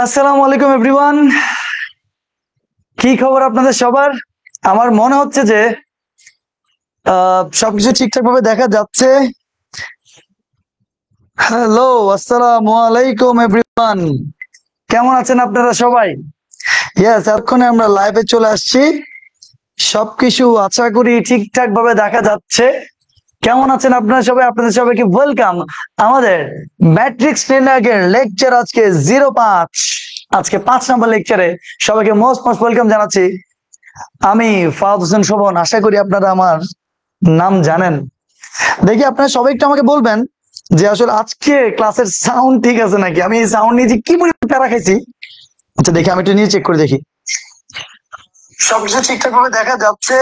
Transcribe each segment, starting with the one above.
আসসালামু আলাইকুম এভরিওয়ান। কি খবর আপনাদের সবার? আমার মনে হচ্ছে যে সবকিছু ঠিকঠাক ভাবে দেখা যাচ্ছে। হ্যালো, আসসালামু আলাইকুম এভরিওয়ান। কেমন আছেন আপনারা সবাই? ইয়েস, এতক্ষণে আমরা লাইভে চলে আসছি। সবকিছু আশা করি ঠিকঠাক ভাবে দেখা যাচ্ছে। কেমন আছেন আপনারা সবাই? আপনাদের সবাইকে ওয়েলকাম আমাদের ম্যাট্রিক্স নির্ণায়কের লেকচার আজকে 05, আজকে 5 নম্বর লেকচারে সবাইকে মোস্ট ওয়েলকাম জানাচ্ছি। আমি ফাহাদ হোসেন শোভন। আশা করি আপনারা আমার নাম জানেন। দেখি আপনারা সবাই একটু আমাকে বলবেন যে আসলে আজকে ক্লাসের সাউন্ড ঠিক আছে নাকি। আমি এই সাউন্ড নিয়ে যে কি পরিমাণ প্যারা খাইছি। আচ্ছা দেখি, আমি একটু নিয়ে চেক করে দেখি সবকিছু ঠিকঠাক ভাবে দেখা যাচ্ছে।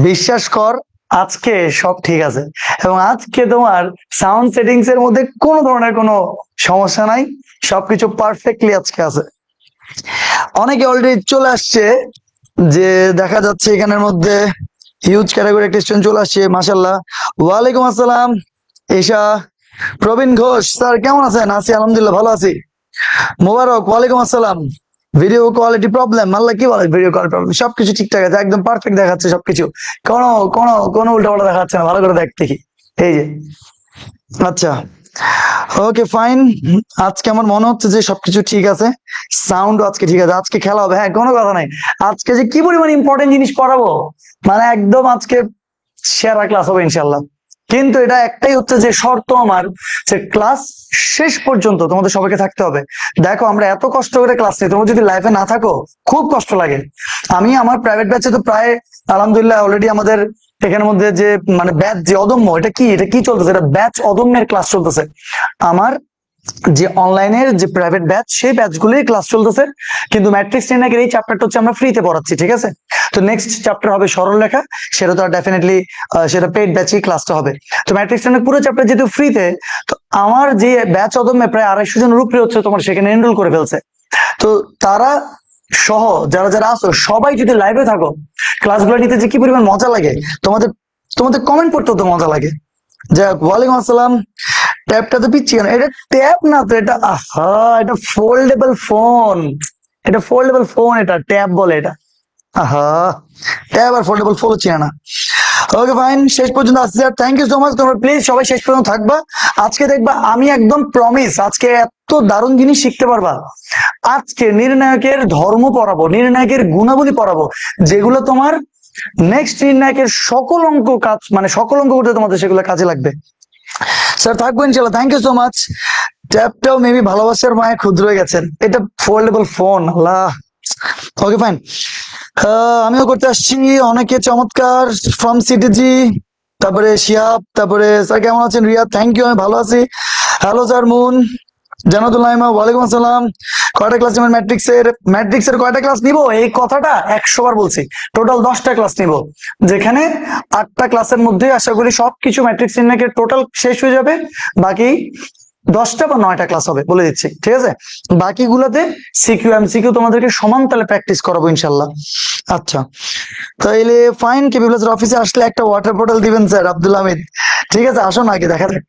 বিশ্বাস কর, আজকে সব ঠিক আছে এবং আজকে তোমার সাউন্ড সেটিংস এর মধ্যে কোনো ধরনের কোনো সমস্যা নাই। সবকিছু পারফেক্টলি আজকে আছে। অনেকে অলরেডি চলে আসছে, যে দেখা যাচ্ছে এখানের মধ্যে হিউজ ক্যাটাগরি একটা স্টুডেন্ট চলে আসছে, মাশাআল্লাহ। ওয়ালাইকুম আসসালাম ঈশা। প্রবীণ ঘোষ স্যার কেমন আছেন? আছি আলহামদুলিল্লাহ, ভালো আছি। মোবারক ওয়ালাইকুম আসসালাম। Video quality problem? আল্লাহ কি বলে ভিডিও কোয়ালিটি প্রবলেম? সবকিছু ঠিকঠাক আছে, একদম পারফেক্ট দেখাচ্ছে সবকিছু। কোনো কোনো কোনো উল্টাপাল্টা দেখাচ্ছে না, ভালো করে দেখ দেখি। এই যে, আচ্ছা, ওকে ফাইন। আজকে আমার মনে হচ্ছে যে সবকিছু ঠিক আছে, সাউন্ড আজকে ঠিক আছে। আজকে খেলা হবে, হ্যাঁ কোনো কথা নাই। আজকে যে কি পরিমাণ ইম্পর্টেন্ট জিনিস পড়াবো, মানে একদম আজকে সেরা ক্লাস হবে ইনশাল্লাহ। কিন্তু এটা একটাই হচ্ছে যে শর্ত আমার, যে ক্লাস শেষ পর্যন্ত তোমাদের সবাইকে থাকতে হবে। দেখো আমরা এত কষ্ট করে ক্লাস নিই, তোমরা যদি লাইফে না থাকো খুব কষ্ট লাগে। আমি আমার প্রাইভেট ব্যাচে তো প্রায় আলহামদুলিল্লাহ অলরেডি আমাদের এখানের মধ্যে যে মানে ব্যাচ যে অদম্য, এটা কি চলতেছে, এটা ব্যাচ অদম্যের ক্লাস চলতেছে। আমার যে অনলাইনের যে প্রাইভেট ব্যাচ, সেই ব্যাচগুলোই ক্লাস চলতেছে। কিন্তু ম্যাট্রিক্স নির্ণায়কের এই চ্যাপ্টারটা হচ্ছে আমরা ফ্রিতে পড়াচ্ছি, ঠিক আছে? তো নেক্সট চ্যাপ্টার হবে সরল রেখা, সেটা তো ডেফিনেটলি সেটা পেইড ব্যাচই ক্লাসটা হবে। তো ম্যাট্রিক্স নির্ণায়ক পুরো চ্যাপ্টার যেহেতু ফ্রিতে, তো আমার যে ব্যাচ অদম্যে প্রায় 250 জনের উপরে হচ্ছে তোমার সেখানে এনরোল করে ফেলছে। তো তারা সহ যারা যারা আসো সবাই যদি লাইভে থাকো, ক্লাসগুলো নিতে যে কি পরিমাণ মজা লাগে, তোমাদের তোমাদের কমেন্ট পড়তেও তো মজা লাগে। যাক, ওয়ালাইকুম আসসালাম। ট্যাবটা তো পিচ্ছি কেন? এটা ট্যাব না তো, এটা আহা, এটা ফোল্ডেবল ফোন। এটা ফোল্ডেবল ফোন, এটা ট্যাব বলে এটা। আহা, ট্যাব আর ফোল্ডেবল ফোন চিনে না। ওকে ফাইন, শেষ পর্যন্ত আসছি sir, thank you so much. তোমরা প্লিজ সবাই শেষ পর্যন্ত থাকবা। আজকে দেখবা, আমি একদম প্রমিস আজকে এত দারুণ জিনিস শিখতে পারবা। আজকে নির্ণায়কের ধর্ম পড়াবো, নির্ণায়কের গুণাবলী পড়াবো, যেগুলো তোমার নেক্সট নির্ণায়কের সকল অঙ্ক কাজ, মানে সকল অঙ্ক করতে তোমাদের সেগুলো কাজে লাগবে। স্যার থাকবো ইনশাল্লাহ, থ্যাংক ইউ সো মাচ। ট্যাবটাও মেবি ভালোবাসার মায়ে ক্ষুদ্র হয়ে গেছেন। এটা ফোল্ডেবল ফোন, আল্লাহ। ওকে ফাইন, আমিও করতে আসছি। অনেকে চমৎকার ফ্রম সিটিজি, তারপরে শিহাব, তারপরে স্যার কেমন আছেন? রিয়া, থ্যাংক ইউ, আমি ভালো আছি। Hello sir moon, Jannatul Naima, ওয়ালাইকুম আসসালাম। কয়টা ক্লাস নেবেন ম্যাট্রিক্সের কয়টা ক্লাস নিব? এই কথাটা 100 বার বলছি। টোটাল 10টা ক্লাস নিব, যেখানে 8টা ক্লাসের মধ্যে আশা করি সবকিছু ম্যাট্রিক্স নির্ণায়কের টোটাল শেষ হয়ে যাবে। বাকি 10টা বা 9টা ক্লাস হবে, বলে দিচ্ছি, ঠিক আছে? বাকিগুলোতে সিকিউ এমসিকিউ তোমাদেরকে সমান তালে প্র্যাকটিস করাবো ইনশাল্লাহ। আচ্ছা, তাইলে ফাইন। কেবি প্লাসের অফিসে আসলে একটা ওয়াটার বটল দিবেন স্যার? আব্দুল হামিদ, ঠিক আছে, আসো না, আগে দেখা যাক।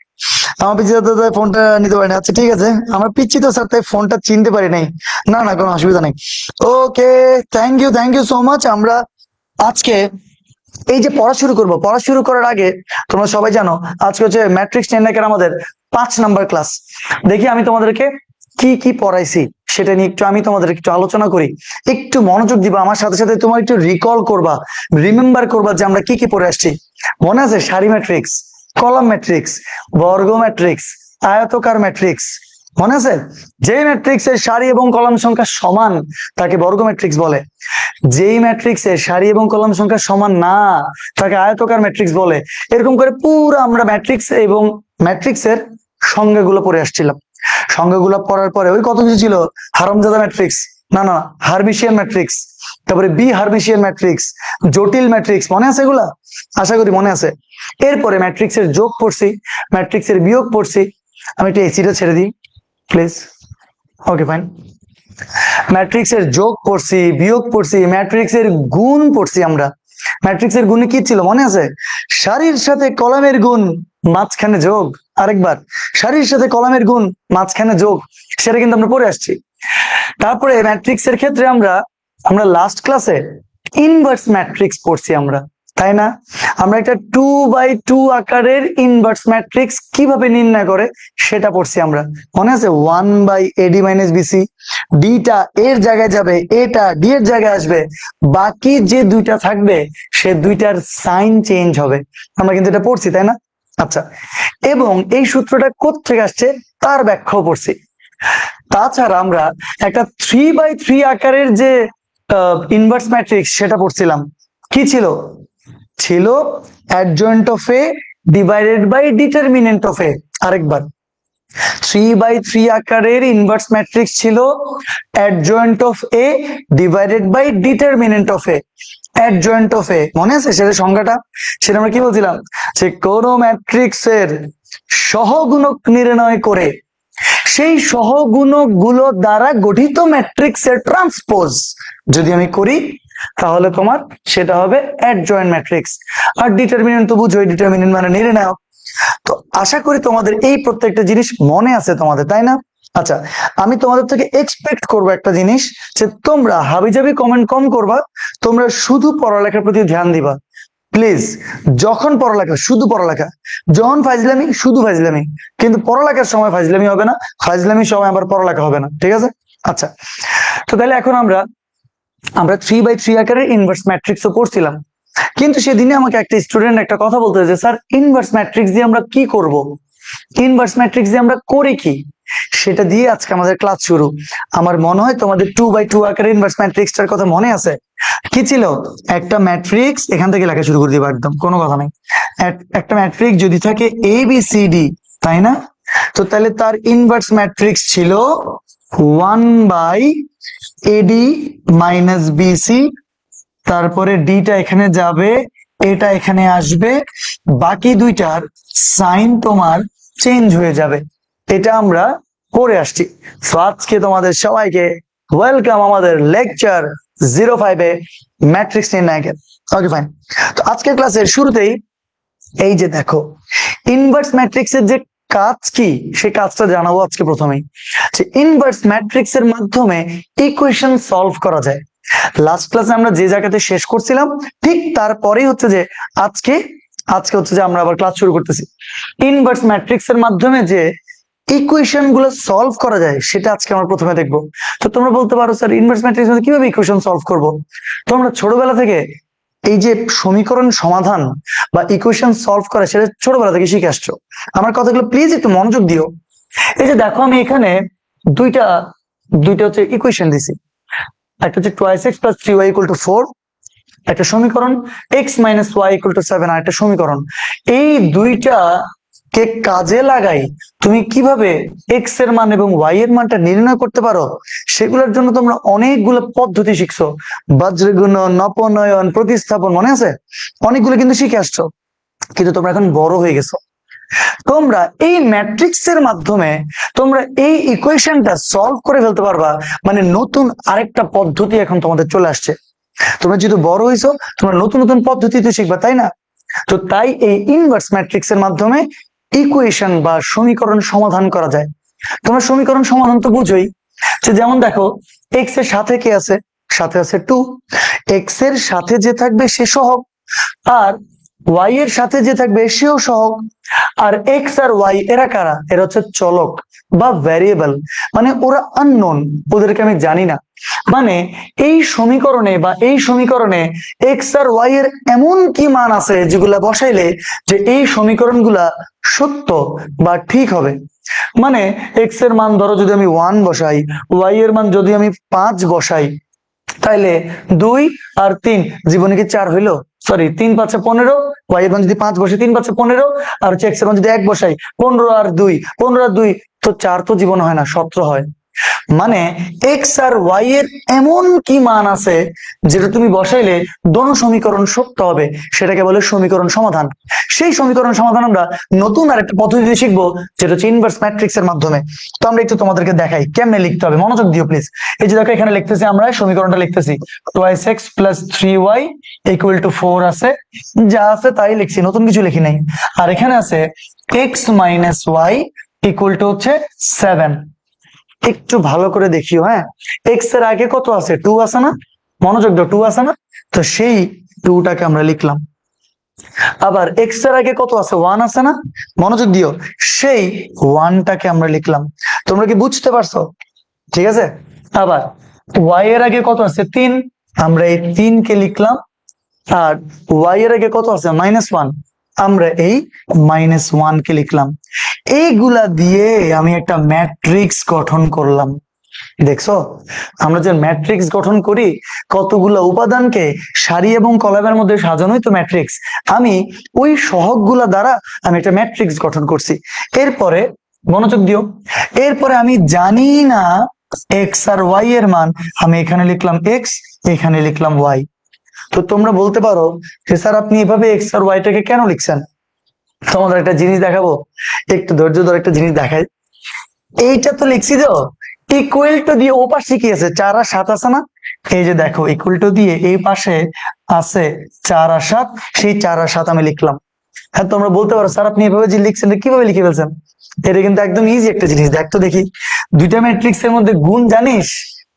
আমার পিছিয়ে তো ফোনটা নিতে পারি না। আচ্ছা ঠিক আছে, আমার পিচ্ছি তো স্যার, তাই ফোনটা চিনতে পারি নাই। না না, কোনো অসুবিধা নেই। ওকে, থ্যাংক ইউ সো মাচ। আমরা আজকে এই যে পড়া শুরু করব, পড়া শুরু করার আগে তোমরা সবাই জানো আজকে হচ্ছে ম্যাট্রিক্স নির্ণায়কের আমাদের 5 নাম্বার ক্লাস। দেখি আমি তোমাদেরকে কি কি পড়াইছি সেটা নিয়ে একটু আমি তোমাদের একটু আলোচনা করি। একটু মনোযোগ দিবা, আমার সাথে সাথে তোমার একটু রিকল করবা, রিমেম্বার করবা যে আমরা কি কি পড়ে আসছি। মনে আছে? সারি ম্যাট্রিক্স, কলাম ম্যাট্রিক্স, বর্গ ম্যাট্রিক্স, আয়তকার ম্যাট্রিক্স, মনে আছে? যে ম্যাট্রিক্সের সারি এবং কলাম সংখ্যা সমান তাকে বর্গ ম্যাট্রিক্স বলে। যেই ম্যাট্রিক্সের সারি এবং কলাম সংখ্যা সমান না তাকে আয়তকার ম্যাট্রিক্স বলে। এরকম করে পুরো আমরা ম্যাট্রিক্স এবং ম্যাট্রিক্সের সংজ্ঞাগুলো পড়ে আসছিলাম। সংজ্ঞাগুলো পড়ার পরে ওই কত কিছু ছিল, হারামজাদা ম্যাট্রিক্স, না না হারমিশিয়ান ম্যাট্রিক্স, তারপরে বি হারমিশিয়ান ম্যাট্রিক্স, জটিল ম্যাট্রিক্স, মনে আছে এগুলা? আশা করি মনে আছে। এরপরে ম্যাট্রিক্সের যোগ পড়ছি, ম্যাট্রিক্সের বিয়োগ পড়ছি। আমি একটু এসিটা ছেড়ে দিই প্লিজ। ওকে ফাইন, ম্যাট্রিক্সের যোগ পড়ছি, বিয়োগ পড়ছি, ম্যাট্রিক্সের গুণ পড়ছি আমরা। ম্যাট্রিক্সের গুণে কি ছিল মনে আছে? সারির সাথে কলামের গুণ, মাঝখানে যোগ। আরেকবার, সারির সাথে কলামের গুণ, মাঝখানে যোগ, সেটা কিন্তু আমরা পড়ে আসছি। তারপরে ম্যাট্রিক্স এর ক্ষেত্রে আমরা আমরা লাস্ট ক্লাসে ইনভার্স ম্যাট্রিক্স পড়ছি আমরা, তাই না? আমরা একটা 2/2 আকারের ইনভার্স ম্যাট্রিক্স কিভাবে নির্ণয় করে সেটা পড়ছি আমরা, মনে আছে? 1/AD - BC, ডিটা এর জায়গায় যাবে, এটা ডি এর জায়গায় আসবে, বাকি যে দুইটা থাকবে সে দুইটার সাইন চেঞ্জ হবে। আমরা কিন্তু এটা পড়ছি, তাই না? আচ্ছা, এবং এই সূত্রটা কোত্থেকে আসছে তার ব্যাখ্যাও পড়ছি। তাছাড়া আমরা একটা 3/3 আকারের যে ইনভার্স ম্যাট্রিক্স সেটা পড়ছিলাম। কি ছিল? ছিল adjoint of A divided by determinant of A. আরেকবার, 3/3 আকারের ইনভার্স ম্যাট্রিক্স ছিল adjoint of A divided by determinant of A. Adjoint of A মনে আছে সেটা সংজ্ঞাটা? সেটা আমরা কি বলছিলাম? যে কোন ম্যাট্রিক্সের সহগুণক নির্ণয় করে সেই সহগুণক গুলো দ্বারা গঠিত ম্যাট্রিক্সের ট্রান্সপোজ যদি আমি করি তাহলে তোমার সেটা হবে অ্যাডজয়েন্ট ম্যাট্রিক্স। আর ডিটারমিনেন্ট তো বুঝোই, ডিটারমিনেন্ট মানে নির্ণায়ক। তো আশা করি তোমাদের এই প্রত্যেকটা জিনিস মনে আছে তোমাদের, তাই না? আচ্ছা, আমি তোমাদের থেকে এক্সপেক্ট করবো একটা জিনিস, যে তোমরা হাবিজাবি কমেন্ট কম করবা, তোমরা শুধু পড়ালেখার প্রতি ধ্যান দিবা প্লিজ। যখন পড়ালেখা, শুধু পড়ালেখা, যখন ফাইজলামি শুধু ফাইজলামি, কিন্তু পড়ালেখার সময় ফাইজলামি হবে না, ফাইজলামির সময় আবার পড়ালেখা হবে না, ঠিক আছে? আচ্ছা, তো তাহলে এখন আমরা 3/3 আকারের ইনভার্স ম্যাট্রিক্সও পড়ছিলাম, কিন্তু সেদিনে আমাকে একটা স্টুডেন্ট একটা কথা বলতে, যে স্যার ইনভার্স ম্যাট্রিক্স দিয়ে আমরা কি করব, ইনভার্স ম্যাট্রিক্স দিয়ে আমরা করি কি, সেটা দিয়ে আজকে আমাদের ক্লাস শুরু। আমার মনে হয় তোমাদের 2/2 আকারের ইনভার্স ম্যাট্রিক্সটার কথা মনে আছে। কি ছিল? একটা ম্যাট্রিক্স, এখান থেকে লেখা শুরু করে দিবা, একদম কোনো কথা নাই। একটা ম্যাট্রিক্স যদি থাকে ABCD, তাই না? তো তাহলে তার ইনভার্স ম্যাট্রিক্স ছিল 1/AD - BC, তারপরে ডিটা এখানে যাবে, এটা এখানে আসবে, বাকি দুইটার সাইন তোমার চেঞ্জ হয়ে যাবে। এটা আমরা পড়ে আসছি। তো আজকে তোমাদের সবাইকে ওয়েলকাম আমাদের লেকচার 05 এ ম্যাট্রিক্স নির্ণায়কের। Okay fine. তো আজকের ক্লাসের শুরুতেই এই যে দেখো, ইনভার্স ম্যাট্রিক্সের যে কাজ কি সেই কাজটা জানাবো আজকে প্রথমেই। যে ইনভার্স ম্যাট্রিক্স এর মাধ্যমে ইকুয়েশন সলভ করা যায়। লাস্ট ক্লাসে আমরা যে জায়গাতে শেষ করছিলাম ঠিক তারপরেই হচ্ছে যে আজকে হচ্ছে যে আমরা আবার ক্লাস শুরু করতেছি। ইনভার্স ম্যাট্রিক্স এর মাধ্যমে যে ইকুয়েশন গুলো সলভ করা যায় সেটা আজকে আমরা প্রথমে দেখবো। তো তোমরা বলতে পারো স্যার ইনভার্স ম্যাট্রিক্স মধ্যে কিভাবে ইকুয়েশন সলভ করবো? তোমরা ছোটবেলা থেকে এই যে সমীকরণ সমাধান বা ইকুয়েশন সলভ করা সেটা ছোটবেলা থেকে শিখে আসছো। আমার কথাগুলো প্লিজ একটু মনোযোগ দিও। এই যে দেখো, আমি এখানে দুইটা হচ্ছে ইকুয়েশন দিছি। একটা হচ্ছে 2x + 3y = 4, একটা সমীকরণ, x - y = 7 আর একটা সমীকরণ। এই দুইটা কে কাজে লাগাই তুমি কিভাবে x এর মান এবং y এর মানটা নির্ণয় করতে পারো সেগুলোর জন্য তোমরা অনেকগুলো পদ্ধতি শিখছো। বজ্রগুণন, অপনয়ন, প্রতিস্থাপন, মনে আছে? অনেকগুলো কিন্তু শিখে আসছো, কিন্তু তোমরা এখন বড় হয়ে গেছো। তোমরা এই ম্যাট্রিক্স এর মাধ্যমে তোমরা এই ইকুয়েশনটা সলভ করে ফেলতে পারবা, মানে নতুন আরেকটা পদ্ধতি এখন তোমাদের চলে আসছে। তোমরা যেহেতু বড় হয়েছো, তোমরা নতুন নতুন পদ্ধতিতে শিখবা, তাই না? তো তাই এই ইনভার্স ম্যাট্রিক্স এর মাধ্যমে ইকুয়েশন বা সমীকরণ সমাধান করা যায়। তোমরা সমীকরণ সমাধান তো বুঝোই, যে যেমন দেখো, এক্স এর সাথে কে আছে? সাথে আছে 2। এক্স এর সাথে যে থাকবে সে সহগ, আর ওয়াই এর সাথে যে থাকবে সেও সহগ। আর এক্স আর ওয়াই এরা কারা? এরা হচ্ছে চলক বা ভ্যারিয়েবল, মানে ওরা আননোন, ওদেরকে আমি জানি না। মানে এই সমীকরণে এক্স আর ওয়াই এর এমন কি মান আছে যেগুলা বসাইলে যে এই সমীকরণগুলা সত্য বা ঠিক হবে। মানে এক্স এর মান ধরো যদি আমি 1 বসাই, ওয়াই এর মান যদি আমি 5 বসাই, তাইলে 2 আর 3 জীবনে কি 4 হইলো? সরি, 3 × 5 = 15, ওয়াই এর মান যদি 5 বসে 3 × 5 = 15, আর হচ্ছে এক্স এর মান যদি 1 বসাই 15 আর 2 তো 4 তো জীবনে হয় না, 17 হয়। মানে এক্স আর ওয়াই এর এমন কি মান আছে যেটা তুমি বসাইলে দোনো সমীকরণ সত্য হবে, সেটাকে বলে সমীকরণ সমাধান। সেই সমীকরণ সমাধান আমরা নতুন আরেকটা পদ্ধতি শিখবো, যেটা হচ্ছে ইনভার্স ম্যাট্রিক্স এর মাধ্যমে। তো আমরা একটু তোমাদেরকে দেখাই কেমনে লিখতে হবে, মনোযোগ দিও প্লিজ। এই যে দেখো, এখানে লিখতেছি, আমরা সমীকরণটা লিখতেছি 2x + 3y = 4 আছে, যা আছে তাই লিখছি, নতুন কিছু লিখি নাই। আর এখানে আছে x - y = হচ্ছে 7। একটু ভালো করে দেখিও, হ্যাঁ। এক্স এর আগে কত আছে? 2 আছে না? মনোযোগ দাও, 2 আছে না? তো সেই 2টাকে আমরা লিখলাম। আবার এক্স এর আগে কত আছে? 1 আছে না? মনোযোগ দিও, সেই 1টাকে আমরা লিখলাম। তোমরা কি বুঝতে পারছো? ঠিক আছে। আবার ওয়াই এর আগে কত আছে? 3, আমরা এই 3কে লিখলাম। আর ওয়াই এর আগে কত আছে? -1, আমরা এই -1কে লিখলাম। এইগুলা দিয়ে আমি একটা ম্যাট্রিক্স গঠন করলাম। দেখছো, আমরা যে ম্যাট্রিক্স গঠন করি, কতগুলা উপাদানকে সারি এবং কলামের মধ্যে সাজানোই তো ম্যাট্রিক্স। আমি ওই সহগগুলা দ্বারা আমি একটা ম্যাট্রিক্স গঠন করছি। এরপরে মনোযোগ দিও, এরপরে আমি জানি না এক্স আর ওয়াই এর মান, আমি এখানে লিখলাম এক্স, এখানে লিখলাম ওয়াই। তো তোমরা বলতে পারো যে স্যার আপনি এভাবে এক্স আর ওয়াইটাকে কেন লিখছেন? তোমাদের একটা জিনিস দেখাবো, একটু ধৈর্য ধরে একটা জিনিস দেখাই। এইটা তো লিখছি তো ইকুয়াল টু দিয়ে ও পাশে কি আছে? 4 আর 7 আছে না? এই যে দেখো, ইকুয়াল টু দিয়ে এই পাশে আছে 4 আর 7, সেই 4 আর 7 আমি লিখলাম। হ্যাঁ, তোমরা বলতে পারো স্যার আপনি এভাবে যে লিখছেন কিভাবে লিখে ফেলছেন? এটা কিন্তু একদম ইজি একটা জিনিস। দেখ তো দেখি, দুইটা ম্যাট্রিক্স এর মধ্যে গুণ জানিস?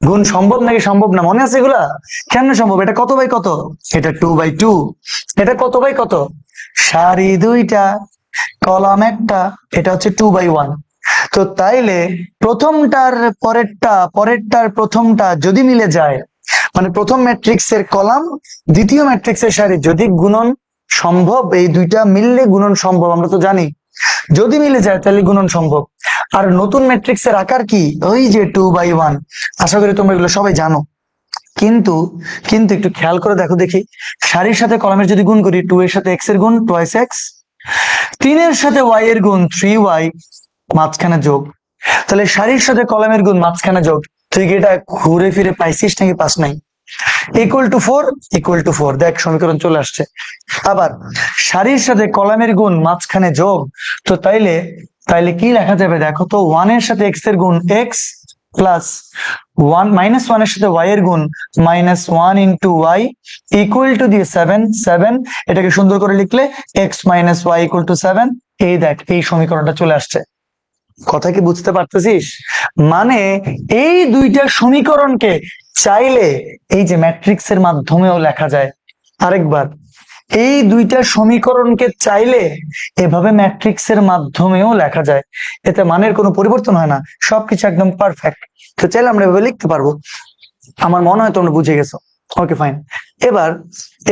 গুণ সম্ভব নাকি সম্ভব না? মনে আছে এগুলা? কেন সম্ভব? এটা কত বাই কত? এটা 2/2। এটা কত বাই কত? সারি দুইটা, কলাম একটা, এটা হচ্ছে 2/1। তো তাইলে প্রথমটার পরেরটা, পরেরটার প্রথমটা যদি মিলে যায়, মানে প্রথম ম্যাট্রিক্সের কলাম দ্বিতীয় ম্যাট্রিক্সের সারি যদি গুণন সম্ভব, এই দুইটা মিললে গুণন সম্ভব, আমরা তো জানি। যদি মিলে যায় তাহলে গুণন সম্ভব। আর নতুন ম্যাট্রিক্সের আকার কি? ওই যে 2/1। আশা করি তোমরা এগুলো সবাই জানো। কিন্তু কিন্তু একটু খেয়াল করে দেখো দেখি, সারির সাথে কলামের যদি গুণ করি, 2 এর সাথে x এর গুণ 2x, 3 এর সাথে y এর গুণ 3y, মাঝখানে যোগ। তাহলে সারির সাথে কলামের গুণ মাঝখানে যোগ। তুই কি এটা ঘুরে ফিরে পাইছিস নাকি পাস নাই? ইকুয়াল টু 4, ইকুয়াল টু 4, দেখ সমীকরণ চলে আসছে। আবার সারির সাথে কলামের গুণ মাঝখানে যোগ, তো তাইলে তাইলে কি লেখা যাবে? দেখো তো, 1 এর সাথে x এর গুণ x প্লাস 1 -1 এর সাথে y এর গুণ -1 ইন্টু y ইকুয়াল টু দিয়ে 7। এটাকে সুন্দর করে লিখলে x minus Y equal to 7। এই দেখ, এই সমীকরণটা চলে আসছে। কথা কি বুঝতে পারতেছিস? মানে এই দুইটা সমীকরণকে চাইলে এই যে ম্যাট্রিক্সের মাধ্যমেও লেখা যায়। আরেকবার, এই দুইটা সমীকরণকে চাইলে এভাবে ম্যাট্রিক্সের মাধ্যমেও লেখা যায়। এতে মানের কোনো পরিবর্তন হয় না, সবকিছু একদম পারফেক্ট। তো চাইলে আমরা এভাবে লিখতে পারবো। আমার মনে হয় তোমরা বুঝে গেছো। ওকে, ফাইন। এবার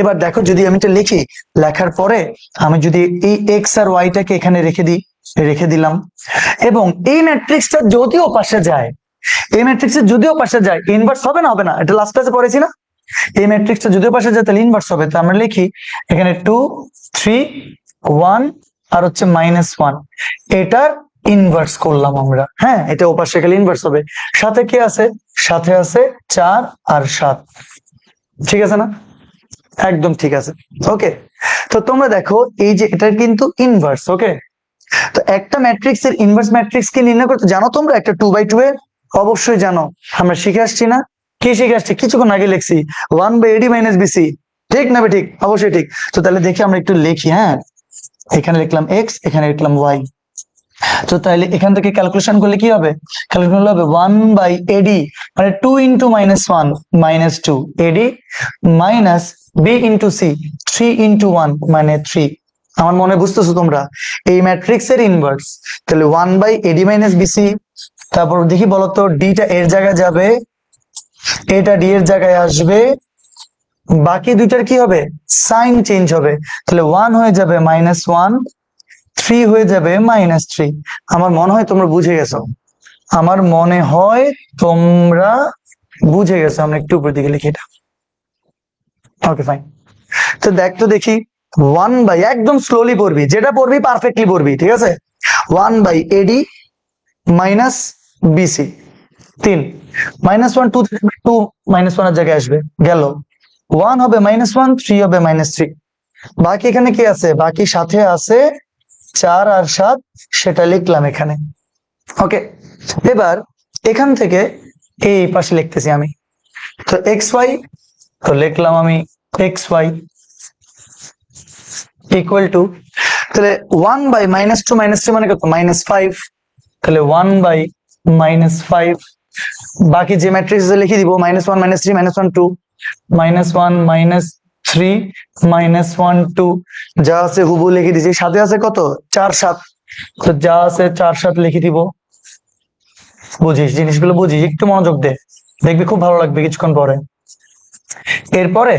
এবার দেখো, যদি আমি এটা লিখি, লেখার পরে আমি যদি এই এক্স আর ওয়াইটাকে এখানে রেখে দিলাম, এবং এই ম্যাট্রিক্সটা যদিও পাশে যায়, এই ম্যাট্রিক্সের যদিও পাশে যায়, ইনভার্স হবে না? হবে না? এটা লাস্ট ক্লাসে পড়েছি না? এই ম্যাট্রিক্সটা যদিও পাশে যায় তাহলে ইনভার্স হবে। তো আমরা লিখি এখানে 2, 3, 1 আর হচ্ছে -1, এটার ইনভার্স করলাম আমরা। হ্যাঁ, এটা ওপাশে গেলে ইনভার্স হবে। সাথে কি আছে? সাথে আছে 4 আর 7। ঠিক আছে না? একদম ঠিক আছে। ওকে, তো তোমরা দেখো এই যে এটা কিন্তু ইনভার্স। ওকে, তো একটা ম্যাট্রিক্স এর ইনভার্স ম্যাট্রিক্স কে নির্ণয় করতে জানো তোমরা? একটা 2/2 এর অবশ্যই জানো। আমরা শিখে আসছি না? কি শিখে আসছি? কিছুক্ষণ আগে লিখছি 1/AD - BC। ঠিক না? ঠিক, অবশ্যই ঠিক। তো তাহলে দেখি আমরা একটু লিখি। হ্যাঁ, এখানে লিখলাম x, এখানে লিখলাম y। তো তাহলে এখান থেকে ক্যালকুলেশন করলে কি হবে? ক্যালকুলেশন হবে 1/AD, মানে 2 into -1 -2 AD, minus b into c 3 into 1 মানে 3। আমার মনে বুঝতেছো তোমরা? এই ম্যাট্রিক্স এর ইনভার্স। তাহলে 1/AD - BC। তারপর দেখি বলতো, d টা এর জায়গায় যাবে, এটা d এর জায়গায় আসবে, বাকি দুইটার কি হবে? সাইন চেঞ্জ হবে। তাহলে 1 হয়ে যাবে -1, 3 হয়ে যাবে -3। আমার মনে হয় তোমরা বুঝে গেছো। আমার মনে হয় তোমরা বুঝে গেছো। আমরা একটু উপর দিকে লিখি এটা। ওকে, ফাইন। তো দেখ তো দেখি, 1 একদম স্লোলি পড়বি, যেটা পড়বি পারফেক্টলি পড়বি। ঠিক আছে? 1/AD মাইনাস BC 3, -1 2 2 -1 এর জায়গায় আসবে, গেল। 1 হবে -1, 3 হবে -3। বাকি এখানে কি আছে? বাকি সাথে আছে 4 আর 7, সেটা লিখলাম এখানে। ওকে, এবার এখান থেকে এই পাশে লিখতেছি আমি। তো xy, তো লিখলাম আমি xy ইকুয়াল টু, তাহলে 1/-2 -3 মানে কত? -5। তাহলে 1/2 -5, বাকি যে ম্যাট্রিক্স লিখে দিব -1 -3 -1 2, -1 -3 -1 2, যা আছে হুবহু লিখে দিয়েছি। সাথে আছে কত 4 7, তো যা আছে 4 7 লিখে দিব। বুঝিস জিনিসগুলো, বুঝিস, একটু মনোযোগ দে, দেখবি খুব ভালো লাগবে কিছুক্ষণ পরে। এরপরে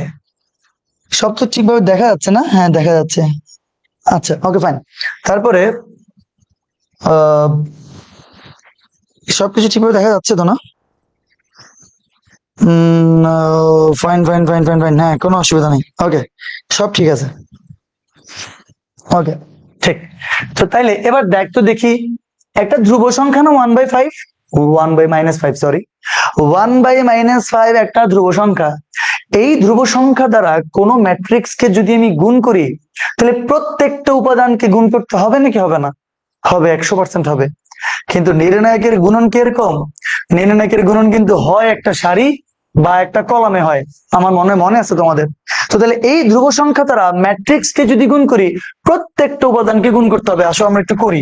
সব তো ঠিকভাবে দেখা যাচ্ছে না? হ্যাঁ দেখা যাচ্ছে। আচ্ছা ওকে ফাইন। তারপরে আহ সবকিছু ঠিকভাবে দেখা যাচ্ছে তো না? Fine fine fine fine fine, হ্যাঁ কোনো অসুবিধা নেই। ওকে, সব ঠিক আছে। ওকে ঠিক। তো তাইলে এবার দেখ তো দেখি, একটা ধ্রুব সংখ্যা না 1/5, 1/-5, সরি, 1/-5 একটা ধ্রুব সংখ্যা। এই ধ্রুব সংখ্যা দ্বারা কোন ম্যাট্রিক্স কে যদি আমি গুণ করি, তাহলে প্রত্যেকটা উপাদানকে গুণ করতে হবে নাকি হবে না? হবে, 100% হবে। কিন্তু নির্ণায়কের গুণন কি এরকম? নির্ণায়কের গুণন কিন্তু হয় একটা সারি বা একটা কলামে হয়, আমার মনে আছে তোমাদের। তো তাহলে এই ধ্রুব সংখ্যা দ্বারা ম্যাট্রিক্স কে যদি গুণ করি, প্রত্যেকটা উপাদানকে গুণ করতে হবে। আসো আমরা একটু করি।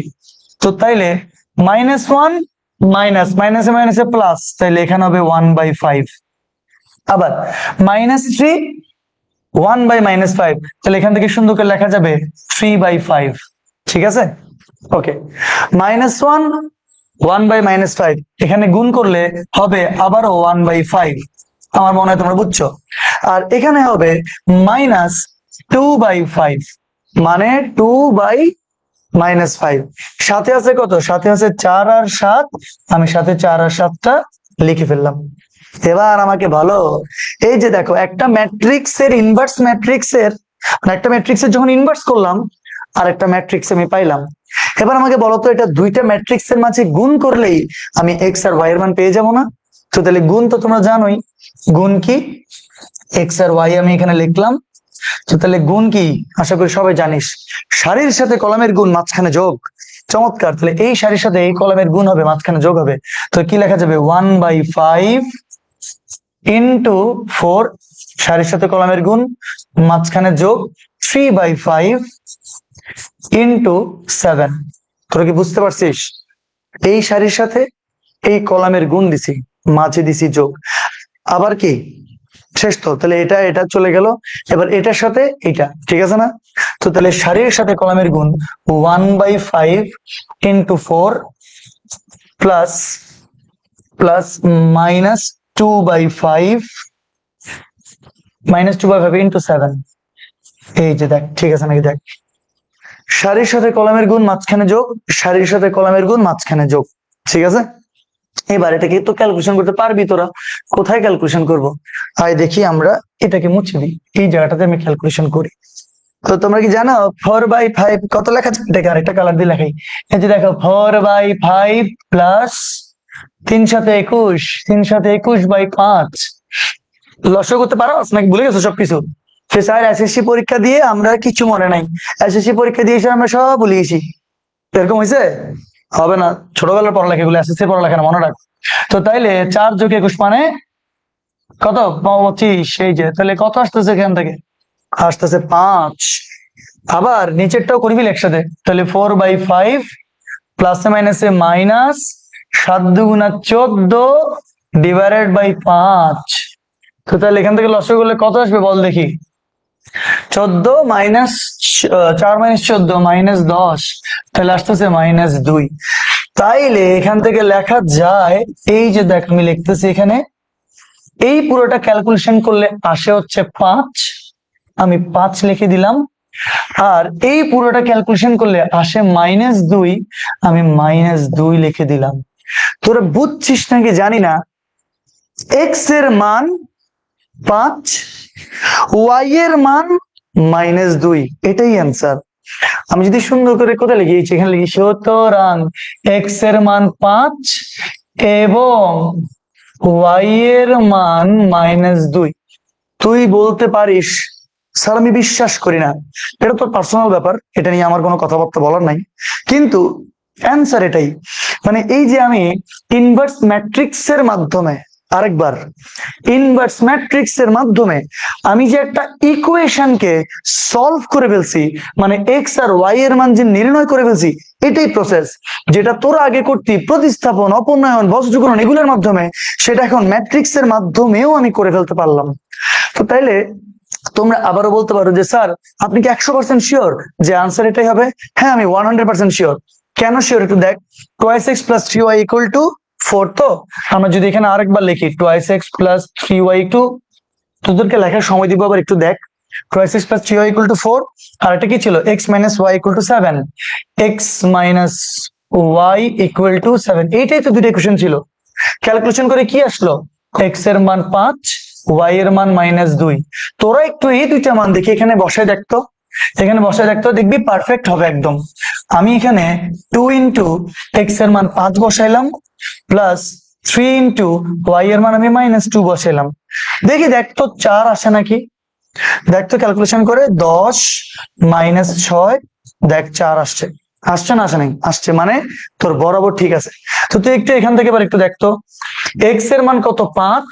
তো তাইলে -1 মাইনাস মাইনাসে মাইনাসে প্লাস, তাইলে এখানে হবে 1/5। আবার -3 1/-5, তাহলে এখান থেকে সুন্দর করে লেখা যাবে 3/5। ঠিক আছে, ওকে। -1 1/-5, এখানে গুণ করলে হবে আবারও 1/5, আমার মনে হয় তোমরা বুঝছো। আর এখানে হবে -2/5, মানে 2/-5। সাথে আছে কত? সাথে আছে 4 আর 7, আমি সাথে 4 আর 7টা লিখে ফেললাম। এবার আমাকে ভালো, এই যে দেখো একটা ম্যাট্রিক্সের ইনভার্স ম্যাট্রিক্সের, মানে একটা ম্যাট্রিক্সের যখন ইনভার্স করলাম আর একটা ম্যাট্রিক্স আমি পাইলাম। এবার আমাকে বলো তো, এটা দুইটা ম্যাট্রিক্সের মাঝে গুণ করলেই আমি এক্স আর ওয়াই এর মান পেয়ে যাবো না? তো তাহলে গুণ তো তোমরা জানোই, গুণ কি? এক্স আর ওয়াই আমি এখানে লিখলাম। তো তাহলে গুণ কি আশা করি সবাই জানিস, সারির সাথে কলামের গুণ মাঝখানে যোগ। চমৎকার, তাহলে এই সারির সাথে এই কলামের গুণ হবে, মাঝখানে যোগ হবে। তো কি লেখা যাবে? 1/5 ইন্টু 4, সারির সাথে কলামের গুণ মাঝখানে যোগ, 3/5 ইন্টু 7। তোরা কি বুঝতে পারছিস? এই সারির সাথে এই কলামের গুণ দিছি, মাঝে দিছি যোগ। আবার কি শেষ? তো তাহলে এটা এটা চলে গেল, এবার এটার সাথে এটা, ঠিক আছে না? তো তাহলে সারির সাথে কলামের গুণ 1/5 ইন্টু 4 প্লাস প্লাস -2/5 -2/5 ইন্টু 7। এই যে দেখ, ঠিক আছে নাকি? দেখ, সারির সাথে কলামের গুণ মাঝখানে যোগ, সারির সাথে কলামের গুণ মাঝখানে যোগ, ঠিক আছে। এবার এটাকে তো ক্যালকুলেশন করতে পারবি তোরা, কোথায় ক্যালকুলেশন করব? আয় দেখি আমরা এটাকে মুছে দিই, এই জায়গাটাতে আমি ক্যালকুলেশন করি। তো তোমরা কি জানো 4/5 কত লেখা যায়? এটাকে আরেকটা কালার দিয়ে লেখাই। এই যে দেখো 4/5 প্লাস 3 সাথে 21, 3 সাথে 21/5। লসও করতে পারো নাকি ভুলে গেছো সবকিছু? স্যার এসএসসি পরীক্ষা দিয়ে আমরা কিছু মনে নাই, এসএসসি পরীক্ষা দিয়ে আমরা সব ভুলে গেছি, এরকম হয়েছে? হবে না, ছোটবেলার পড়ালেখা গুলো এসএসসি পড়ালেখা না, মনে রাখ। তো তাইলে 4 যোগ 21 মানে কত? 25। এই যে তাহলে কত আসতেছে এখান থেকে? আসতেছে 5। আবার নিচেরটাও করবি একসাথে, তাহলে 4/5 প্লাসে মাইনাসে মাইনাস 7 দুগুণা 14 ডিভাইডেড বাই 5। তো তাহলে এখান থেকে লসগু করলে কত আসবে বল দেখি? 14 মাইনাস 4 মাইনাস 14 -10, তাহলে আসতেছে -2। তাইলে এখান থেকে লেখা যায়, এই যে দেখ আমি লিখতেছি এখানে, এই পুরোটা ক্যালকুলেশন করলে আসে হচ্ছে 5, আমি 5 লিখে দিলাম। আর এই পুরোটা ক্যালকুলেশন করলে আসে -2, আমি -2 লিখে দিলাম। তোরা বুঝছিস নাকি জানি না, এক্স এর মান 5, ওয়াই এর মান -2, এটাই অ্যান্সার। আমি যদি সুন্দর করে কোথায় লিখেছি, এখানে লিখি সুতরাং এক্স এর মান 5 এবং ওয়াই এর মান -2। তুই বলতে পারিস স্যার আমি বিশ্বাস করি না, এটা তোর পার্সোনাল ব্যাপার, এটা নিয়ে আমার কোনো কথাবার্তা বলার নাই, কিন্তু অ্যান্সার এটাই। মানে এই যে আমি ইনভার্স ম্যাট্রিক্সের মাধ্যমে, আরেকবার ইনভার্স ম্যাট্রিক্সের মাধ্যমে আমি যে একটা ইকুয়েশনকে সলভ করে ফেলছি, মানে এক্স আর ওয়াই এর মান যে নির্ণয় করে ফেলছি, এটাই প্রসেস, যেটা তোরা আগে করতি প্রতিস্থাপন, অপনয়ন, বজ্রকরণ এগুলোর মাধ্যমে, সেটা এখন ম্যাট্রিক্স এর মাধ্যমেও আমি করে ফেলতে পারলাম। তো তাইলে তোমরা আবারও বলতে পারো যে স্যার আপনি কি 100% শিওর যে আনসার এটাই হবে? হ্যাঁ, আমি 100% শিওর। কেন শিওর একটু দেখ, 2x + 3y = 4। তো আমরা যদি এখানে আরেকবার লিখি 2x + 3y তোদেরকে লেখার সময় দিব, আবার একটু দেখ। 2x + 3y = 4, আর এটা কি ছিল? x - y = 7, x - y = 7। এইটাই তো দুটো ইকুয়েশন ছিল। ক্যালকুলেশন করে কি আসলো? x এর মান 5, y এর মান -2। তোরা একটু এই দুইটা মান দেখি এখানে বসায় দেখতো, এখানে বসায় দেখতো, দেখবি পারফেক্ট হবে একদম। আমি এখানে 2 × x এর মান 5 বসাইলাম, প্লাস 3 × y এর মান আমি -2 বসাইলাম। দেখি দেখতো 4 আসে নাকি। দেখতো ক্যালকুলেশন করে 10 - 6, দেখ 4 আসছে। আসছে না আসে নাই? আসছে, মানে তোর বরাবর ঠিক আছে। তো তুই একটু এখান থেকে এবার একটু দেখতো, x এর মান কত? 5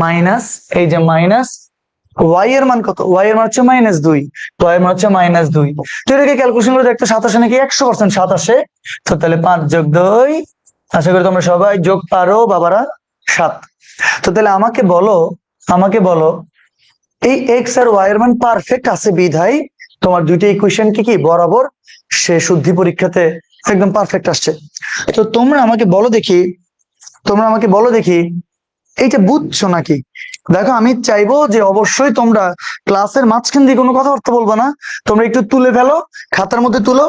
মাইনাস, এই যে মাইনাস, y এর মান কত? y এর মান হচ্ছে -2, তো y এর মান হচ্ছে -2। তো এটাকে ক্যালকুলেশন করে দেখতো 7 আসে নাকি? 100% 7 আসে। তো তাহলে 5 + 2, আশা করি তোমরা সবাই যোগ পারো বাবারা, 7। তো তাহলে আমাকে বলো এই x আর y এর মান পারফেক্ট আছে বিধায় তোমার দুইটা ইকুয়েশন কি বরাবর সে শুদ্ধি পরীক্ষাতে একদম পারফেক্ট আসছে। তো তোমরা আমাকে বলো দেখি এইটা বুঝছো নাকি? দেখো, আমি চাইবো যে অবশ্যই তোমরা ক্লাসের মাঝখান দিয়ে কোনো কথাবার্তা বলবা না, তোমরা একটু তুলে ফেলো, খাতার মধ্যে তুলো।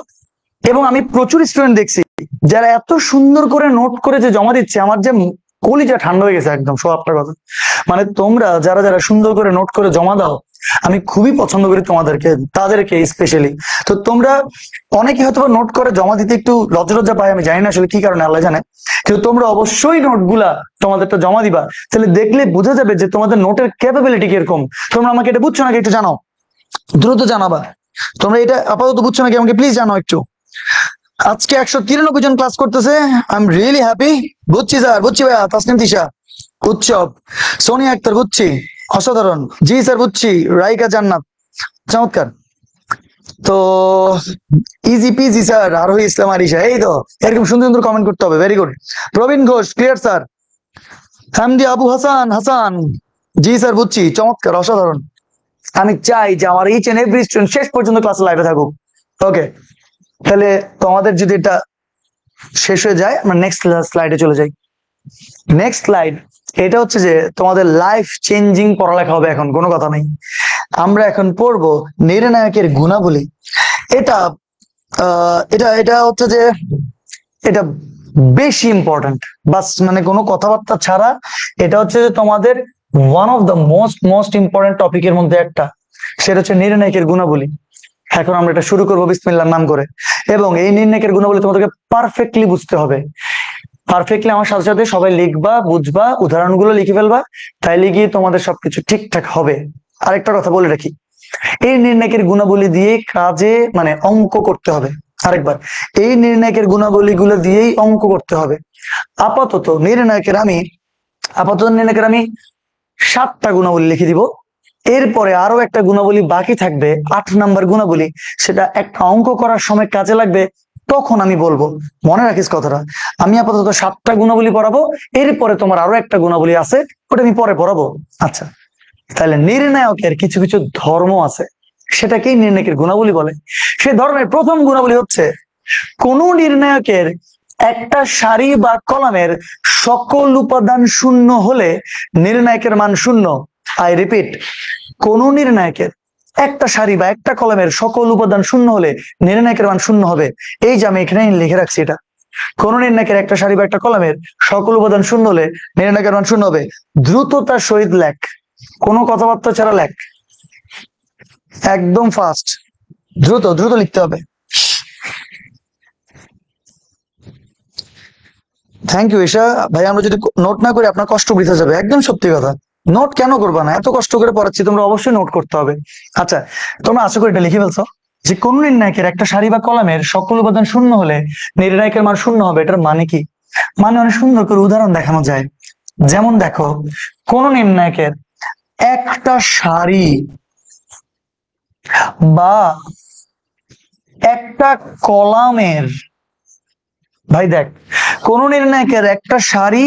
এবং আমি প্রচুর স্টুডেন্ট দেখছি যারা এত সুন্দর করে নোট করে যে জমা দিচ্ছে, আমার যে কলিজা ঠান্ডা হয়ে গেছে একদম। সব আপনার কথা, মানে তোমরা যারা যারা সুন্দর করে নোট করে জমা দাও, আমি খুবই পছন্দ করি তাদেরকে স্পেশালি। তো তোমরা অনেকে হয়তো নোট করে জমা দিতে একটু লজ্জা পায়, আমি জানি না আসলে কি কারণে, আল্লাহ জানে। কিন্তু তোমরা অবশ্যই নোটগুলা তোমাদেরটা জমা দিবা, তাহলে দেখলে বোঝা যাবে যে তোমাদের নোটের ক্যাপাবিলিটি কিরকম। তোমরা আমাকে এটা বুঝছো নাকি একটু জানাও, দ্রুত জানাবা। তোমরা এটা আপাতত বুঝছো নাকি আমাকে প্লিজ জানাও একটু। আজকে 193 জন ক্লাস করতেছে, আই এম রিয়েলি হ্যাপি। বুঝছি স্যার, বুঝছি ভাইয়া। তাসনিম তিশা, উৎসব, সোনিয়া আক্তার, বুঝছি, অসাধারণ। জি স্যার বুঝছি। রাইকা জান্নাত, চমৎকার। তো ইজি পিজি স্যার। আরোহী ইসলাম আরিশা, এই তো এরকম সুন্দর সুন্দর কমেন্ট করতে হবে। Very good. Prabin Ghosh, clear sir. Hamdi Abu Hasan, Hasan, জি স্যার বুঝছি, চমৎকার, অসাধারণ। আমি চাই যে আমার ইচ এন্ড এভরি স্টুডেন্ট শেষ পর্যন্ত ক্লাসে লাইভে থাকুক। ওকে, তাহলে তোমাদের যদি এটা শেষ হয়ে যায়, আমরা নেক্সট স্লাইডে চলে যাই। নেক্সট স্লাইড, এটা হচ্ছে যে তোমাদের লাইফ চেঞ্জিং পড়ালেখা হবে এখন, কোনো কথা নেই। আমরা এখন পড়বো নির্ণায়কের গুণাবলী। এটা এটা এটা হচ্ছে যে এটা বেশি ইম্পর্টেন্ট, বাস মানে কোনো কথাবার্তা ছাড়া এটা হচ্ছে যে তোমাদের one of the most important টপিকের মধ্যে একটা, সেটা হচ্ছে নির্ণায়কের গুণাবলী। এখন আমরা এটা শুরু করবো বিসমিল্লাহর নাম করে, এবং এই নির্ণায়কের গুণাবলী তোমাদেরকে পারফেক্টলি বুঝতে হবে। পারফেক্টলি আমার সাথে সাথে সবাই লিখবা, বুঝবা, উদাহরণগুলো লিখে ফেলবা, তাইলে গিয়ে তোমাদের সবকিছু ঠিকঠাক হবে। আরেকটা কথা বলে রাখি, এই নির্ণায়কের গুণাবলী দিয়ে কাজে মানে অঙ্ক করতে হবে। আরেকবার, এই নির্ণায়কের গুণাবলী গুলো দিয়েই অঙ্ক করতে হবে। আপাতত নির্ণায়কের আমি 7টা গুণাবলী লিখে দিব। এরপরে আরো একটা গুণাবলী বাকি থাকবে, 8 নাম্বার গুণাবলী, সেটা একটা অঙ্ক করার সময় কাজে লাগবে, তখন আমি বলবো। মনে রাখিস কথাটা। আমি আপাতত 7টা গুণাবলী পড়াবো, এরপরে তোমার আরো একটা গুণাবলী আছে, ওটা আমি পরে পড়াবো। আচ্ছা, তাহলে নির্ণায়কের কিছু কিছু ধর্ম আছে, সেটাকেই নির্ণায়কের গুণাবলী বলে। সে ধর্মের প্রথম গুণাবলী হচ্ছে, কোন নির্ণায়কের একটা সারি বা কলামের সকল উপাদান শূন্য হলে নির্ণায়কের মান শূন্য। আই রিপিট, কোন নির্ণায়কের একটা সারি বা একটা কলামের সকল উপাদান শূন্য হলে নির্ণায়কের মান শূন্য হবে। এই যে আমি এখানে লিখে রাখছি, এটা কোন নির্ণায়কের একটা সারি বা একটা কলামের সকল উপাদান শূন্য হলে নির্ণায়কের মান শূন্য হবে। দ্রুততার সহিত লেখ, কোনো কথাবার্তা ছাড়া লেখ, একদম ফাস্ট, দ্রুত দ্রুত লিখতে হবে। থ্যাংক ইউ ঈশা ভাই। আমরা যদি নোট না করি আপনার কষ্ট বৃথা যাবে, একদম সত্যি কথা। নোট কেন করবা না? এত কষ্ট করে পড়াচ্ছি, তোমরা অবশ্যই নোট করতে হবে। আচ্ছা, তোমরা আশা করি এটা লিখে ফেলছো যে কোন নির্ণায়কের একটা সারি বা কলামের সকল উপাদান শূন্য হলে নির্ণায়কের মান শূন্য হবে। এটার মানে কি? মানে অনেক সুন্দর করে উদাহরণ দেখানো যায়। যেমন দেখো, কোন নির্ণায়কের একটা সারি বা একটা কলামের, ভাই দেখ, কোন নির্ণায়কের একটা সারি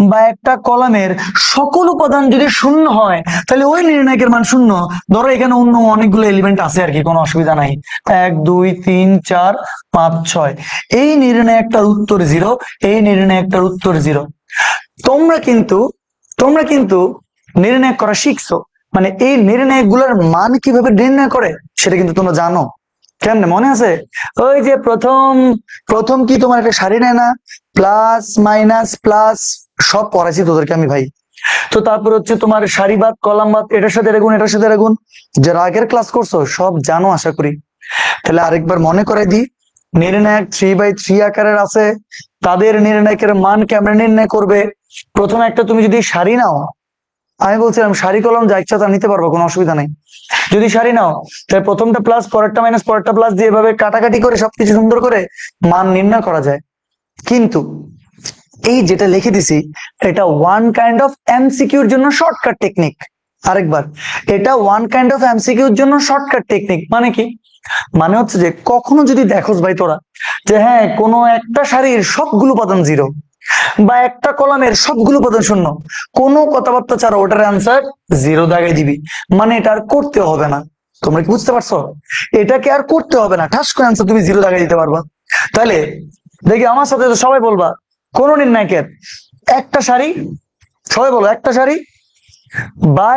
বা একটা কলামের সকল উপাদান যদি শূন্য হয় তাহলে ওই নির্ণায়কের মান শূন্য। ধরো এখানে অন্য অনেকগুলো এলিমেন্ট আছে আর কি, কোনো অসুবিধা নাই, 1 2 3 4 5 6, এই নির্ণায়কটার উত্তর 0, এই নির্ণায়কটার উত্তর 0। তোমরা কিন্তু নির্ণয় করা শিখছো, মানে এই নির্ণায়ক গুলার মান কিভাবে নির্ণয় করে সেটা কিন্তু তোমরা জানো। কেমনে মনে আছে? ওই যে প্রথম প্রথম কি তোমার একটা সারি নেয় না, প্লাস মাইনাস প্লাস, সব পড়াইছি তোদেরকে আমি ভাই। তো তারপর হচ্ছে তোমার সারি বাদ কলাম বাদ, এটার সাথে এর গুণ এটার সাথে এর গুণ, যারা আগের ক্লাস করছো সব জানো আশা করি। তাহলে আরেকবার মনে করে দিই, নির্ণায়ক 3/3 আকারের আছে, তাদের নির্ণায়কের মান কেমন নির্ণয় করবে? প্রথমে একটা তুমি যদি সারি নাও, আমি বলছিলাম সারি কলম যা ইচ্ছা তা নিতে পারবো, কোনো অসুবিধা নেই। যদি সারি নাও তাহলে প্রথমটা প্লাস পরেরটা মাইনাস পরেরটা প্লাস দিয়ে এভাবে কাটাকাটি করে সবকিছু সুন্দর করে মান নির্ণয় করা যায়। কিন্তু এই যেটা লিখে দিছি এটা ওয়ান কাইন্ড অফ এমসিকিউর জন্য শর্টকাট টেকনিক। আরেকবার, এটা ওয়ান কাইন্ড অফ এমসিকিউর জন্য শর্টকাট টেকনিক। মানে কি? মানে হচ্ছে যে কখনো যদি দেখোস ভাই তোরা যে হ্যাঁ কোনো একটা সারির সবগুলো উপাদান 0 বা একটা কলামের সবগুলো উপাদান শূন্য, কোনো কথাবার্তা ছাড়া ওটার অ্যান্সার 0 দাগাই দিবি, মানে এটা আর করতে হবে না। তোমরা কি বুঝতে পারছো? এটাকে আর করতে হবে না, ঠাস করে অ্যান্সার তুমি 0 দাগাই দিতে পারবা। তাহলে দেখি আমার সাথে তো সবাই বলবা, কোন নির্ণায়কের একটা সারি, সবাই বলো, একটা সারি বা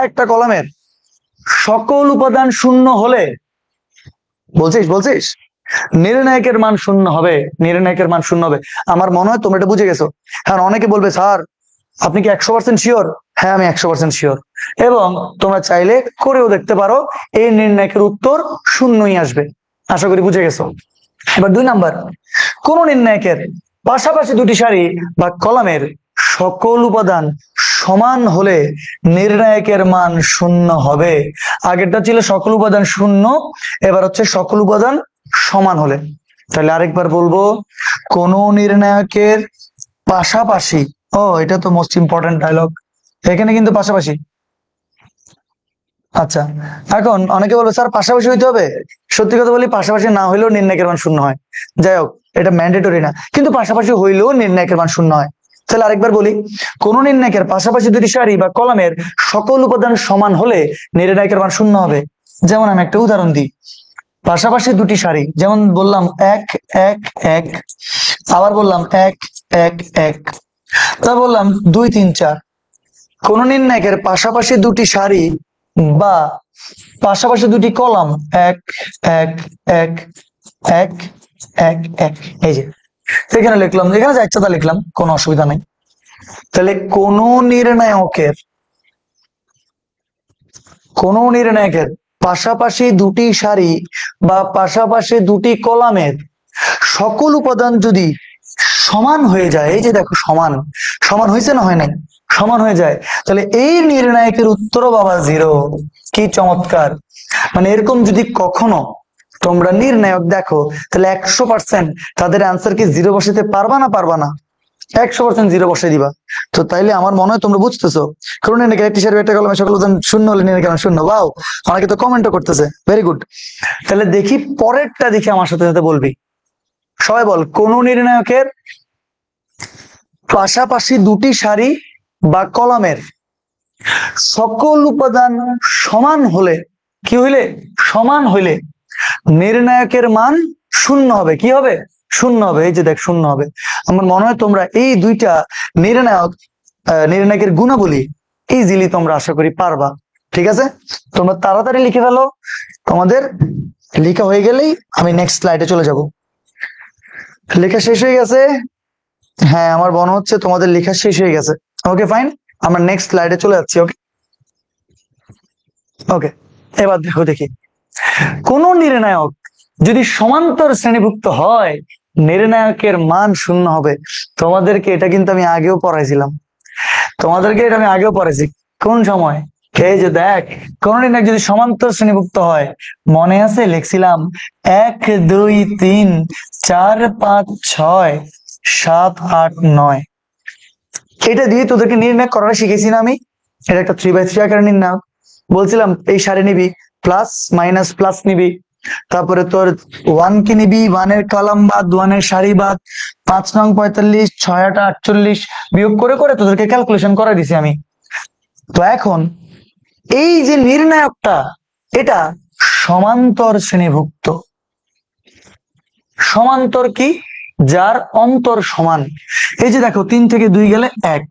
একটা কলামের সকল উপাদান শূন্য হলে, বলছিস নির্ণায়কের মান শূন্য হবে, নির্ণায়কের মান শূন্য হবে। আমার মনে হয় তোমরা এটা বুঝে গেছো। হ্যাঁ, অনেকে বলবে স্যার আপনি কি 100% শিওর? হ্যাঁ আমি 100% শিওর, এবং তোমরা চাইলে করেও দেখতে পারো, এই নির্ণায়কের উত্তর শূন্যই আসবে। আশা করি বুঝে গেছো। এবার 2 নাম্বার, কোন নির্ণায়কের পাশাপাশি দুটি সারি বা কলামের সকল উপাদান সমান হলে নির্ণায়কের মান শূন্য হবে। আগেরটা ছিল সকল উপাদান শূন্য, এবার হচ্ছে সকল উপাদান সমান হলে। তাহলে আরেকবার বলবো, কোন নির্ণায়কের পাশাপাশি, ও এটা তো মোস্ট ইম্পর্টেন্ট ডায়লগ, এখানে কিন্তু পাশাপাশি। আচ্ছা, এখন অনেকে বলবে স্যার পাশাপাশি হইতে হবে। সত্যি কথা বলি, পাশাপাশি না হইলেও নির্ণায়কের মান শূন্য হয়। যাই হোক, এটা ম্যান্ডেটরি না, কিন্তু পাশাপাশি হইলেও নির্ণায়কের মান শূন্য হয়। তাহলে আরেকবার বলি, কোন নির্ণায়কের পাশাপাশি দুটি সারি বা কলামের সকল উপাদান সমান হলে নির্ণায়কের মান শূন্য হবে। যেমন আমি একটা উদাহরণ দিই, পাশাপাশি দুটি সারি, যেমন বললাম 1 1 1, আবার বললাম 1 1 1, তা বললাম 2 3 4। কোন নির্ণায়কের পাশাপাশি দুটি সারি বা পাশাপাশি দুটি কলাম 1 1 1 1 1 1, এই যে এখানে লিখলাম, এখানে যা ইচ্ছা তা লিখলাম, কোনো অসুবিধা নাই। তাহলে কোন নির্ণায়কের পাশাপাশি দুটি সারি বা পাশাপাশি দুটি কলামের সকল উপাদান যদি সমান হয়ে যায়, এই যে দেখো সমান সমান হয়েছে না হয় নাই, সমান হয়ে যায়, তাহলে এই নির্ণায়কের উত্তরও বাবা 0। কি চমৎকার! মানে এরকম যদি কখনো তোমরা নির্ণায়ক দেখো তাহলে 100% তাদের আনসার কি 0 বসাতে পারবা না? 100% 0 বসে দিবা। তো তাইলে আমার মনে হয় তোমরা বুঝতেছো, কারণ নাকি একটি সারি একটা কলমে সকল উপাদান শূন্য হলে নির্ণয় কেন শূন্য। ওয়াও, অনেকে তো কমেন্টও করতেছে, ভেরি গুড। তাহলে দেখি পরেরটা, দেখি আমার সাথে সাথে বলবি, সবাই বল, কোন নির্ণায়কের পাশাপাশি দুটি সারি বা কলামের সকল উপাদান সমান হলে, কি হইলে? সমান হইলে নির্ণায়কের মান শূন্য হবে। কি হবে? শূন্য হবে। এই যে দেখ শূন্য হবে। আমার মনে হয় তোমরা এই দুইটা নির্ণায়কের গুণাবলী ইজিলি তোমরা আশা করি পারবা। ঠিক আছে, তোমরা তাড়াতাড়ি লিখে ফেলো। তোমাদের লেখা হয়ে গেলেই আমি নেক্সট স্লাইডে চলে যাব। লেখা শেষ হয়ে গেছে? হ্যাঁ, আমার মনে হচ্ছে তোমাদের লেখা শেষ হয়ে গেছে। ওকে ফাইন, আমরা নেক্সট স্লাইডে চলে যাচ্ছি। ওকে ওকে, এবার দেখি, কোন নির্ণায়ক যদি সমান্তর শ্রেণীভুক্ত হয় নির্ণায়কের মান শূন্য হবে। তোমাদেরকে এটা কিন্তু আমি আগেও পড়াইছিলাম, কোন সময়? এই যে দেখ, কোন নির্ণায়ক যদি সমান্তর শ্রেণীভুক্ত হয়, মনে আছে লিখছিলাম 1 2 3 4 5 6 7 8 9। এটা দিয়ে তোদেরকে নির্ণয় করাটা শিখেছি না আমি? এটা একটা 3/3 আকারের নির্ণায়ক। বলছিলাম এই সারি নিবি, প্লাস মাইনাস প্লাস নিবি, তারপরে তোর 1 কি নিবি, 1-এর কলাম বাদ, 1-এর সারি বাদ, 5 নং 45, 6 8 48 বিয়োগ করে করে তোদেরকে ক্যালকুলেশন করে দিছি আমি। তো এখন এই যে নির্ণায়কটা, এটা সমান্তর শ্রেণীভুক্ত। সমান্তর কি? যার অন্তর সমান। এই যে দেখো 3 থেকে 2 গেলে 1,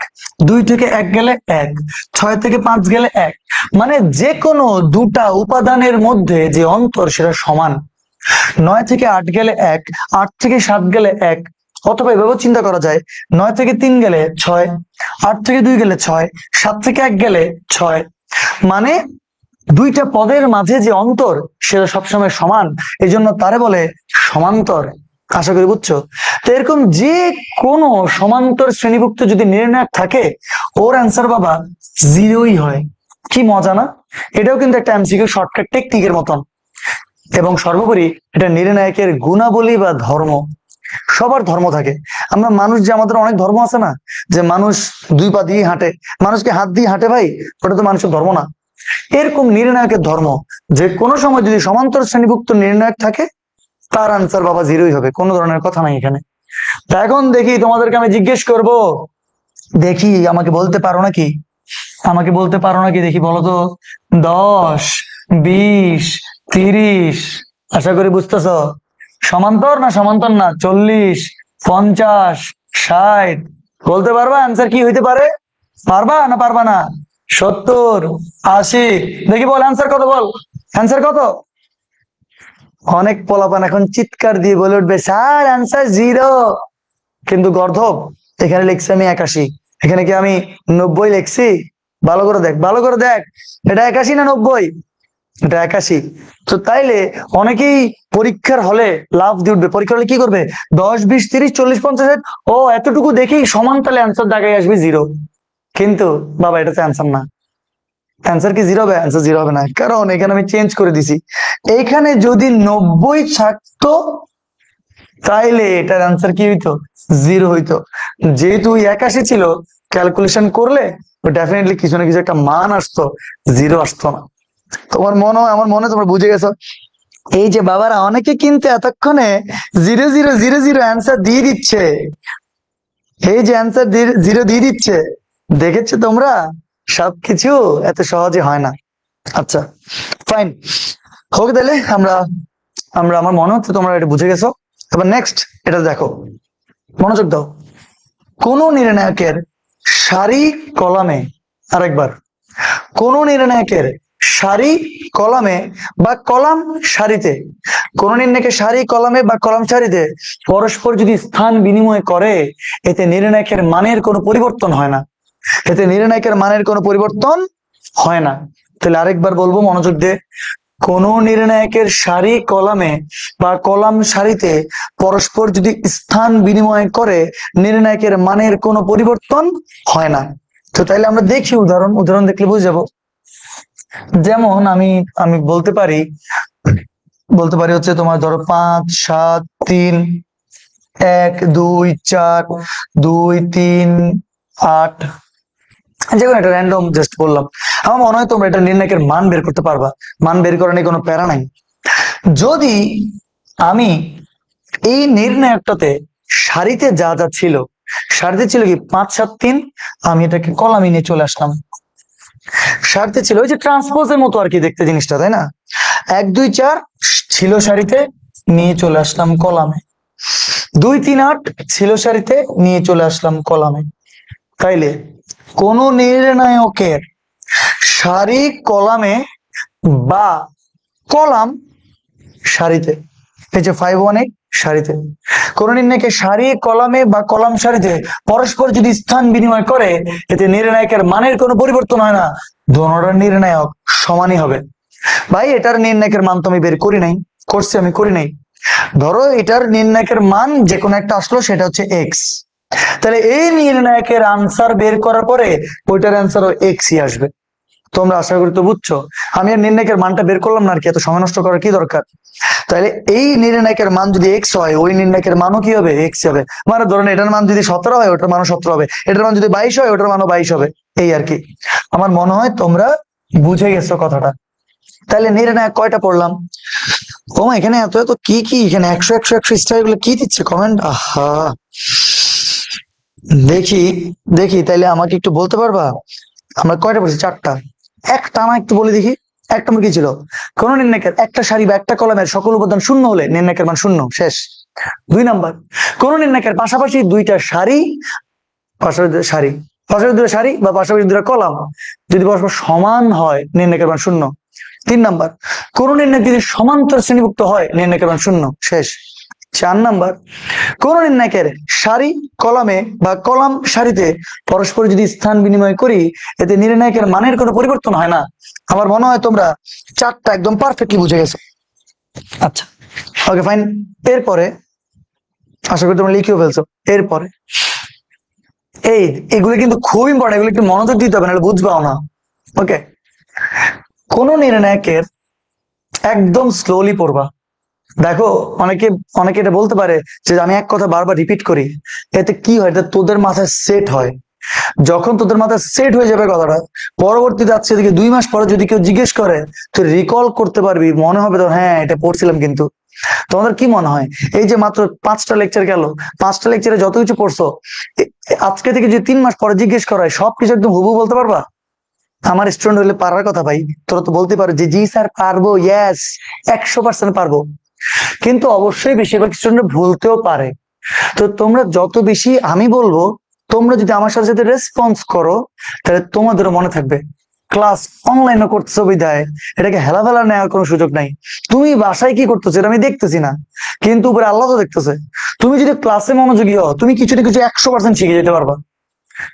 2 থেকে 1 গেলে 1, 6 থেকে 5 গেলে 1, মানে যে কোনো দুটা উপাদানের মধ্যে যে অন্তর সেটা সমান। 9 থেকে 8 গেলে 1, 8 থেকে 7 গেলে 1, অথবা এভাবে চিন্তা করা যায় 9 থেকে 3 গেলে 6, 8 থেকে 2 গেলে 6, 7 থেকে 1 গেলে 6, মানে দুইটা পদের মাঝে যে অন্তর সেটা সবসময় সমান, এই জন্য তারে বলে সমান্তর। আশা করি বুঝছো। তো এরকম যে কোনো সমান্তর শ্রেণীভুক্ত যদি নির্ণায়ক থাকে, ওর অ্যান্সার বাবা 0ই হয়। কি মজা না? এটাও কিন্তু একটা এমসিকিউ শর্টকাট টেকনিকের মতন। এবং সর্বোপরি এটা নির্ণায়কের গুণাবলী বা ধর্ম। সবার ধর্ম থাকে। আমরা মানুষ, যে আমাদের অনেক ধর্ম আছে না, যে মানুষ 2 পা দিয়ে হাঁটে, মানুষকে হাত দিয়ে হাঁটে, ভাই ওটা তো মানুষের ধর্ম না। এরকম নির্ণায়কের ধর্ম, যে কোনো সময় যদি সমান্তর শ্রেণীভুক্ত নির্ণায়ক থাকে, তার আনসার বাবা 0ই হবে, কোনো ধরনের কথা নাই এখানে। তা এখন দেখি তোমাদেরকে আমি জিজ্ঞেস করব, দেখি আমাকে বলতে পারো নাকি, আমাকে বলতে পারো নাকি, দেখি বলো তো। 10, 20, 30, আশা করি বুঝতেছ। সমান্তর না সমান্তর না? 40, 50, 60, বলতে পারবা আনসার কি হইতে পারে? পারবা না পারবা না? 70, 80, দেখি বল অ্যান্সার কত, বল অ্যান্সার কত? অনেক পোলাপান এখন চিৎকার দিয়ে বলে উঠবে, স্যার অ্যান্সার 0। কিন্তু গর্ধব, এখানে লিখছি আমি 81, এখানে কি আমি 90 লিখছি? ভালো করে দেখ, ভালো করে দেখ, এটা 81 না 90? এটা 81। তো তাইলে অনেকেই পরীক্ষার হলে লাভ দিয়ে উঠবে, পরীক্ষার হলে কি করবে, 10, 20, 30, 40, 50, ও এতটুকু দেখেই সমান, তাহলে অ্যান্সার দাগাই আসবে 0। কিন্তু বাবা এটা তো অ্যান্সার না। অ্যান্সার কি 0 হবে? অ্যান্সার 0 হবে না, কারণ এখানে আমি চেঞ্জ করে দিছি। এইখানে যদি 90 থাকতো তাইলে এটার অ্যান্সার কি হইতো? 0 হইতো। যেহেতু 81 ছিল, ক্যালকুলেশন করলে ডেফিনেটলি কিছু না কিছু একটা মান আসতো, 0 আসতো না। তোমার মনে হয়, আমার মনে হয় তোমরা বুঝে গেছো। এই যে বাবারা অনেকে কিন্তু এতক্ষণে 0 0 0 0 অ্যান্সার দিয়ে দিচ্ছে, এই যে অ্যান্সার 0 দিয়ে দিচ্ছে, দেখেছো তোমরা? সবকিছু এত সহজে হয় না। আচ্ছা ফাইন, হোক তাহলে। আমরা আমরা আমার মনে হচ্ছে তোমরা এটা বুঝে গেছো। এবার নেক্সট এটা দেখো, মনোযোগ দাও। কোন নির্ণায়কের সারি কলামে, আরেকবার, কোন নির্ণায়কের সারি কলামে বা কলাম সারিতে, কোন নির্ণায়কের সারি কলামে বা কলাম সারিতে পরস্পর যদি স্থান বিনিময় করে, এতে নির্ণায়কের মানের কোনো পরিবর্তন হয় না। এতে নির্ণায়কের মানের কোনো পরিবর্তন হয় না। তাহলে আরেকবার বলবো, মনোযোগ দিয়ে। কোন নির্ণায়কের সারি কলামে বা কলাম সারিতে পরস্পর যদি স্থান বিনিময় করে, নির্ণায়কের মানের কোনো পরিবর্তন হয় না। তো তাইলে আমরা দেখি উদাহরণ দেখলে বুঝে যাব। যেমন আমি আমি বলতে পারি হচ্ছে তোমার ধরো 5, 7, 3, 1, 2, 4, 2, 3, 8, যেমন একটা র্যান্ডম জাস্ট বললাম। আমার মনে হয় তোমরা এটা নির্ণায়কের মান বের করতে পারবা, মান বের করা নিয়ে কোনো প্যারা নাই। যদি আমি এই নির্ণায়কটাতে সারিতে যা যা ছিল, সারিতে ছিল কি 5, 7, 3, আমি এটাকে কলামে নিয়ে চলে আসলাম। সারিতে ছিল ওই যে ট্রান্সপোজের মতো আর কি দেখতে জিনিসটা, তাই না? 1, 2, 4 ছিল সারিতে, নিয়ে চলে আসলাম কলামে। 2, 3, 8 ছিল সারিতে, নিয়ে চলে আসলাম কলামে। তাইলে কোন নির্ণায়কের সারি কলামে বা কলাম সারিতে, এই যে 518 সারিতে, কোন নির্ণায়কের সারি কলামে বা কলাম সারিতে পরস্পর যদি স্থান বিনিময় করে, এতে নির্ণায়কের মানের কোনো পরিবর্তন হয় না, দোনোটার নির্ণায়ক সমানই হবে। ভাই এটার নির্ণায়কের মান তো আমি বের করি নাই, করছি আমি, করি নাই। ধরো এটার নির্ণায়কের মান যে কোনো একটা আসলো, সেটা হচ্ছে এক্স। তাহলে এই নির্ণায়কের আনসার বের করার পরে ওইটার আনসারও এক্সই আসবে। তোমরা আশা করি তো বুঝছো। আমি আর নির্ণায়কের মানটা বের করলাম না আর কি, এত সময় নষ্ট করার কি দরকার? তাহলে এই নির্ণায়কের মান যদি এক্স হয়, ওই নির্ণায়কের মানও কি হবে? এক্স হবে। মানে ধরেন এটার মান যদি 17 হয়, ওটার মানও 17 হবে, এটার মান যদি 22 হয়, ওটার মানও 22 হবে, এই আর কি। আমার মনে হয় তোমরা বুঝে গেছো কথাটা। তাহলে নির্ণায়ক কয়টা পড়লাম? ও এখানে এত এত কি কি, এখানে 100 100 100 স্টার গুলো কি দিচ্ছে কমেন্ট, আহা। দেখি দেখি তাইলে আমাকে একটু বলতে পারবা আমরা কয়টা পড়ছি? 4টা। একটা না একটু বলে দেখি। এক নম্বর কি ছিল? কোন নির্ণায়কের একটা সারি বা একটা কলামের সকল উপাদান শূন্য হলে নির্ণায়কের মান শূন্য, শেষ। 2 নাম্বার, কোন নির্ণায়কের পাশাপাশি দুইটা সারি, পাশাপাশি দুটো সারি, পাশাপাশি দুটো সারি বা পাশাপাশি দুটো কলাম যদি পরস্পর সমান হয় নির্ণায়কের মান শূন্য। 3 নাম্বার, কোন নির্ণায়ক যদি সমান্তর শ্রেণীভুক্ত হয় নির্ণায়কের মান শূন্য, শেষ। 4 নাম্বার, কোন নির্ণায়কের সারি কলামে বা কলাম সারিতে পরস্পর যদি স্থান বিনিময় করি এতে নির্ণায়কের মানের কোনো পরিবর্তন হয় না। আমার মনে হয় তোমরা 4টা একদম পারফেক্টলি বুঝে গেছো। আচ্ছা, ওকে ফাইন। এরপরে আশা করি তোমরা লিখেও ফেলছো। এরপরে এগুলো কিন্তু খুব ইম্পর্টেন্ট, এগুলো একটু মনোযোগ দিতে হবে, নাহলে বুঝবাও না। ওকে, কোন নির্ণায়কের একদম স্লোলি পড়বা। দেখো, অনেকে অনেকে এটা বলতে পারে যে আমি এক কথা বারবার রিপিট করি, এতে কি হয়, এটা তোদের মাথায় সেট হয়। যখন তোদের মাথায় সেট হয়ে যাবে কথাটা, পরবর্তীতে আজকে থেকে 2 মাস পরে যদি কেউ জিজ্ঞেস করে তুই রিকল করতে পারবি, মনে হবে তো হ্যাঁ এটা পড়ছিলাম। কিন্তু তোমাদের কি মনে হয় এই যে মাত্র 5টা লেকচার গেল, 5টা লেকচারে যত কিছু পড়ছো, আজকে থেকে যদি 3 মাস পরে জিজ্ঞেস করা হয় সবকিছু একদম হুবহু বলতে পারবা? আমার স্টুডেন্ট হলে পারার কথা ভাই, তোরা তো বলতে পারো যে জি স্যার পারবো, ইয়েস 100% পারবো। কিন্তু অবশ্যই বেশিরভাগ স্টুডেন্ট ভুলতেও পারে। তো তোমরা যত বেশি আমি বলবো, তোমরা যদি আমার সাথে সাথে রেসপন্স করো তাহলে তোমাদেরও মনে থাকবে। ক্লাস অনলাইনে করতেছো বিধায় এটাকে হেলাফেলা নেওয়ার কোনো সুযোগ নাই। তুমি বাসায় কি করতেছো এটা আমি দেখতেছি না, কিন্তু উপরে আল্লাহ তো দেখতেছে। তুমি যদি ক্লাসে মনোযোগী হও তুমি কিছু না কিছু 100% শিখে যেতে পারবা।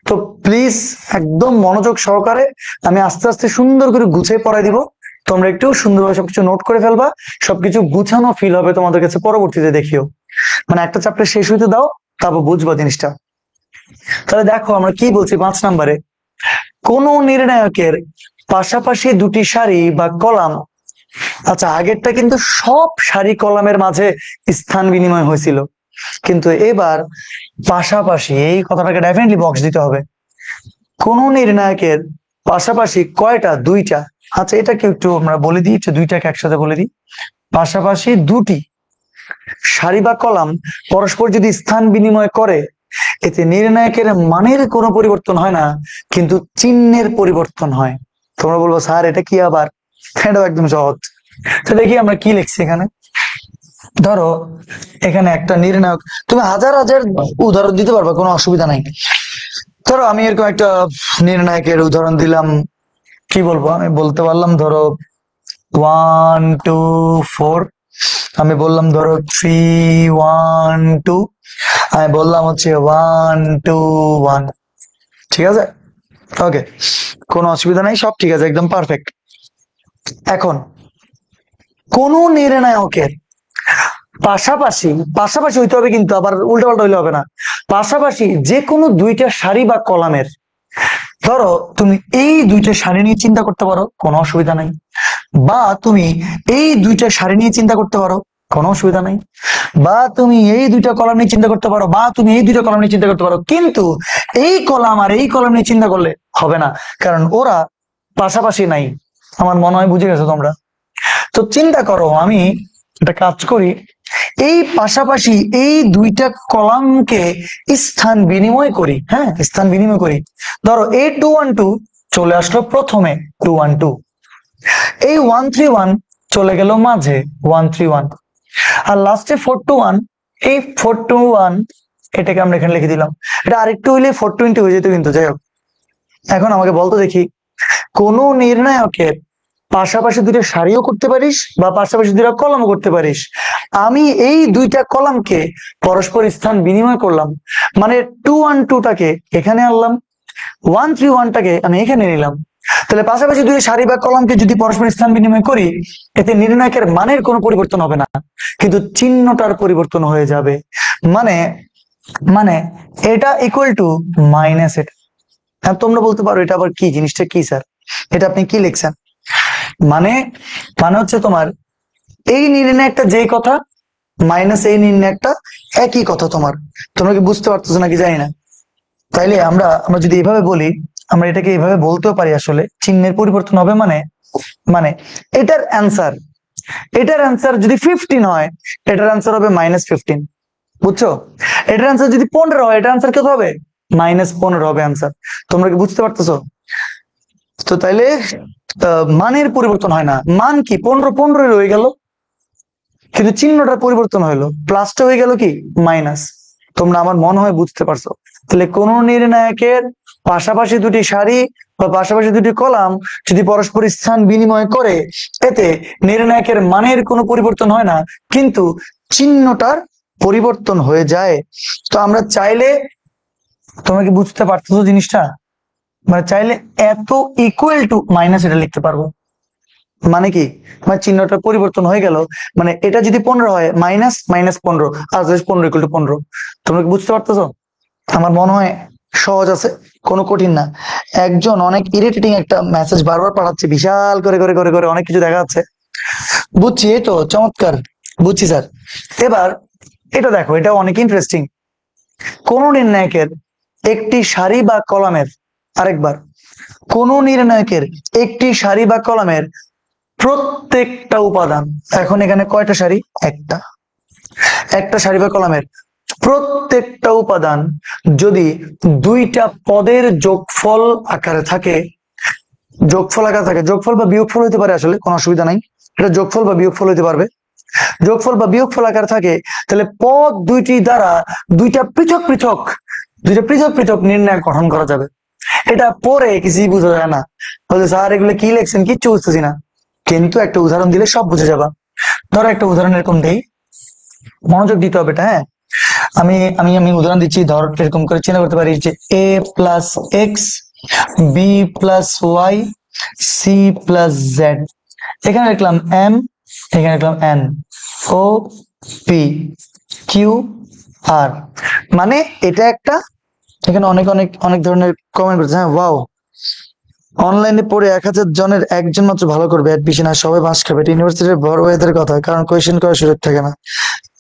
তো প্লিজ একদম মনোযোগ সহকারে আমি আস্তে আস্তে সুন্দর করে গুছিয়ে পড়াই দিব, তোমরা একটু সুন্দরভাবে সবকিছু নোট করে ফেলবা, সবকিছু গুছানো ফিল হবে তোমাদের কাছে পরবর্তীতে দেখিও। মানে একটা চ্যাপ্টার শেষ হইতে দাও, তারপর বুঝবা জিনিসটা। তাহলে দেখো আমরা কি বলছি 5 নম্বরে, কোন নির্ণায়কের পাশাপাশি দুটি সারি বা কলাম। আচ্ছা, আগেরটা কিন্তু সব সারি কলামের মাঝে স্থান বিনিময় হয়েছিল, কিন্তু এবার পাশাপাশি, এই কথাটাকে ডেফিনেটলি বক্স দিতে হবে। কোন নির্ণায়কের পাশাপাশি কয়টা? 2টা। আচ্ছা, এটাকে একটু আমরা বলে দিই, একটু 2টাকে একসাথে বলে দিই। পাশাপাশি দুটি সারি বা কলাম পরস্পর যদি স্থান বিনিময় করে এতে নির্ণায়কের মানের কোনো পরিবর্তন হয় না, কিন্তু চিহ্নের পরিবর্তন হয়। তোমরা বলবো স্যার এটা কি আবার? এটাও একদম সহজ। তো দেখি আমরা কি লিখছি এখানে। ধরো এখানে একটা নির্ণায়ক, তুমি হাজার হাজার উদাহরণ দিতে পারবে, কোনো অসুবিধা নাই। ধরো আমি এরকম একটা নির্ণায়কের উদাহরণ দিলাম, কি বলবো আমি বলতে পারলাম ধরো 1 2 4, আমি বললাম ধরো 3 1 2, আমি বললাম হচ্ছে 1 2 1। ঠিক আছে, ওকে, কোনো অসুবিধা নাই, সব ঠিক আছে, একদম পারফেক্ট। এখন কোন নির্ণায়কের পাশাপাশি, পাশাপাশি হইতে হবে কিন্তু আবার উল্টা পাল্টা হইলে হবে না, পাশাপাশি যে কোনো 2টা সারি বা কলামের, ধরো তুমি এই 2টা সারি নিয়ে চিন্তা করতে পারো, কোনো অসুবিধা নাই। বা তুমি এই 2টা সারি নিয়ে চিন্তা করতে পারো, কোনো অসুবিধা নাই। বা তুমি এই 2টা কলাম নিয়ে চিন্তা করতে পারো, বা তুমি এই 2টা কলাম নিয়ে চিন্তা করতে পারো, কিন্তু এই কলাম আর এই কলাম নিয়ে চিন্তা করলে হবে না, কারণ ওরা পাশাপাশি নাই। আমার মনে হয় বুঝে গেছো তোমরা। তো চিন্তা করো, আমি একটা কাজ করি, এই পাশাপাশি এই 2টা কলামকে স্থান বিনিময় করি। হ্যাঁ, স্থান বিনিময় করি। ধরো এই 2 1 2 চলে আসলো প্রথমে 2 1 2, এই 1 3 1 চলে গেল মাঝে 1 3 1, আর লাস্টে 4 2 1, এই 4 2 1 এটাকে আমরা এখানে লিখে দিলাম। এটা আরেকটু হইলে 4 20 হয়ে যেত, কিন্তু যাই হোক। এখন আমাকে বলতো দেখি, কোন নির্ণায়কের পাশাপাশি 2টা সারিও করতে পারিস বা পাশাপাশি 2টা কলামও করতে পারিস। আমি এই 2টা কলামকে পরস্পর স্থান বিনিময় করলাম, মানে 2 1 2টাকে এখানে আনলাম, 1 3 1টাকে আমি এখানে নিলাম। তাহলে পাশাপাশি 2 সারি বা কলামকে যদি পরস্পর স্থান বিনিময় করি এতে নির্ণায়কের মানের কোনো পরিবর্তন হবে না, কিন্তু চিহ্নটার পরিবর্তন হয়ে যাবে। মানে মানে এটা ইকুয়াল টু মাইনাস এটা। হ্যাঁ, তোমরা বলতে পারো এটা আবার কি, জিনিসটা কি স্যার, এটা আপনি কি লিখছেন? মানে মানে হচ্ছে তোমার এই নির্ণায়কটা যেই কথা মাইনাস এই নির্ণায়কটা একই কথা। তোমরা কি বুঝতে পারতেছো নাকি জানি না। তাইলে আমরা আমরা যদি এভাবে বলি, আমরা এটাকে এভাবে বলতেও পারি, আসলে চিহ্নের পরিবর্তন হবে মানে মানে এটার অ্যান্সার যদি 15 হয়, এটার অ্যান্সার হবে -15, বুঝছো? এটার অ্যান্সার যদি 15 হয়, এটার অ্যান্সার কত হবে? -15 হবে অ্যান্সার। তোমরা কি বুঝতে পারতেছো? তো তাইলে মানের পরিবর্তন হয় না, মান কি 15 15 রয়ে গেল, কিন্তু চিহ্নটার পরিবর্তন হইলো, প্লাসটা হয়ে গেল কি মাইনাস। তোমরা আমার মনে হয় বুঝতে পারছো। তাহলে কোন নির্ণায়কের পাশাপাশি দুটি সারি বা পাশাপাশি দুটি কলাম যদি পরস্পর স্থান বিনিময় করে, এতে নির্ণায়কের মানের কোনো পরিবর্তন হয় না, কিন্তু চিহ্নটার পরিবর্তন হয়ে যায়। তো আমরা চাইলে, তোমরা কি বুঝতে পারতেছো জিনিসটা? মানে চাইলে এত ইকুয়াল টু মাইনাস এটা লিখতে পারবো। মানে কি, মানে চিহ্নটার পরিবর্তন হয়ে গেল, মানে এটা যদি 15 হয়, -15, আর 15 = 15। তোমরা কি বুঝতে পারতেছো? আমার মনে হয় সহজ আছে, কোনো কঠিন না। একজন অনেক ইরিটেটিং একটা মেসেজ বারবার পাঠাচ্ছে, বিশাল করে করে করে করে অনেক কিছু দেখা যাচ্ছে। বুঝছি, এই তো চমৎকার, বুঝছি স্যার। এবার এটা দেখো, এটা অনেক ইন্টারেস্টিং। কোন নির্ণায়কের একটি সারি বা কলামের, আরেকবার, কোন নির্ণায়কের একটি সারি বা কলামের প্রত্যেকটা উপাদান, এখন এখানে কয়টা সারি? একটা সারি বা কলামের প্রত্যেকটা উপাদান যদি দুইটা পদের যোগফল আকারে থাকে, যোগফল বা বিয়োগফল হতে পারে, আসলে কোনো অসুবিধা নাই, এটা যোগফল বা বিয়োগফল হতে পারবে, যোগফল বা বিয়োগফল আকারে থাকে, তাহলে পদ দুইটি দ্বারা দুইটা পৃথক পৃথক নির্ণয় গঠন করা যাবে। এটা পরে কিছুই বোঝা যায় না, বলছে স্যার এগুলো কি লিখছেন, কিচ্ছু বুঝতেছি না, কিন্তু একটা উদাহরণ দিলে সব বুঝে যাবা। ধরো একটা উদাহরণ এরকম দেই, মনোযোগ দিতে হবে এটা, হ্যাঁ। আমি আমি আমি উদাহরণ দিচ্ছি, ধর এরকম করে চিন্তা করতে পারি যে a plus X, B plus Y, C plus Z, এখানে লিখলাম এম, এখানে লিখলাম এন, ও পি কিউ আর। মানে এটা একটা, এখানে অনেক অনেক অনেক ধরনের কমেন্ট করছে, হ্যাঁ ওয়াও, অনলাইনে পড়ে 1000 জনের একজন মাত্র ভালো করবে অ্যাডমিশন, আর সবাই বাস খাবে, ইউনিভার্সিটির বড় ভাইদের কথা, কারণ কোয়েশ্চেন করার সুযোগ থাকে না।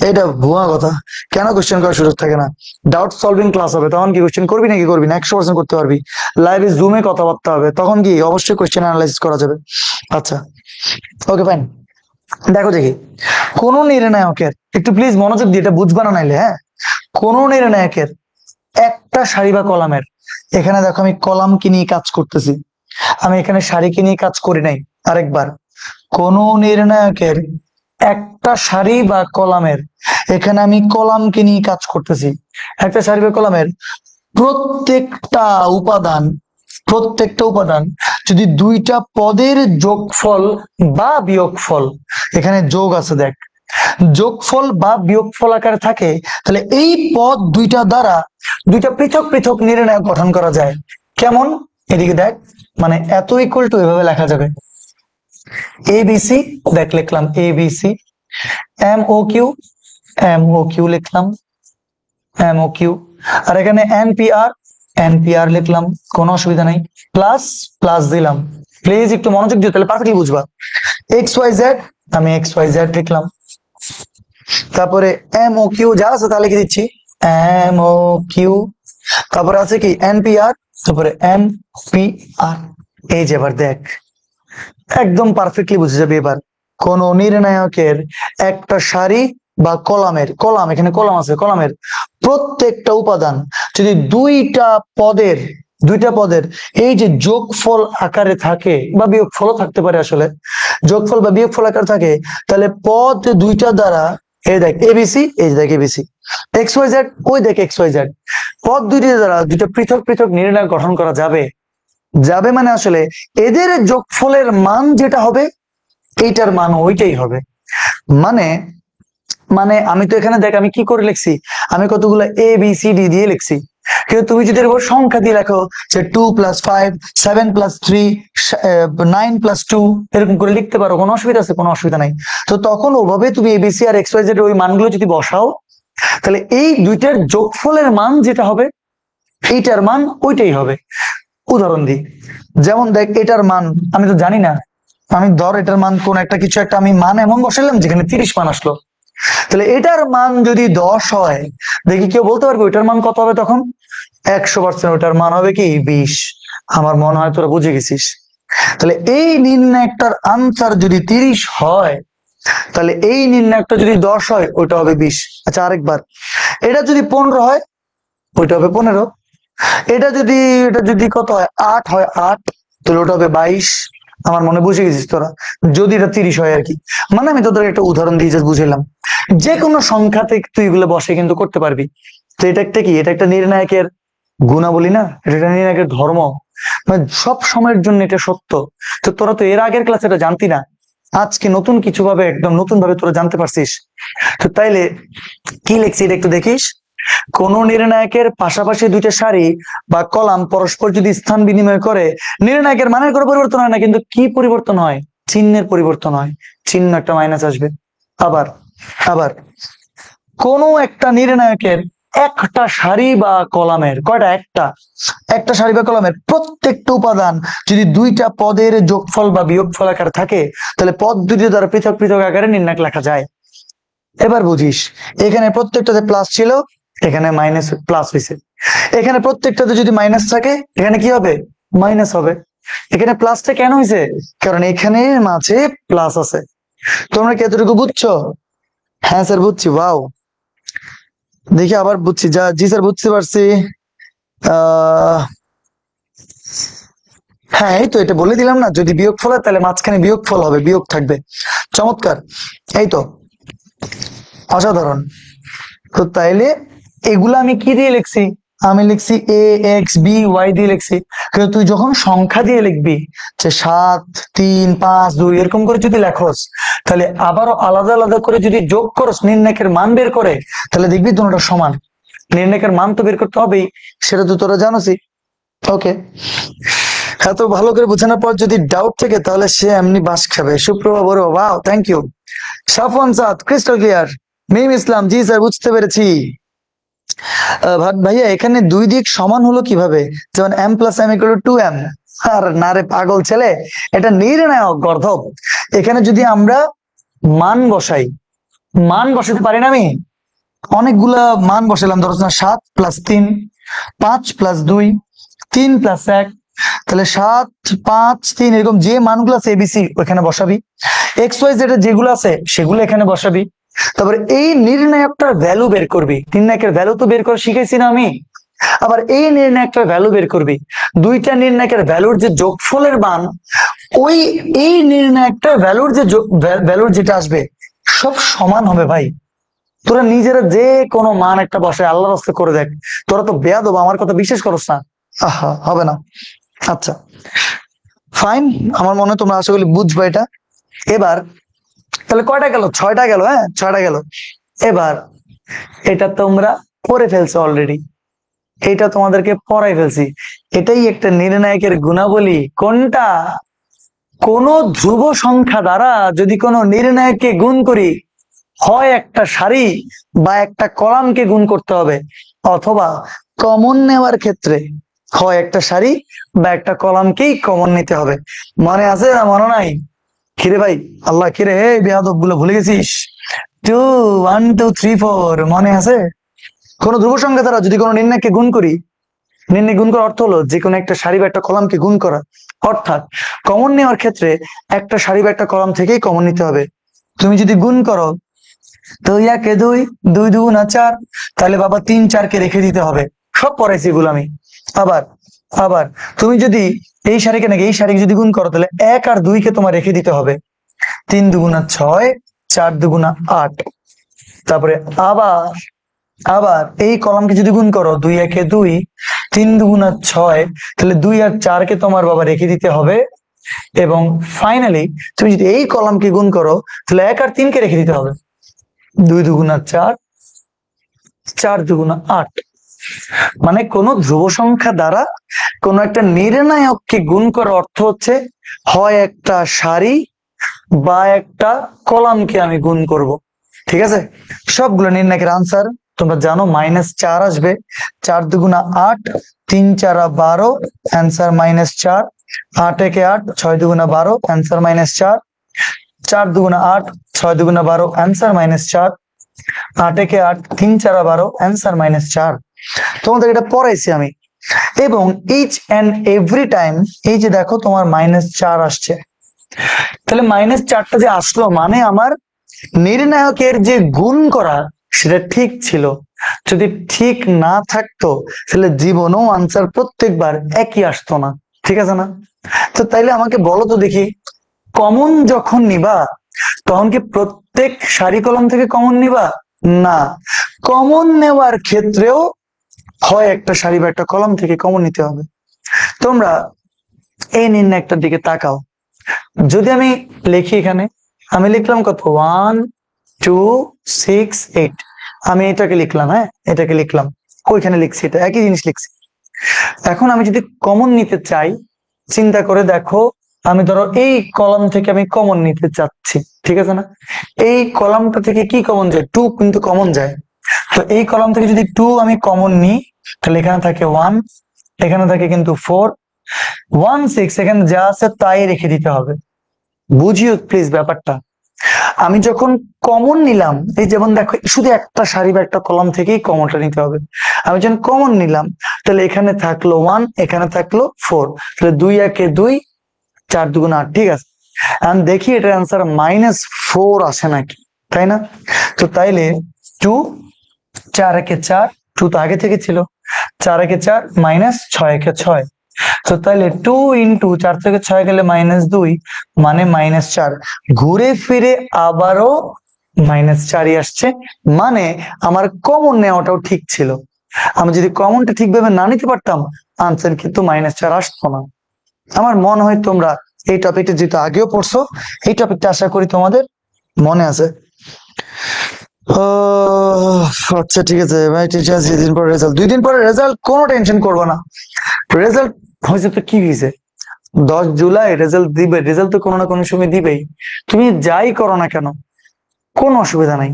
এটা ভুয়া কথা, কেন কোয়েশ্চেন করার সুযোগ থাকে না? ডাউট সলভিং ক্লাস হবে, তখন কি কোয়েশ্চেন করবি নাকি করবি না? 100% করতে পারবি। লাইভে জুমে কথাবার্তা হবে, তখন কি অবশ্যই কোয়েশ্চেন অ্যানালাইসিস করা যাবে। আচ্ছা, ওকে ফাইন। দেখো দেখি, কোন নির্ণায়কের, একটু প্লিজ মনোযোগ দিয়ে এটা বুঝবা না নাইলে, হ্যাঁ। কোন নির্ণায়কের একটা সারি বা কলামের, এখানে দেখো আমি কলামকে নিয়ে কাজ করতেছি, আমি এখানে সারিকে নিয়ে কাজ করি নাই। আরেকবার, কোন নির্ণায়কের একটা সারি বা কলামের, এখানে আমি কলামকে নিয়ে কাজ করতেছি, একটা সারি বা কলামের প্রত্যেকটা উপাদান যদি দুইটা পদের যোগফল বা বিয়োগফল, এখানে যোগ আছে দেখ, যোগফল বা বিয়োগফল আকারে থাকে, তাহলে এই পদ দুইটা দ্বারা দুইটা পৃথক নির্ণায়ক গঠন করা যায়। কেমন? এদিকে দেখ, মানে এত ইকুয়াল টু এভাবে লেখা যাবে, এ বি সি, দেখ লিখলাম A B C, M O Q লিখলাম এম ও কিউ, আর এখানে এন পি আর লিখলাম, কোনো অসুবিধা নাই, প্লাস প্লাস দিলাম। প্লিজ একটু মনোযোগ দিও, তাহলে পারফেক্টলি বুঝবা। এক্স ওয়াই জেড, আমি এক্স ওয়াই জেড লিখলাম, তারপরে এম ও কিউ যা আছে তাহলে কি দিচ্ছি এম ও কিউ, তারপরে আছে কি এন পি আর, তারপরে এন পি আর। এই যে এবার দেখ, একদম পারফেক্টলি বুঝে যাবে এবার। কোন নির্ণায়কের একটা সারি বা কলাম, এখানে কলাম আছে, কলামের প্রত্যেকটা উপাদান যদি দুইটা পদের এই যে যোগফল আকারে থাকে, বা বিয়োগফলও থাকতে পারে, আসলে যোগফল বা বিয়োগফল আকারে থাকে, তাহলে পদ দুইটা দ্বারা, এই দেখ এবিসি, এই দেখ এবিসি, এক্স ওয়াই জেড, ওই দেখ এক্স ওয়াই জেড, পদ দুইটা দ্বারা দুইটা পৃথক নির্ণয় গঠন করা যাবে মানে আসলে এদের যোগফলের মান যেটা হবে, এইটার মান ওইটাই হবে। মানে মানে আমি তো এখানে দেখ আমি কি করে লিখছি, আমি কতগুলো এ বি সি ডি দিয়ে লিখছি, কিন্তু তুমি যদি এরকম সংখ্যা দিয়ে লেখো যে 2 + 5, 7 + 3, 9 + 2, এরকম করে লিখতে পারো, কোনো অসুবিধা আছে? কোনো অসুবিধা নাই। তো তখন ওভাবে তুমি এবিসি আর এক্স ওয়াই জেড ওই মানগুলো যদি বসাও, তাহলে এই দুইটার যোগফলের মান যেটা হবে, এইটার মান ওইটাই হবে। উদাহরণ দিই, যেমন দেখ এটার মান আমি তো জানি না, আমি ধর এটার মান কোন একটা কিছু একটা আমি মান এমন বসালাম যেখানে 30 মান আসলো, তাহলে এটার মান যদি 10 হয়, দেখি কেউ বলতে পারবে ওইটার মান কত হবে? তখন 100% ওইটার মান হবে কি 20। আমার মনে হয় তোরা বুঝে গেছিস। তাহলে এই নির্ণায়কটার আনসার যদি 30 হয়, তাহলে এই নির্ণায়কটা যদি 10 হয় ওইটা হবে 20। আচ্ছা আরেকবার, এটা যদি 15 হয় ওইটা হবে 15। এটা যদি কত হয়, 8 হয়, 8, তাহলে ওটা হবে 22। আমার মনে বুঝে গেছিস তোরা, যদি এটা 30 হয় আর কি। মানে আমি তোদের একটা উদাহরণ দিয়ে জাস্ট বুঝাইলাম। যে কোনো সংখ্যা থেকে তুই এগুলো বসে কিন্তু করতে পারবি। তো এটা একটা কি, এটা একটা নির্ণায়কের গুণাবলী না, এটা একটা নির্ণায়কের ধর্ম, মানে সব সময়ের জন্য এটা সত্য। তো তোরা তো এর আগের ক্লাসে এটা জানতি না, আজকে নতুন কিছু ভাবে, একদম নতুন ভাবে তোরা জানতে পারছিস। তো তাইলে কি লিখছি এটা একটু দেখিস। কোন নির্ণায়কের পাশাপাশি দুইটা সারি বা কলাম পরস্পর যদি স্থান বিনিময় করে, নির্ণায়কের মানের কোনো পরিবর্তন হয় না, কিন্তু কি পরিবর্তন হয়, চিহ্নের পরিবর্তন হয়, চিহ্ন একটা মাইনাস আসবে। আবার আবার কোন একটা নির্ণায়কের একটা সারি বা কলামের, কয়টা, একটা সারি বা কলামের প্রত্যেকটা উপাদান যদি দুইটা পদের যোগফল বা বিয়োগফল আকারে থাকে, তাহলে পদ দুটি দ্বারা পৃথক পৃথক আকারে নির্ণায়ক লেখা যায়। এবার বুঝিস, এখানে প্রত্যেকটাতে প্লাস ছিল, এখানে মাইনাস প্লাস হয়েছে। এখানে প্রত্যেকটাতে যদি মাইনাস থাকে, এখানে কি হবে, মাইনাস হবে। এখানে প্লাসটা কেন হয়েছে, কারণ এখানে মাঝে প্লাস আছে। তোমরা কি এতটুকু বুঝছো? হ্যাঁ স্যার বুঝছি। ওয়াও, দেখি আবার বুঝছি, যা জি স্যার বুঝতে পারছি। আহ হ্যাঁ, এই তো এটা বলে দিলাম না, যদি বিয়োগফল হয় তাহলে মাঝখানে বিয়োগফল হবে, বিয়োগ থাকবে। চমৎকার, এই তো, অসাধারণ। তো তাইলে এগুলা আমি কি দিয়ে লিখছি, আমি লিখছি এ এক্স বি ওয়াই দিয়ে লিখছি। কিন্তু তুই যখন সংখ্যা দিয়ে লিখবি, যে 7 3 5 2 এরকম করে যদি লেখস, তাহলে আবারও আলাদা আলাদা করে যদি যোগ করস নির্ণায়কের মান বের করে, তাহলে দেখবি দুটোটা সমান। নির্ণায়কের মান তো বের করতে হবেই, সেটা তো তোরা জানোসই। ওকে, এত ভালো করে বোঝানোর পর যদি ডাউট থাকে, তাহলে সে এমনি বাস খাবে। সুপ্রভা বড়, wow, thank you. Safwan Saad, crystal clear. Mim Islam, জি স্যার বুঝতে পেরেছি। ভাইয়া এখানে দুই দিক সমান হলো কিভাবে, যেমন m plus m equal to 2m। আর না রে পাগল ছেলে, এটা নির্ণায়ক গর্ধব। এখানে যদি আমরা মান বসাই, মান বসাতে পারি না আমি, অনেকগুলা মান বসালাম, ধরো 7 প্লাস 3, 5 প্লাস 2, 3 প্লাস 1, তাহলে 7 5 3 এরকম যে মানগুলো আছে এবিসি ওখানে বসাবি, এক্স ওয়াই জেড যেগুলো আছে সেগুলো এখানে বসাবি। তারপরে এই নির্ণায়কটার ভ্যালু বের করবি, নির্ণায়কের ভ্যালু তো বের করা শিখাইছি না আমি। আবার এই নির্ণায়কটার ভ্যালু বের করবি, দুইটা নির্ণায়কের ভ্যালুর যে যোগফলের মান, ওই এই নির্ণায়কটার ভ্যালুর যে ভ্যালুর যেটা আসবে সব সমান হবে। ভাই তোরা নিজেরা যে কোনো মান একটা বসে আল্লাহর রাস্তায় করে দেখ, তোরা তো বেয়াদব, আমার কথা বিশ্বাস করস না। আহা, হবে না। আচ্ছা ফাইন, আমার মনে হয় তোমরা আশা করি বুঝবে এটা। এবার তাহলে কয়টা গেল, 6টা গেল, হ্যাঁ 6টা গেল। এবার এটা তোমরা পড়ে ফেলছো অলরেডি, এটা তোমাদেরকে পড়াই ফেলছি। এটাই একটা নির্ণায়কের গুণাবলী। কোনটা, কোন ধ্রুব সংখ্যা দ্বারা যদি কোনো নির্ণায়ককে গুণ করি, হয় একটা সারি বা একটা কলামকে গুণ করতে হবে, অথবা কমন নেওয়ার ক্ষেত্রে হয় একটা সারি বা একটা কলামকেই কমন নিতে হবে। মনে আছে না মনে নাই? কিরে ভাই, আল্লাহ কিরে, হে বেয়াদব গুলো ভুলে গেছিস? 2 1 2 3 4 মনে আছে? কোন ধ্রুব সংখ্যা দ্বারা যদি কোনো নির্ণয়কে গুণ করি, নির্ণয় গুণ করার অর্থ হলো যে কোনো একটা সারি বা একটা কলামকে গুণ করা। অর্থাৎ কমন নেওয়ার ক্ষেত্রে একটা সারি বা একটা কলাম থেকেই কমন নিতে হবে। তুমি যদি গুণ করো 2 একে 2, 2 2 4, তাহলে বাবা 3 4 কে রেখে দিতে হবে। সব পড়াইছি এগুলো আমি। আবার আবার তুমি যদি এই সারিকে নাকি এই সারিকে যদি গুণ করো, তাহলে 1 আর 2 কে তোমার রেখে দিতে হবে। 3 2 6, 4 2 8। তারপরে আবার আবার এই কলামকে যদি গুণ করো, 2 একে 2, 3 2 6, তাহলে 2 আর 4 কে তোমার বাবা রেখে দিতে হবে। এবং ফাইনালি তুমি যদি এই কলামকে গুণ করো, তাহলে 1 আর 3 কে রেখে দিতে হবে। 2 2 4, 4 2 8। মানে কোন ধ্রুব সংখ্যা দ্বারা কোন একটা নির্ণায়ককে গুণ করার অর্থ হচ্ছে হয় একটা সারি বা একটা কলামকে আমি গুণ করব। ঠিক আছে, সবগুলো নির্ণায়কের আনসার তোমরা জানো, -4 আসবে। 4 2 8, 3 4 12, অ্যান্সার -4। 8 একে 8, 6 2 12, অ্যান্সার -4। 4 2 8, 6 2 12, অ্যান্সার -4। 8 একে 8, 3 4 12, অ্যান্সার -4। তোমাদের এটা পড়াইছি আমি। এবং ইচ অ্যান্ড এভরি টাইম এই যে দেখো তোমার -4 আসছে, তাহলে -4টা যে আসলো মানে আমার নির্ণায়কের যে গুণ করা সেটা ঠিক ছিল। যদি ঠিক না থাকতো তাহলে জীবনেও আনসার প্রত্যেকবার একই আসতো না, ঠিক আছে না? তো তাইলে আমাকে বলো তো দেখি, কমন যখন নিবা তখন কি প্রত্যেক সারি কলম থেকে কমন নিবা? না, কমন নেওয়ার ক্ষেত্রেও হয় একটা সারি বা একটা কলম থেকে কমন নিতে হবে। তোমরা এই নির্ণয়টার দিকে তাকাও। যদি আমি লিখি এখানে, আমি লিখলাম কত 1 2 6 8, আমি এটাকে লিখলাম, হ্যাঁ এটাকে লিখলাম, ওইখানে লিখছি, এটা একই জিনিস লিখছি। এখন আমি যদি কমন নিতে চাই, চিন্তা করে দেখো, আমি ধরো এই কলাম থেকে আমি কমন নিতে চাচ্ছি, ঠিক আছে না? এই কলামটা থেকে কি কমন যায়? 2 কিন্তু কমন যায়। তো এই কলাম থেকে যদি 2 আমি কমন নিই, তাহলে এখানে থাকে 1, এখানে থাকে কিন্তু 4, 1 6, এখানে যা আছে তাই রেখে দিতে হবে। বুঝিও প্লিজ ব্যাপারটা। আমি যখন কমন নিলাম, এই যেমন দেখো শুধু একটা সারি বা একটা কলাম থেকেই কমনটা নিতে হবে। আমি যখন কমন নিলাম তাহলে এখানে থাকলো 1, এখানে থাকলো 4, তাহলে 2 একে 2, 4 2 8, ঠিক আছে। আমি দেখি এটার অ্যান্সার -4 আসে নাকি, তাই না? তো তাইলে 2 4 একে 4, 2 তো আগে থেকে ছিল, 4 একে 4 -6 একে 6, তো তাহলে 2 ইন্টু 4 থেকে 6 গেলে -2 মানে -4, ঘুরে ফিরে আবারও -4ই আসছে, মানে আমার কমন নেওয়াটাও ঠিক ছিল। আমি যদি কমনটা ঠিকভাবে না নিতে পারতাম, আনসার কিন্তু -4 আসতো না। আমার মনে হয় তোমরা এই টপিকটা যেহেতু আগেও পড়ছো, এই টপিকটা আশা করি তোমাদের মনে আছে। আচ্ছা ঠিক আছে ভাই, টিচার 2 দিন পরে রেজাল্ট, 2 দিন পরে রেজাল্ট, কোনো টেনশন করবো না। রেজাল্ট হয়েছে তো কি হয়েছে, 10 জুলাই রেজাল্ট দিবে, রেজাল্ট তো কোনো না কোনো সময় দিবেই, তুমি যাই করো না কেন কোনো অসুবিধা নাই।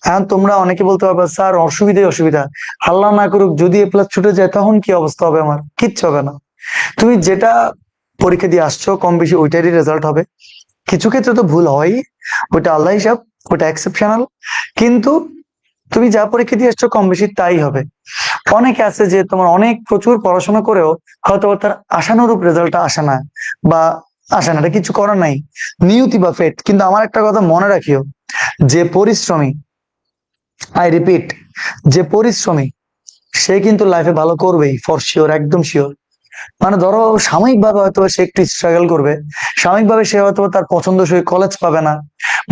এখন তোমরা অনেকে বলতে পারবে স্যার অসুবিধাই অসুবিধা, আল্লাহ না করুক যদি এ প্লাস ছুটে যায় তখন কি অবস্থা হবে? আমার কিচ্ছু হবে না। তুমি যেটা পরীক্ষা দিয়ে আসছো কম বেশি ওইটারই রেজাল্ট হবে। কিছু ক্ষেত্রে তো ভুল হয়, ওটা আল্লাহ হিসাব, ওটা এক্সেপশনাল, কিন্তু তুমি যা পরীক্ষা দিয়ে আসছো কম বেশি তাই হবে। অনেকে আছে যে তোমার অনেক প্রচুর পড়াশোনা করেও হয়তো তার আশানুরূপ রেজাল্টটা আসে না, বা আসে না, এটা কিছু করার নাই, নিয়তি বা ফেট। কিন্তু আমার একটা কথা মনে রাখিও, যে পরিশ্রমী, আই রিপিট, যে পরিশ্রমী সে কিন্তু লাইফে ভালো করবেই, ফর শিওর, একদম শিওর। মানে ধরো সাময়িকভাবে হয়তো সে একটু স্ট্রাগল করবে, সাময়িকভাবে সে হয়তো তার পছন্দসই কলেজ পাবে না,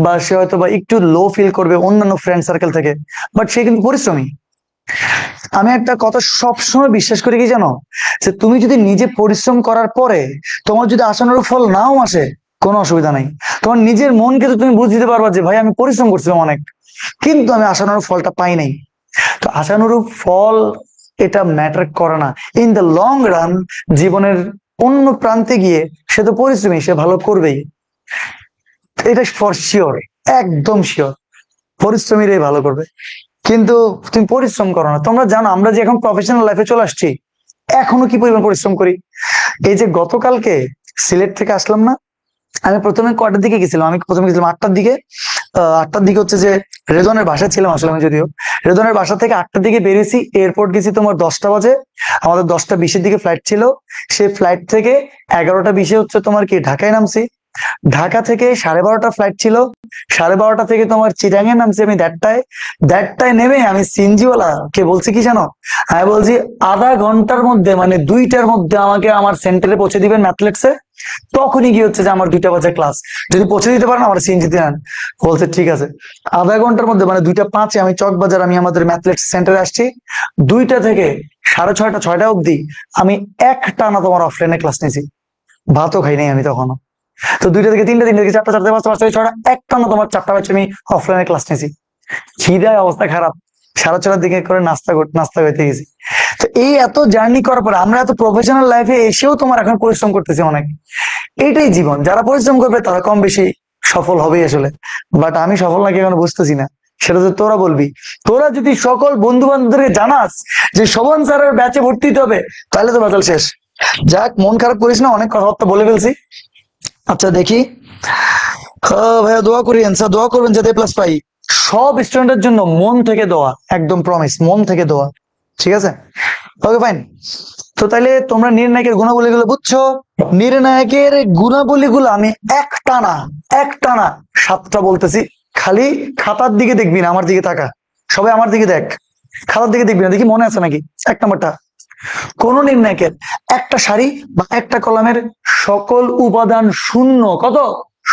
বা সে হয়তো বা একটু লো ফিল করবে অন্যান্য ফ্রেন্ড সার্কেল থেকে, বাট সে কিন্তু পরিশ্রমী। আমি একটা কথা সবসময় বিশ্বাস করি কি জানো, যে তুমি যদি নিজে পরিশ্রম করার পরে তোমার যদি আশানুরূপ ফল নাও আসে, কোনো অসুবিধা নাই। তোমার নিজের মনকে তো তুমি বুঝ দিতে পারবা যে ভাই আমি পরিশ্রম করছিলাম অনেক, কিন্তু আমি আশানুরূপ ফলটা পাই নাই। তো আশানুরূপ ফল এটা ম্যাটার করে না। ইন দ্য লং রান, জীবনের অন্য প্রান্তে গিয়ে সে তো পরিশ্রমী, সে ভালো করবেই, এটা ফর শিওর, একদম শিওর, পরিশ্রমীরাই ভালো করবে। কিন্তু তুমি পরিশ্রম করো না। তোমরা জানো আমরা যে এখন প্রফেশনাল লাইফে চলে আসছি, এখনো কি পরিমাণ পরিশ্রম করি। এই যে গতকালকে সিলেট থেকে আসলাম না, আমি প্রথমে কটার দিকে গেছিলাম? আমি প্রথমে গেছিলাম 8টার দিকে। 8টার দিকে হচ্ছে যে রেজনের বাসায় ছিলাম আসলে আমি, যদিও রেজনের বাসা থেকে 8টার দিকে বেরিয়েছি, এয়ারপোর্ট গেছি তোমার 10টা বাজে, আমাদের 10টা 20-এর দিকে ফ্লাইট ছিল। সেই ফ্লাইট থেকে 11টা 20-এ হচ্ছে তোমার কি ঢাকায় নামছি। ঢাকা থেকে 12:30 ফ্লাইট ছিল, 12:30 থেকে তোমার চিটাঙে নামছি আমি 1:30টায়। 1:30টায় নেমে আমি সিনজিওয়ালা কে বলছি কি জানো, আমি বলছি আধা ঘন্টার মধ্যে মানে 2টার মধ্যে আমাকে আমার সেন্টারে পৌঁছে দিবেন ম্যাথলেটসে। তখনই কি হচ্ছে যে আমার 2টা বাজে ক্লাস, যদি পৌঁছে দিতে পারেন আমার সিএনজি দেন। বলছে ঠিক আছে। আধা ঘন্টার মধ্যে মানে 2টা 5-এ আমি চকবাজার, আমি আমাদের ম্যাথলেটস সেন্টারে আসছি। 2টা থেকে 6:30 6টা অবধি আমি একটানা তোমার অফলাইনে ক্লাস নিয়েছি, ভাতও খাই নাই আমি তখনও। তো 2টা থেকে 3টা, 3টা থেকে 4টা, 4টা থেকে 5টা, 5টা থেকে 6টা, একটানা তোমার 4টা বাজে আমি অফলাইনে ক্লাস নিয়েছি। খিদায় অবস্থা খারাপ, 6:30 দিকে করে নাস্তা করতে গেছি। তো এই এত জার্নি করার পরে আমরা এত প্রফেশনাল লাইফে এসেও তোমার এখন পরিশ্রম করতেছি অনেক। এইটাই জীবন, যারা পরিশ্রম করবে তারা কম বেশি সফল হবে আসলে। বাট আমি সফল নাকি এখন বুঝতেছি না, সেটা তো তোরা বলবি। তোরা যদি সকল বন্ধু বান্ধবদেরকে জানাস যে শোভন স্যারের ব্যাচে ভর্তি হতে হবে, তাহলে তো বাজাল শেষ। যাক, মন খারাপ করিস না, অনেক কথাবার্তা বলে ফেলছি। আচ্ছা দেখি, ভাইয়া দোয়া করি, স্যার দোয়া করবেন যাতে প্লাস পাই। সব স্টুডেন্টের জন্য মন থেকে দোয়া, একদম প্রমিস, মন থেকে দোয়া, ঠিক আছে? ওকে ফাইন। তো তাইলে তোমরা নির্ণায়কের গুণাবলীগুলো বুঝছো? নির্ণায়কের গুণাবলীগুলো আমি একটানা 7টা বলতেছি, খালি খাতার দিকে দেখবি না, আমার দিকে তাকা, সবাই আমার দিকে দেখ, খাতার দিকে দেখবি না, দেখি মনে আছে নাকি। 1 নম্বরটা, কোন নির্ণায়কের একটা সারি বা একটা কলামের সকল উপাদান শূন্য, কত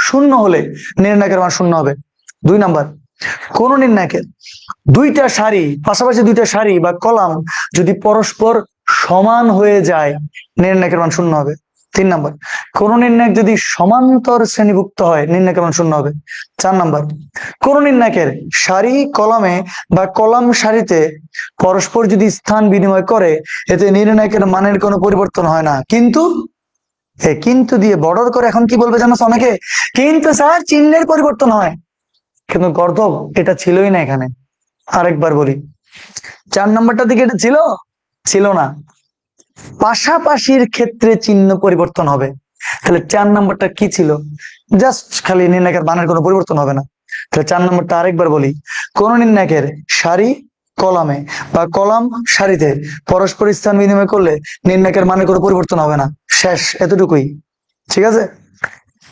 শূন্য হলে নির্ণায়কের মান শূন্য হবে। 2 নম্বর, কোন নির্ণায়কের পাশাপাশি দুইটা সারি বা কলাম যদি পরস্পর সমান হয়ে যায় নির্ণায়কের মান শূন্য হবে। 3 নম্বর, কোন নির্ণায়ক যদি সমান্তর শ্রেণীভুক্ত হয় নির্ণায়কের মান শূন্য হবে। 4 নম্বর, কোন নির্ণায়কের সারি কলামে বা কলাম সারিতে পরস্পর যদি স্থান বিনিময় করে এতে নির্ণায়কের মানের কোনো পরিবর্তন হয় না। কিন্তু দিয়ে বর্ডার করে এখন কি বলবে জানো অনেকে, কিন্তু স্যার চিহ্নের পরিবর্তন হয়, কিন্তু গর্দব এটা ছিলই না এখানে। আরেকবার বলি, 4 নম্বরটার দিকে এটা ছিল না। পাশাপাশির ক্ষেত্রে চিহ্ন পরিবর্তন হবে। তাহলে 4 নম্বরটা কি ছিল? জাস্ট খালি নির্ণায়কের মানের কোনো পরিবর্তন হবে না। তাহলে 4 নম্বরটা আরেকবার বলি, কোন নির্ণায়কের সারি কলামে বা কলাম সারিতে পরস্পর স্থান বিনিময় করলে নির্ণায়কের মানের কোনো পরিবর্তন হবে না। শেষ, এতটুকুই। ঠিক আছে।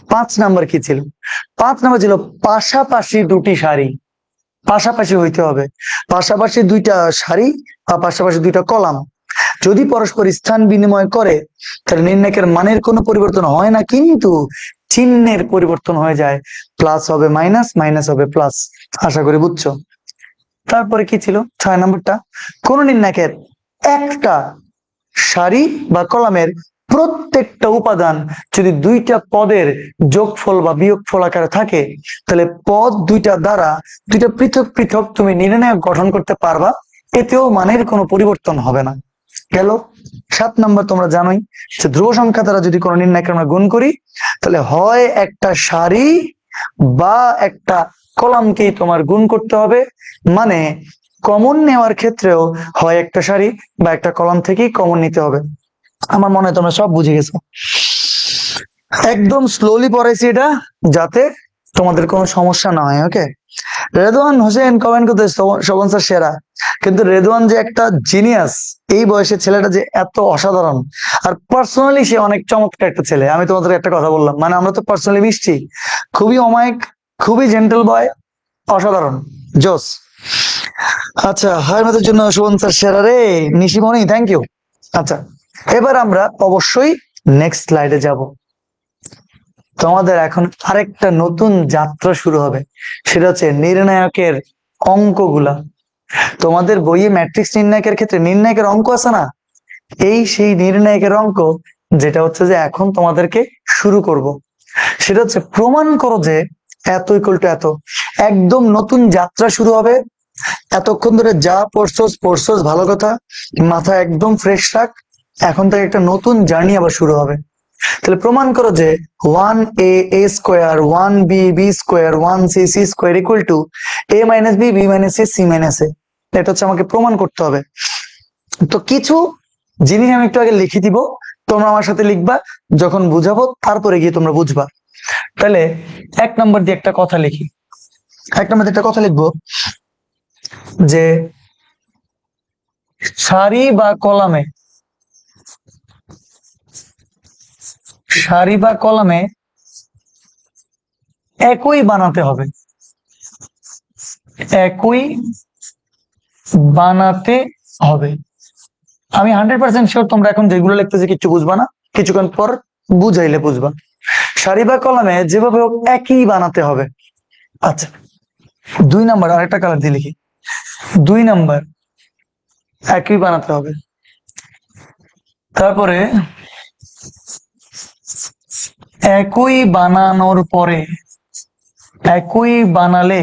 5 নম্বর কি ছিল? 5 নম্বর ছিল পাশাপাশি দুটি সারি, পাশাপাশি হইতে হবে। পাশাপাশি দুইটা সারি বা পাশাপাশি দুইটা কলাম যদি পরস্পর স্থান বিনিময় করে তাহলে নির্ণায়কের মানের কোনো পরিবর্তন হয় না, কিন্তু চিহ্নের পরিবর্তন হয়ে যায়। প্লাস হবে মাইনাস, মাইনাস হবে প্লাস। আশা করি বুঝছো। তারপরে কি ছিল 6 নম্বরটা, কোন নির্ণায়কের একটা সারি বা কলামের প্রত্যেকটা উপাদান যদি দুইটা পদের যোগফল বা বিয়োগফল আকারে থাকে তাহলে পদ দুইটা দ্বারা দুইটা পৃথক পৃথক তুমি নির্ণায়ক গঠন করতে পারবা, এতেও মানের কোনো পরিবর্তন হবে না। গেল। 7 নম্বর, তোমরা জানোই যে ধ্রুব সংখ্যা দ্বারা যদি কোনো নির্ণায়ক আমরা গুণ করি তাহলে হয় একটা সারি বা একটা কলামকেই তোমার গুণ করতে হবে, মানে কমন নেওয়ার ক্ষেত্রেও হয় একটা সারি বা একটা কলাম থেকেই কমন নিতে হবে। আমার মনে হয় তোমরা সব বুঝে গেছো। একদম স্লোলি পড়াইছি এটা যাতে তোমাদের কোনো সমস্যা না হয়। ওকে, রেদওয়ান হোসেন কমেন্ট করতে শোভন স্যার সেরা, কিন্তু রেদওয়ান যে একটা জিনিয়াস, এই বয়সের ছেলেটা যে এত অসাধারণ, আর পার্সোনালি সে অনেক চমৎকার একটা ছেলে। আমি তোমাদের একটা কথা বললাম, মানে আমরা তো পার্সোনালি মিশছি, খুবই অমায়িক, খুবই জেন্টল বয়, অসাধারণ, জোস। আচ্ছা, হারমাতের জন্য শোভন স্যার সেরা রে, নিশিমণি থ্যাংক ইউ। আচ্ছা, এবার আমরা অবশ্যই নেক্সট স্লাইডে যাব। তোমাদের এখন আরেকটা নতুন যাত্রা শুরু হবে, সেটা হচ্ছে নির্ণায়কের অঙ্কগুলা। তোমাদের বইয়ে ম্যাট্রিক্স নির্ণায়কের ক্ষেত্রে নির্ণায়কের অঙ্ক আছে না, এই সেই নির্ণায়কের অঙ্ক যেটা হচ্ছে যে এখন তোমাদেরকে শুরু করব। সেটা হচ্ছে প্রমাণ করো যে এত ইকুয়াল টু এত। একদম নতুন যাত্রা শুরু হবে। এতক্ষণ ধরে যা পড়ছস ভালো কথা, মাথা একদম ফ্রেশ রাখ, এখন থেকে একটা নতুন জার্নি আবার শুরু হবে। তাহলে প্রমাণ করো যে 1a square 1b square 1c square equal to a minus b minus c minus a। এটা হচ্ছে আমাকে প্রমাণ করতে হবে। তো কিছু জিনিস আমি একটু আগে লিখে দিব, তোমরা আমার সাথে লিখবা, যখন বুঝাবো তারপরে গিয়ে তোমরা বুঝবা। তাহলে 1 নম্বর দিয়ে একটা কথা লিখি। 1 নম্বর দিয়ে একটা কথা লিখবো যে সারি বা কলামে একই বানাতে হবে, আমি 100% শিওর তোমরা এখন যেগুলো লিখতেছি কিছু বুঝবা না, কিছুক্ষণ পর বুঝাইলে বুঝবা। সারি বা কলামে যেভাবে হোক একই বানাতে হবে। আচ্ছা, 2 নম্বর আরেকটা কালার দিয়ে লিখি। 2 নম্বর, একই বানাতে হবে। তারপরে একই বানালে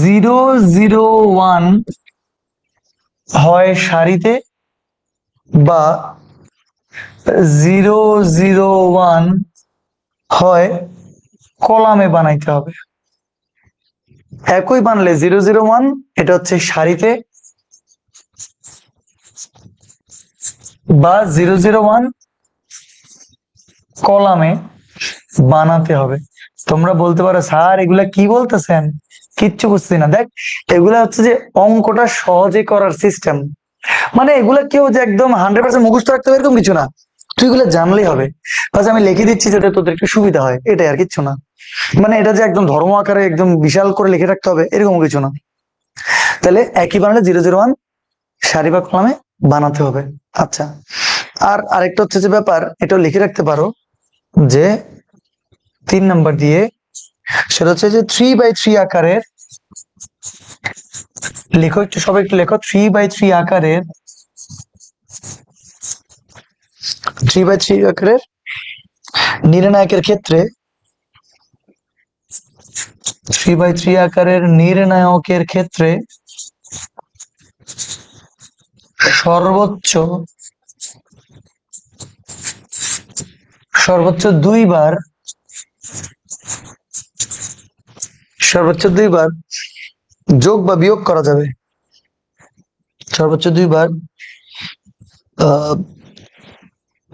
001 হয় সারিতে বা 001 হয় কলামে বানাইতে হবে। একই বানালে 001 এটা হচ্ছে সারিতে বা 001 কলামে বানাতে হবে। তোমরা বলতে পারো স্যার এগুলা কি বলতেছেন, কিচ্ছু বুঝছি না। দেখ, এগুলা হচ্ছে যে অঙ্কটা সহজে করার সিস্টেম। মানে এগুলো কেউ যে একদম 100% মুখস্থ রাখতে হবে এরকম কিছু না, তুই এগুলো জানলেই হবে। বাস আমি লিখে দিচ্ছি যাতে তোদের একটু সুবিধা হয়, এটাই আর কিচ্ছু না। মানে এটা যে একদম ধর্ম আকারে একদম বিশাল করে লিখে রাখতে হবে এরকম কিছু না। তাহলে একই বানালে 001 সারি বা কলামে বানাতে হবে। আচ্ছা, আর আরেকটা হচ্ছে যে ব্যাপার, এটাও লিখে রাখতে পারো যে 3 নাম্বার দিয়ে, সেটা হচ্ছে যে 3x3 আকারের, লেখো একটু সবাই একটু লেখো, 3x3 আকারের, 3x3 আকারের নির্ণায়কের ক্ষেত্রে, 3x3 আকারের নির্ণায়কের ক্ষেত্রে সর্বোচ্চ সর্বোচ্চ দুইবার যোগ বা বিয়োগ করা যাবে। সর্বোচ্চ দুইবার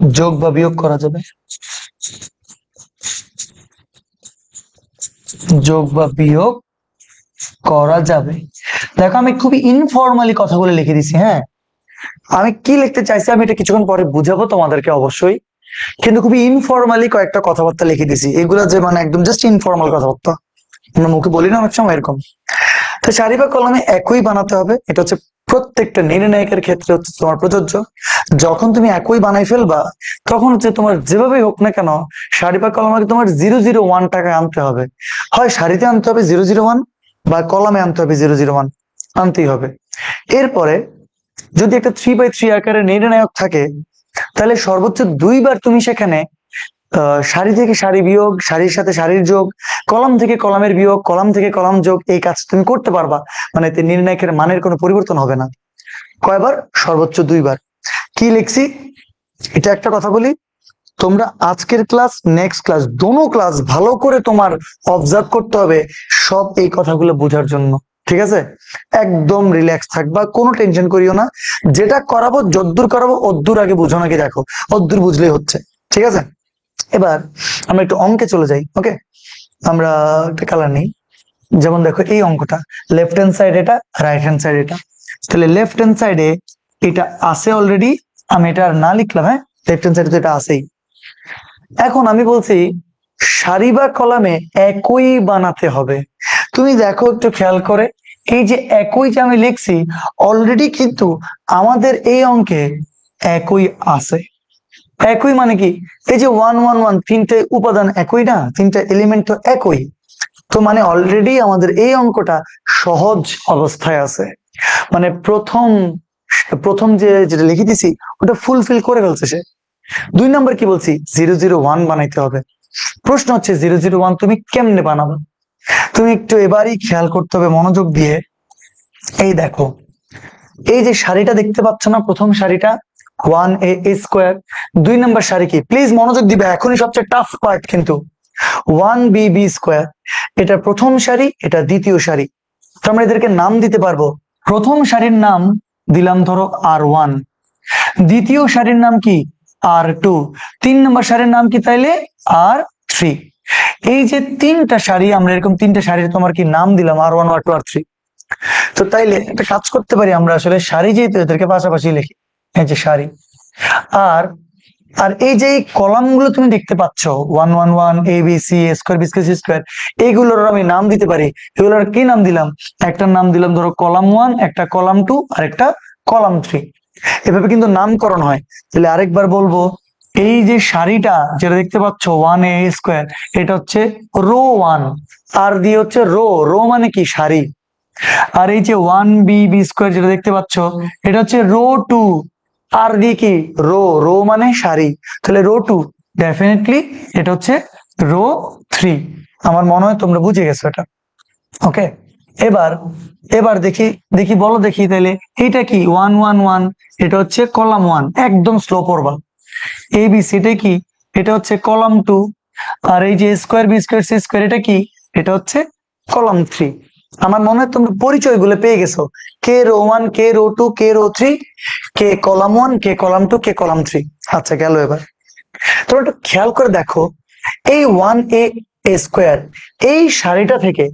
যোগ বা বিয়োগ করা যাবে। যোগ বা বিয়োগ করা যাবে। দেখো আমি খুবই ইনফরমালি কথাগুলো লিখে দিছি। হ্যাঁ, আমি কি লিখতে চাইছি আমি এটা কিছুক্ষণ পরে বুঝাবো তোমাদেরকে অবশ্যই, কিন্তু খুবই ইনফরমালি কয়েকটা কথাবার্তা লিখে দিছি। এগুলা যে মানে একদম জাস্ট ইনফরমাল কথাবার্তা, আমরা মুখে বলি না অনেক সময় এরকম। তো সারি বা কলমে একই বানাতে হবে, এটা হচ্ছে প্রত্যেকটা নির্ণায়কের ক্ষেত্রে হচ্ছে তোমার প্রযোজ্য। যখন তুমি একই বানাই ফেলবা তখন হচ্ছে তোমার যেভাবেই হোক না কেন সারি বা কলমে তোমার 001 টাকায় আনতে হবে। হয় সারিতে আনতে হবে 001 বা কলমে আনতে হবে 001, আনতেই হবে। এরপরে যদি একটা 3x3 আকারের নির্ণায়ক থাকে তাহলে সর্বোচ্চ দুইবার তুমি সেখানে সারি থেকে সারি বিয়োগ, সারির সাথে সারির যোগ, কলাম থেকে কলামের বিয়োগ, কলাম থেকে কলাম যোগ, এই কাজ তুমি করতে পারবা। মানে নির্ণায়কের মানের কোনো পরিবর্তন হবে না। কয়বার? সর্বোচ্চ দুইবার। কি লিখছি এটা একটা কথা বলি, তোমরা আজকের ক্লাস নেক্সট ক্লাস দোনো ক্লাস ভালো করে তোমার অবজার্ভ করতে হবে সব এই কথাগুলো বোঝার জন্য। ঠিক আছে, একদম রিল্যাক্স থাকবা, কোনো টেনশন করিও না। যেটা করাবো যদ্দূর করাবো অদ্দূর আগে বুঝো নাকি দেখো, অদ্দূর বুঝলেই হচ্ছে। ঠিক আছে, এবার আমরা একটু অঙ্কে চলে যাই। ওকে, আমরা একটা কালার নেই। যেমন দেখো এই অঙ্কটা, লেফট হ্যান্ড সাইড এটা, রাইট হ্যান্ড সাইড এটা। তাহলে লেফট হ্যান্ড সাইডে এটা আছে অলরেডি, আমি এটা আর না লিখলাম। হ্যাঁ, লেফট হ্যান্ড সাইডে তো এটা আছেই। এখন আমি বলছি সারি বা কলামে একই বানাতে হবে। তুমি দেখো একটু খেয়াল করে, এই যে একই যে আমি লিখছি অলরেডি কিন্তু আমাদের এই অঙ্কে একই আছে। একই মানে কি, এই যে 111 তিনটে উপাদান একই না, তিনটা এলিমেন্ট তো একই। তো মানে অলরেডি আমাদের এই অঙ্কটা সহজ অবস্থায় আছে। মানে প্রথম প্রথম যেটা লিখে দিছি ওটা ফুলফিল করে ফেলছে সে। 2 নাম্বার কি বলছি, 001 বানাইতে হবে। প্রশ্ন হচ্ছে 001 তুমি কেমনে বানাবে? তুমি একটু এবারই খেয়াল করতে হবে মনোযোগ দিয়ে। এই দেখো, এই যে সারিটা দেখতে পাচ্ছ না, প্রথম সারিটা 1a²। 2 নাম্বার সারি কি, প্লিজ মনোযোগ দিবে, এখনই সবচেয়ে টাফ পার্ট কিন্তু। 1bb², এটা প্রথম সারি, এটা দ্বিতীয় সারি। তো আমরা এদেরকে নাম দিতে পারবো। প্রথম সারির নাম দিলাম ধরো R1, দ্বিতীয় সারির নাম কি R2, 3 নাম্বার সারির নাম কি তাইলে R3। এই যে তিনটা সারি, আমরা এরকম তিনটা সারির তোমার কি নাম দিলাম R1 R2 R3। তো তাইলে একটা কাজ করতে পারি আমরা, আসলে সারি যেহেতু এদেরকে পাশাপাশি লিখি, এই যে সারি। আর আর এই যে কলাম গুলো তুমি দেখতে পাচ্ছ 111 ABC A² B²C², এইগুলোর আমি নাম দিতে পারি। এগুলোর কি নাম দিলাম, একটা নাম দিলাম ধরো কলাম 1, একটা কলাম 2 আর একটা কলাম 3। এভাবে কিন্তু নামকরণ হয়। তাহলে আরেকবার বলবো, এই যে সারিটা যেটা দেখতে পাচ্ছ 1a², এটা হচ্ছে রো 1, আর দিয়ে হচ্ছে রো, রো মানে কি সারি। আর এই যে 1bb² যেটা দেখতে পাচ্ছ এটা হচ্ছে রো 2, আর দিয়ে কি রো, রো মানে সারি। তাহলে রো 2 ডেফিনেটলি এটা হচ্ছে রো 3। আমার মনে হয় তোমরা বুঝে গেছো এটা। ওকে, এবার এবার দেখি দেখি বলো দেখি, তাহলে এটা কি 111, এটা হচ্ছে কলাম 1, একদম স্লো পড়বা। ABC এটা কি, এটা হচ্ছে কলাম 2। আর এই যে A² B²C² এটা কি, এটা হচ্ছে কলাম 3। আমার মনে হয় তোমরা পরিচয়গুলো পেয়ে গেছো, কে রো 1, কে রো 2, কে রো 3, কে কলাম 1, কে কলাম 2, কে কলাম 3। আচ্ছা গেল। এবার তোমরা একটু খেয়াল করে দেখো, এই 1a² এই সারিটা থেকে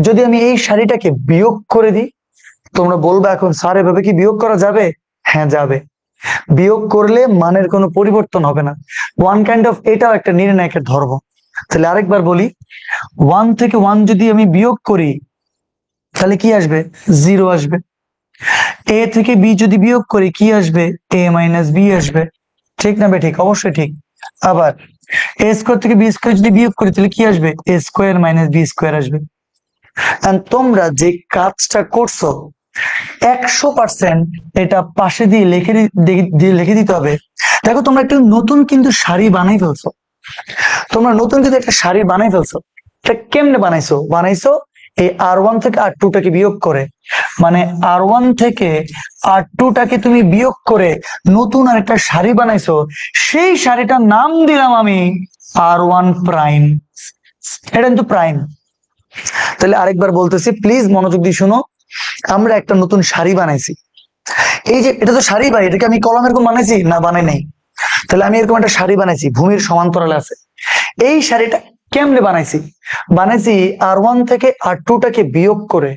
যদি আমি এই সারিটাকে বিয়োগ করে দিই, তোমরা বলবে এখন স্যার এভাবে কি বিয়োগ করা যাবে? হ্যাঁ যাবে, বিয়োগ করলে মানের কোনো পরিবর্তন হবে না। ওয়ান কাইন্ড অফ, এটাও একটা নির্ণায়কের ধর্ম। তাহলে আরেকবার বলি, 1 থেকে 1 যদি আমি বিয়োগ করি তাহলে কি আসবে? 0 আসবে। এ থেকে বি যদি বিয়োগ করি কি আসবে? এ মাইনাস বি আসবে। ঠিক না ঠিক? অবশ্যই ঠিক। আবার এ স্কোয়ার থেকে বি স্কোয়ার যদি বিয়োগ করি তাহলে কি আসবে? এ স্কোয়ার মাইনাস বি স্কোয়ার আসবে। তোমরা যে কাজটা করছো 100% এটা পাশে দিয়ে লিখে দিতে হবে। দেখো তোমরা একটু নতুন কিন্তু শাড়ি বানাই ফেলছো, তোমরা নতুন কিন্তু একটা শাড়ি বানাই ফেলছো। এটা কেমনে বানাইছো এই R1 থেকে R2 টাকে বিয়োগ করে, মানে R1 থেকে R2 টাকে তুমি বিয়োগ করে নতুন আরেকটা শাড়ি বানাইছো। সেই শাড়িটার নাম দিলাম আমি R1 প্রাইম। এটা কিন্তু প্রাইম। তাহলে আরেকবার বলতেছি, প্লিজ মনোযোগ দিয়ে শুনো। আমরা একটা নতুন শাড়ি বানাইছি। এই যে এটা তো শাড়ি ভাই, এটাকে আমি কলম এরকম বানাইছি না? বানাই নাই। তাহলে আমি এরকম একটা শাড়ি বানাইছি, ভূমির সমান্তরালে আছে। এই শাড়িটা কেমনে বানাইছি R1 থেকে R2 টাকে বিয়োগ করে।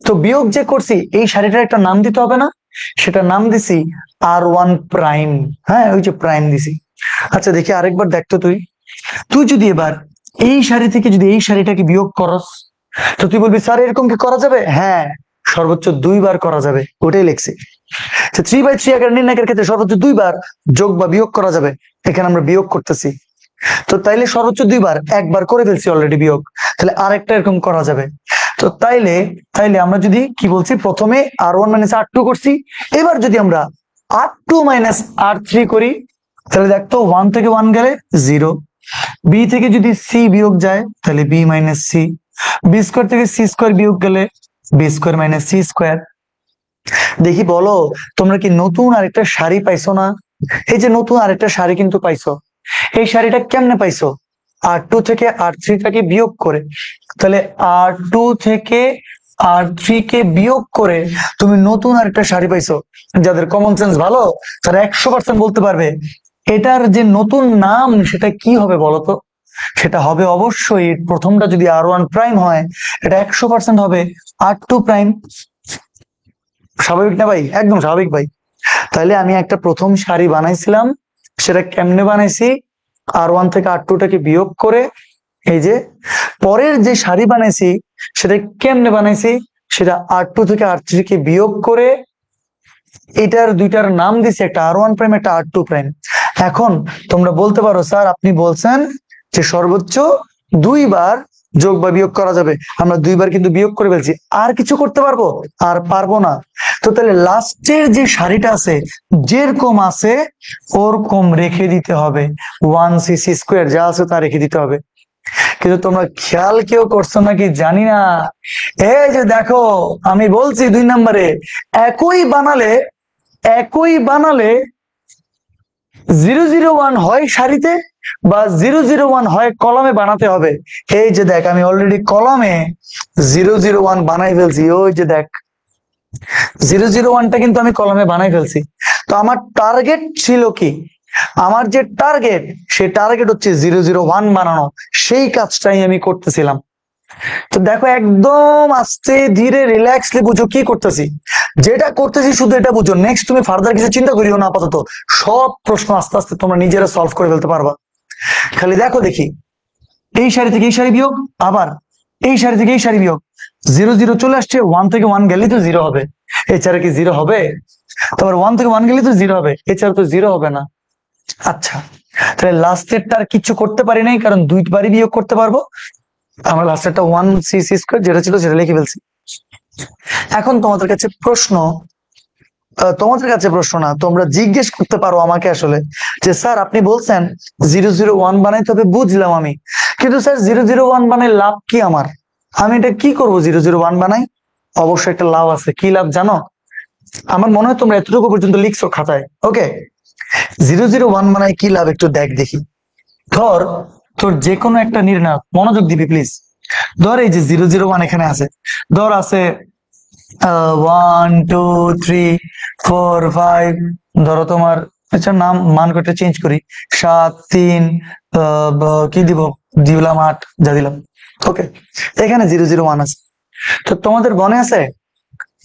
তো বিয়োগ যে করছি, এই শাড়িটার একটা নাম দিতে হবে না? সেটা নাম দিছি R1 প্রাইম। হ্যাঁ, ওই যে প্রাইম দিছি। আচ্ছা দেখি আরেকবার দেখতো, তুই যদি এবার এই শাড়ি থেকে যদি এই শাড়িটাকে বিয়োগ করস, তো তুই বলবি স্যার এরকম কি করা যাবে? হ্যাঁ, সর্বোচ্চ 2 বার করা যাবে, ওটাই লিখছি। 3/3 আকার নির্ণায়কের ক্ষেত্রে সর্বোচ্চ 2 বার যোগ বা বিয়োগ করা যাবে। এখানে আমরা বিয়োগ করতেছি, তো তাইলে সর্বোচ্চ 2 বার, একবার করে ফেলছি অলরেডি বিয়োগ, তাহলে আরেকটা এরকম করা যাবে। তো তাইলে আমরা যদি কি বলছি, প্রথমে R1 মাইনাস R2 করছি, এবার যদি আমরা R2 মাইনাস R3 করি তাহলে দেখতো 1 থেকে 1 গেলে 0, বি থেকে যদি সি বিয়োগ যায় তাহলে B minus C, B square থেকে সি স্কোয়ার বিয়োগ গেলে B square minus C square. দেখি বলো, তোমরা কি নতুন আরেকটা শাড়ি পাইছো না? এই যে নতুন আরেকটা শাড়ি কিন্তু পাইছো। এই শাড়িটা কেমনে পাইছো? R2 থেকে R3 টাকে বিয়োগ করে। তাহলে R2 থেকে R3 কে বিয়োগ করে তুমি নতুন আরেকটা শাড়ি পাইছো। যাদের কমন সেন্স ভালো তারা 100% বলতে পারবে এটার যে নতুন নাম সেটা কি হবে বলতো? সেটা হবে অবশ্যই, প্রথমটা যদি R1 প্রাইম হয়, এটা 100% হবে R2 প্রাইম। স্বাভাবিক না ভাই? একদম স্বাভাবিক ভাই। তাহলে আমি একটা প্রথম শাড়ি বানাইছিলাম, সেটা কেমনে বানাইছি? R1 থেকে R2 টাকে বিয়োগ করে। এই যে পরের যে শাড়ি বানাইছি সেটা কেমনে বানাইছি? সেটা R2 থেকে R3 কে বিয়োগ করে এটার দুইটার নাম দিছি, একটা R1 প্রাইম, একটা R2 প্রাইম। এখন তোমরা বলতে পারো স্যার আপনি বলছেন যে সর্বোচ্চ 2 বার যোগ বা বিয়োগ করা যাবে, আমরা 2 বার কিন্তু বিয়োগ করে ফেলছি, আর কিছু করতে পারবো? আর পারবো না। তো তাহলে লাস্টের যে শাড়িটা আছে যেরকম আছে ওরকম রেখে দিতে হবে, 1cc স্কোয়ার যা আছে তা রেখে দিতে হবে। কিন্তু তোমরা খেয়াল কেউ করছো নাকি জানি না, এই যে দেখো আমি বলছি 2 নম্বরে একই বানালে 001 হয় সারিতে বা 001 হয় কলমে বানাতে হবে। এই যে দেখ আমি অলরেডি কলমে 001 বানাই ফেলছি। ওই যে দেখ 001টা কিন্তু আমি কলমে বানাই ফেলছি। তো আমার টার্গেট ছিল কি? আমার যে টার্গেট, সে টার্গেট হচ্ছে 001 বানানো। সেই কাজটাই আমি করতেছিলাম। তো দেখো একদম আস্তে ধীরে রিল্যাক্সলি বুঝো কি করতেছি, যেটা করতেছি শুধু এটা বুঝো। নেক্সট তুমি ফার্দার কিছু চিন্তা করিও না, আপাতত সব প্রশ্ন আস্তে আস্তে তোমরা নিজেরা সলভ করে ফেলতে পারবা। খালি দেখো দেখি, এই সারি থেকে এই সারি বিয়োগ, আবার এই সারি থেকে এই সারি বিয়োগ, 0 0 চলে আসছে। 1 থেকে 1 গেলেই তো 0 হবে, এছাড়া কি 0 হবে? তারপর 1 থেকে 1 গেলেই তো 0 হবে, এছাড়া তো 0 হবে না। আচ্ছা, তাহলে লাস্টেরটা আর কিছু করতে পারি নাই, কারণ 2 বারই বিয়োগ করতে পারবো। আমরা লাস্টেরটা 1cc স্কয়ার যেটা ছিল সেটা লিখে ফেলছি। এখন তোমাদের কাছে প্রশ্ন, না, তোমরা জিজ্ঞেস করতে পারো আমাকে আসলে যে স্যার আপনি বলছেন 001 বানাইতে হবে, বুঝলাম আমি, কিন্তু স্যার 001 বানাই লাভ কি আমার? আমি এটা কি করব 001 বানাই? অবশ্যই একটা লাভ আছে। কি লাভ জানো? আমার মনে হয় তোমরা এতটুকু পর্যন্ত লিখছো খাতায়। ওকে, 001 বানাই কি লাভ একটু দেখি। ধর তোর যে কোনো একটা নির্ণায়ক, মনোযোগ দিবি প্লিজ। ধর এই যে 001 এখানে আছে, ধর আছে 1 2 3 4 5, ধরো তোমার, আচ্ছা নাম মান কটা চেঞ্জ করি, 7 3 কি দিব, দিলাম 8, যা দিলাম। ওকে, এখানে 001 আছে। তো তোমাদের মনে আছে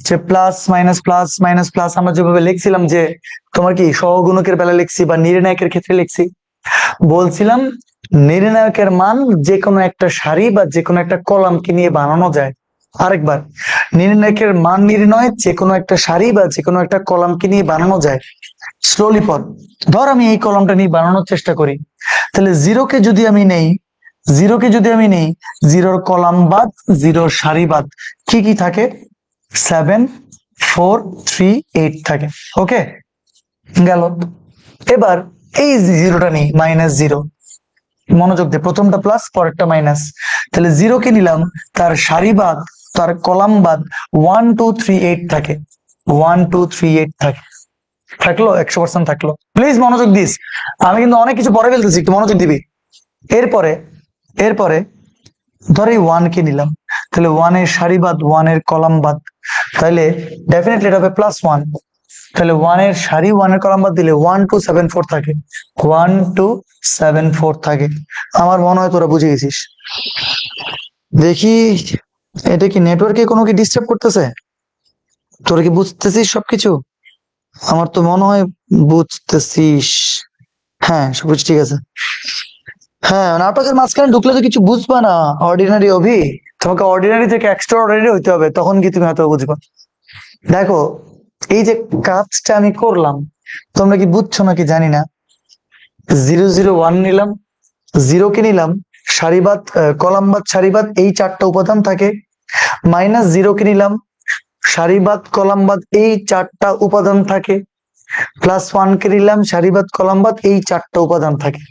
যে প্লাস মাইনাস প্লাস আমরা যেভাবে লিখছিলাম, যে তোমার কি সহগুণকের বেলা লিখছি বা নির্ণায়কের ক্ষেত্রে লিখছি, বলছিলাম নির্ণায়কের মান যে কোনো একটা সারি বা যে কোনো একটা কলামকে নিয়ে বানানো যায়। আরেকবার, নির্ণায়কের মান নির্ণয় যে কোনো একটা সারি বা যে কোনো একটা কলামকে নিয়ে বানানো যায়। স্লোলি পড়। ধর আমি এই কলামটা নিয়ে বানানোর চেষ্টা করি, তাহলে জিরোকে যদি আমি নেই, জিরোর কলাম বাদ, জিরোর সারি বাদ, কি কি থাকে? 7 4 3 8 থাকে। ওকে, গেল। এবার এই জিরোটা নেই, -0। মনোযোগ দে, প্রথমটা প্লাস পরেরটা মাইনাস। তাহলে জিরোকে নিলাম, তার সারি বাদ, তার কলাম বাদ 1 2 3 8 থাকে। 1 2 3 8 থাকে। থাকলো, 100% থাকলো। প্লিজ মনোযোগ দিস, আমি কিন্তু অনেক কিছু পরে ফেলতেছি, একটু মনোযোগ দিবি। এরপরে এরপরে ধর এই 1 কে নিলাম, তাহলে 1 এর সারি বাদ, 1 এর কলাম বাদ, তাহলে ডেফিনেটলি এটা হবে +1। তাহলে 1 এর সারি 1 এর কলাম বাদ দিলে 1 2 7 4 থাকে। 1 2 7 4 থাকে। আমার মনে হয় তোরা বুঝে গেছিস। দেখি, এটা কি নেটওয়ার্কে কোনো কি ডিস্টার্ব করতেছে? তোরা কি বুঝতেছিস সবকিছু? আমার তো মনে হয় বুঝতেছিস। হ্যাঁ, সবকিছু ঠিক আছে। হ্যাঁ, নাটকের মাঝখানে ঢুকলে তো কিছু বুঝবা না। অর্ডিনারি অভি, তোমাকে অর্ডিনারি থেকে এক্সট্রা অর্ডিনারি হইতে হবে, তখন কি তুমি হয়তো বুঝবা। দেখো, এই যে কাজটা আমি করলাম, তোমরা কি বুঝছো নাকি জানি না। 0 0 1 নিলাম, জিরোকে নিলাম, সারিবাদ কলামবাদ সারিবাদ এই চারটা উপাদান থাকে। -0 কে নিলাম, সারিবাদ কলামবাদ এই চারটা উপাদান থাকে। +1 কে নিলাম, সারিবাদ কলামবাদ এই চারটা উপাদান থাকে।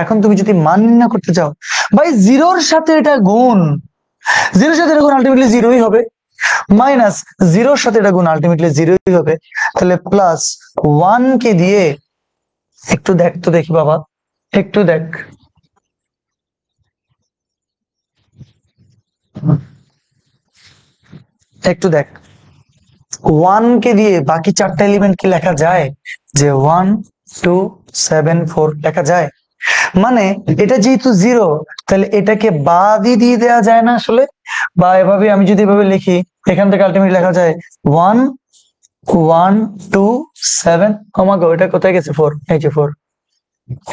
এখন তুমি যদি মান নির্ণয় করতে চাও, ভাই জিরোর সাথে এটা গুণ, জিরোর সাথে এটা গুণ আলটিমেটলি জিরোই হবে। মাইনাস জিরোর সাথে এটা গুণ আলটিমেটলি জিরোই হবে। তাহলে +1 কে দিয়ে একটু দেখ তো, দেখি বাবা, একটু দেখ। একটু দেখ, 1 কে দিয়ে বাকি চারটা এলিমেন্ট কি লেখা যায়? যে 1 2 7 4 লেখা যায়? মানে এটা যেহেতু জিরো, তাহলে এটাকে বাদই দিয়ে দেওয়া যায় না আসলে? বা এভাবে আমি যদি এভাবে লিখি, এখান থেকে আলটিমেটলি লেখা যায় 1 1 2 7, গো এটা কোথায় গেছে? 4, এই যে 4,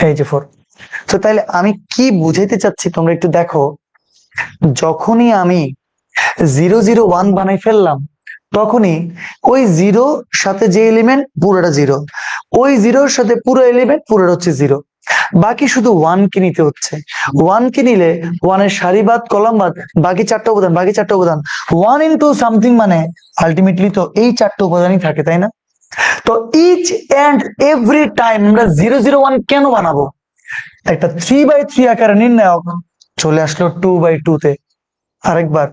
এই যে 4। তো তাইলে আমি কি বুঝাইতে চাচ্ছি তোমরা একটু দেখো, যখনই আমি 0 0 1 বানাই ফেললাম, তখনই ওই জিরো সাথে যে এলিমেন্ট পুরোটা জিরো, ওই জিরোর সাথে পুরো এলিমেন্ট পুরোটা হচ্ছে জিরো। বাকি শুধু 1 কে নিতে হচ্ছে। 1 কে নিলে 1 এর সারি বাদ কলাম বাদ বাকি চারটা উপাদান 1 ইন্টু সামথিং, মানে আলটিমেটলি তো এই চারটা উপাদানই থাকে, তাই না? তো ইচ এন্ড এভরি টাইম আমরা 0 0 1 কেন বানাবো? একটা 3/3 আকারে নির্ণায়ক চলে আসলো 2/2 তে। আরেকবার,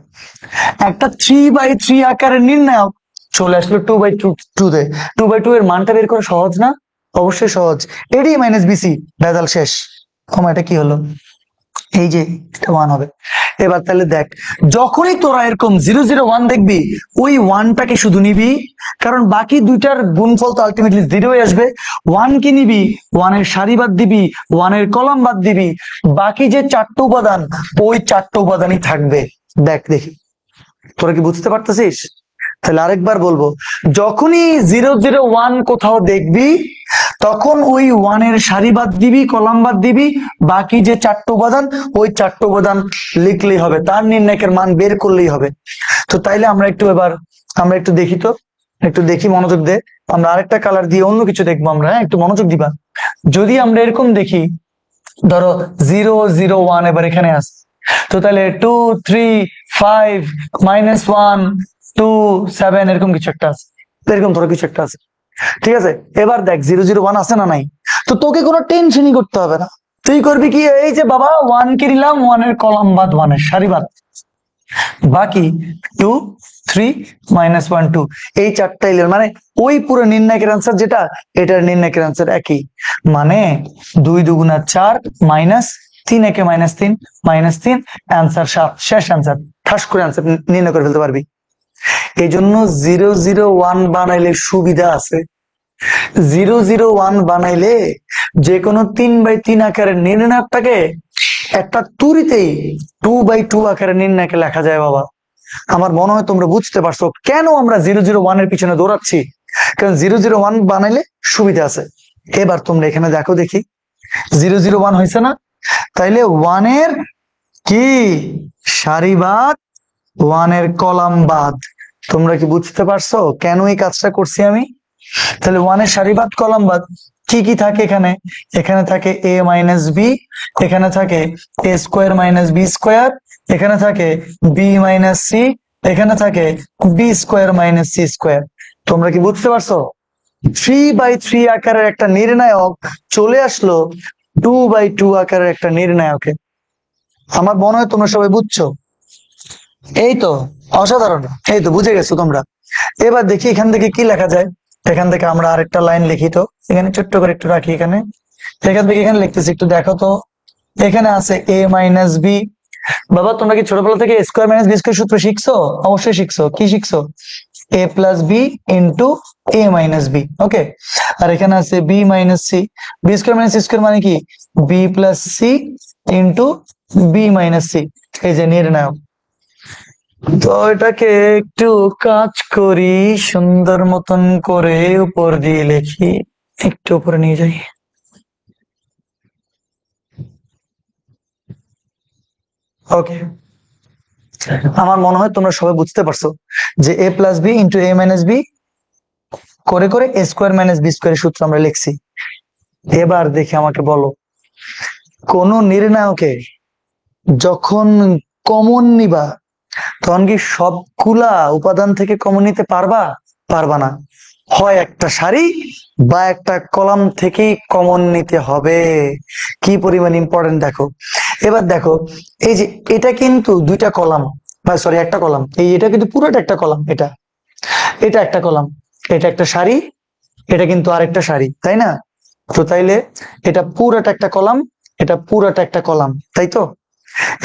একটা 3/3 আকারের নির্ণায়ক চলে আসলো 2/2 তে। 2/2 এর মানটা বের করা সহজ না? অবশ্যই সহজ। এডি মাইনাস বিসি, ভেজাল শেষ। এটা কি হলো? এই যে এটা 1 হবে। এবার তাহলে দেখ, যখনই তোরা এরকম 0 0 1 দেখবি, ওই 1টাকে শুধু নিবি, কারণ বাকি দুইটার গুণফল তো আলটিমেটলি জিরোই আসবে। 1 কে নিবি, 1 এর সারি বাদ দিবি, 1 এর কলাম বাদ দিবি, বাকি যে চারটা উপাদান, ওই চারটা উপাদানই থাকবে। দেখ, দেখি তোরা কি বুঝতে পারতেছিস? তাহলে আরেকবার বলবো, যখনই 0 0 1 কোথাও দেখবি, তখন ওই 1 এর সারি বাদ দিবি, কলাম বাদ দিবি, বাকি যে চারটা উপাদান, ওই চারটা উপাদান লিখলেই হবে, তার নির্ণায়কের মান বের করলেই হবে। তো তাইলে আমরা একটু দেখি তো, একটু দেখি, মনোযোগ দে। আমরা আরেকটা কালার দিয়ে অন্য কিছু দেখবো আমরা, হ্যাঁ একটু মনোযোগ দিবা। যদি আমরা এরকম দেখি, ধরো 0 0 1 এবার এখানে আছে, তো তাহলে 2 3 5 -1 2 7 এরকম কিছু একটা আছে, এরকম ধরো কিছু একটা আছে। ঠিক আছে, এবার দেখ 0 0 1 আছে না নাই? তো তোকে কোনো টেনশনই করতে হবে না। তুই করবি কি, এই যে বাবা 1 কে নিলাম, 1 এর কলাম বাদ, 1 এর সারি বাদ, বাকি 2 3 -1 2, এই চারটা এলিমেন্ট, মানে ওই পুরো নির্ণায়কের আনসার যেটা, এটার নির্ণায়কের আনসার একই। মানে 2 2 4 -3 একে -3 -3, অ্যান্সার 7, শেষ অ্যান্সার, ঠাস করে অ্যান্সার নির্ণয় করে ফেলতে পারবি। এই জন্য 0 0 1 বানাইলে সুবিধা আছে। 0 0 1 বানাইলে যে কোনো 3/3 আকারের নির্ণায়কটাকে একটা তুরিতেই 2/2 আকারে নির্ণায়কে লেখা যায় বাবা। আমার মনে হয় তোমরা বুঝতে পারছো কেন আমরা 001 এর পিছনে দৌড়াচ্ছি, কারণ 001 বানাইলে সুবিধা আছে। এবার তোমরা এখানে দেখো দেখি 001 হয়েছে না, তাইলে 1 এর কি সারি বাদ, 1 এর কলাম বাদ। তোমরা কি বুঝতে পারছো কেন এই কাজটা করছি আমি? তাহলে 1 এর সারি বাদ কলাম বাদ কি কি থাকে এখানে? এখানে থাকে a মাইনাস বি, এখানে থাকে a square minus B square, এখানে থাকে b মাইনাস সি, এখানে থাকে B square minus C square. তোমরা কি বুঝতে পারছো? 3/3 আকারের একটা নির্ণায়ক চলে আসলো 2/2 আকারের একটা নির্ণায়কে। আমার মনে হয় তোমরা সবাই বুঝছো। এই তো অসাধারণ, এই তো বুঝে গেছো তোমরা। এবার দেখি এখান থেকে কি লেখা যায়। এখান থেকে আমরা আরেকটা লাইন লিখি তো, এখানে ছোট্ট করে একটু রাখি এখানে। এখান থেকে এখানে লিখতেছি, একটু দেখো তো। এখানে আছে a মাইনাস বি। বাবা তোমরা কি ছোটবেলা থেকে স্কোয়ার মাইনাস বি স্কোয়ার সূত্র শিখছো? অবশ্যই শিখছো। কি শিখছো? a plus B into a minus B. Okay, আর এখানে আছে b minus C. B square minus C square মানে কি? b plus C into B minus C. এই যে নির্ণায়ক। তো এটাকে একটু কাজ করি, সুন্দর মতন করে উপর দিয়ে লিখি, একটু উপরে নিয়ে যাই। ওকে, আমার মনে হয় তোমরা সবাই বুঝতে পারছো যে a plus B into a minus B করে করে a স্কোয়ার মাইনাস বি স্কোয়ারের সূত্র আমরা লিখছি। এবার দেখে আমাকে বলো, কোন নির্ণায়কে যখন কমন নিবা তখন কি সবগুলা উপাদান থেকে কমন নিতে পারবা? পারবা না। হয় একটা সারি বা একটা কলাম থেকেই কমন নিতে হবে। কি পরিমাণ ইম্পর্টেন্ট দেখো। এবার দেখো, এই যে এটা কিন্তু দুইটা কলাম, বা সরি একটা কলাম, এটা কিন্তু পুরোটা একটা কলাম। এটা এটা একটা কলাম, এটা একটা সারি, এটা কিন্তু আরেকটা সারি, তাই না? তো তাইলে এটা পুরোটা একটা কলাম, এটা পুরোটা একটা কলাম, তাই তো?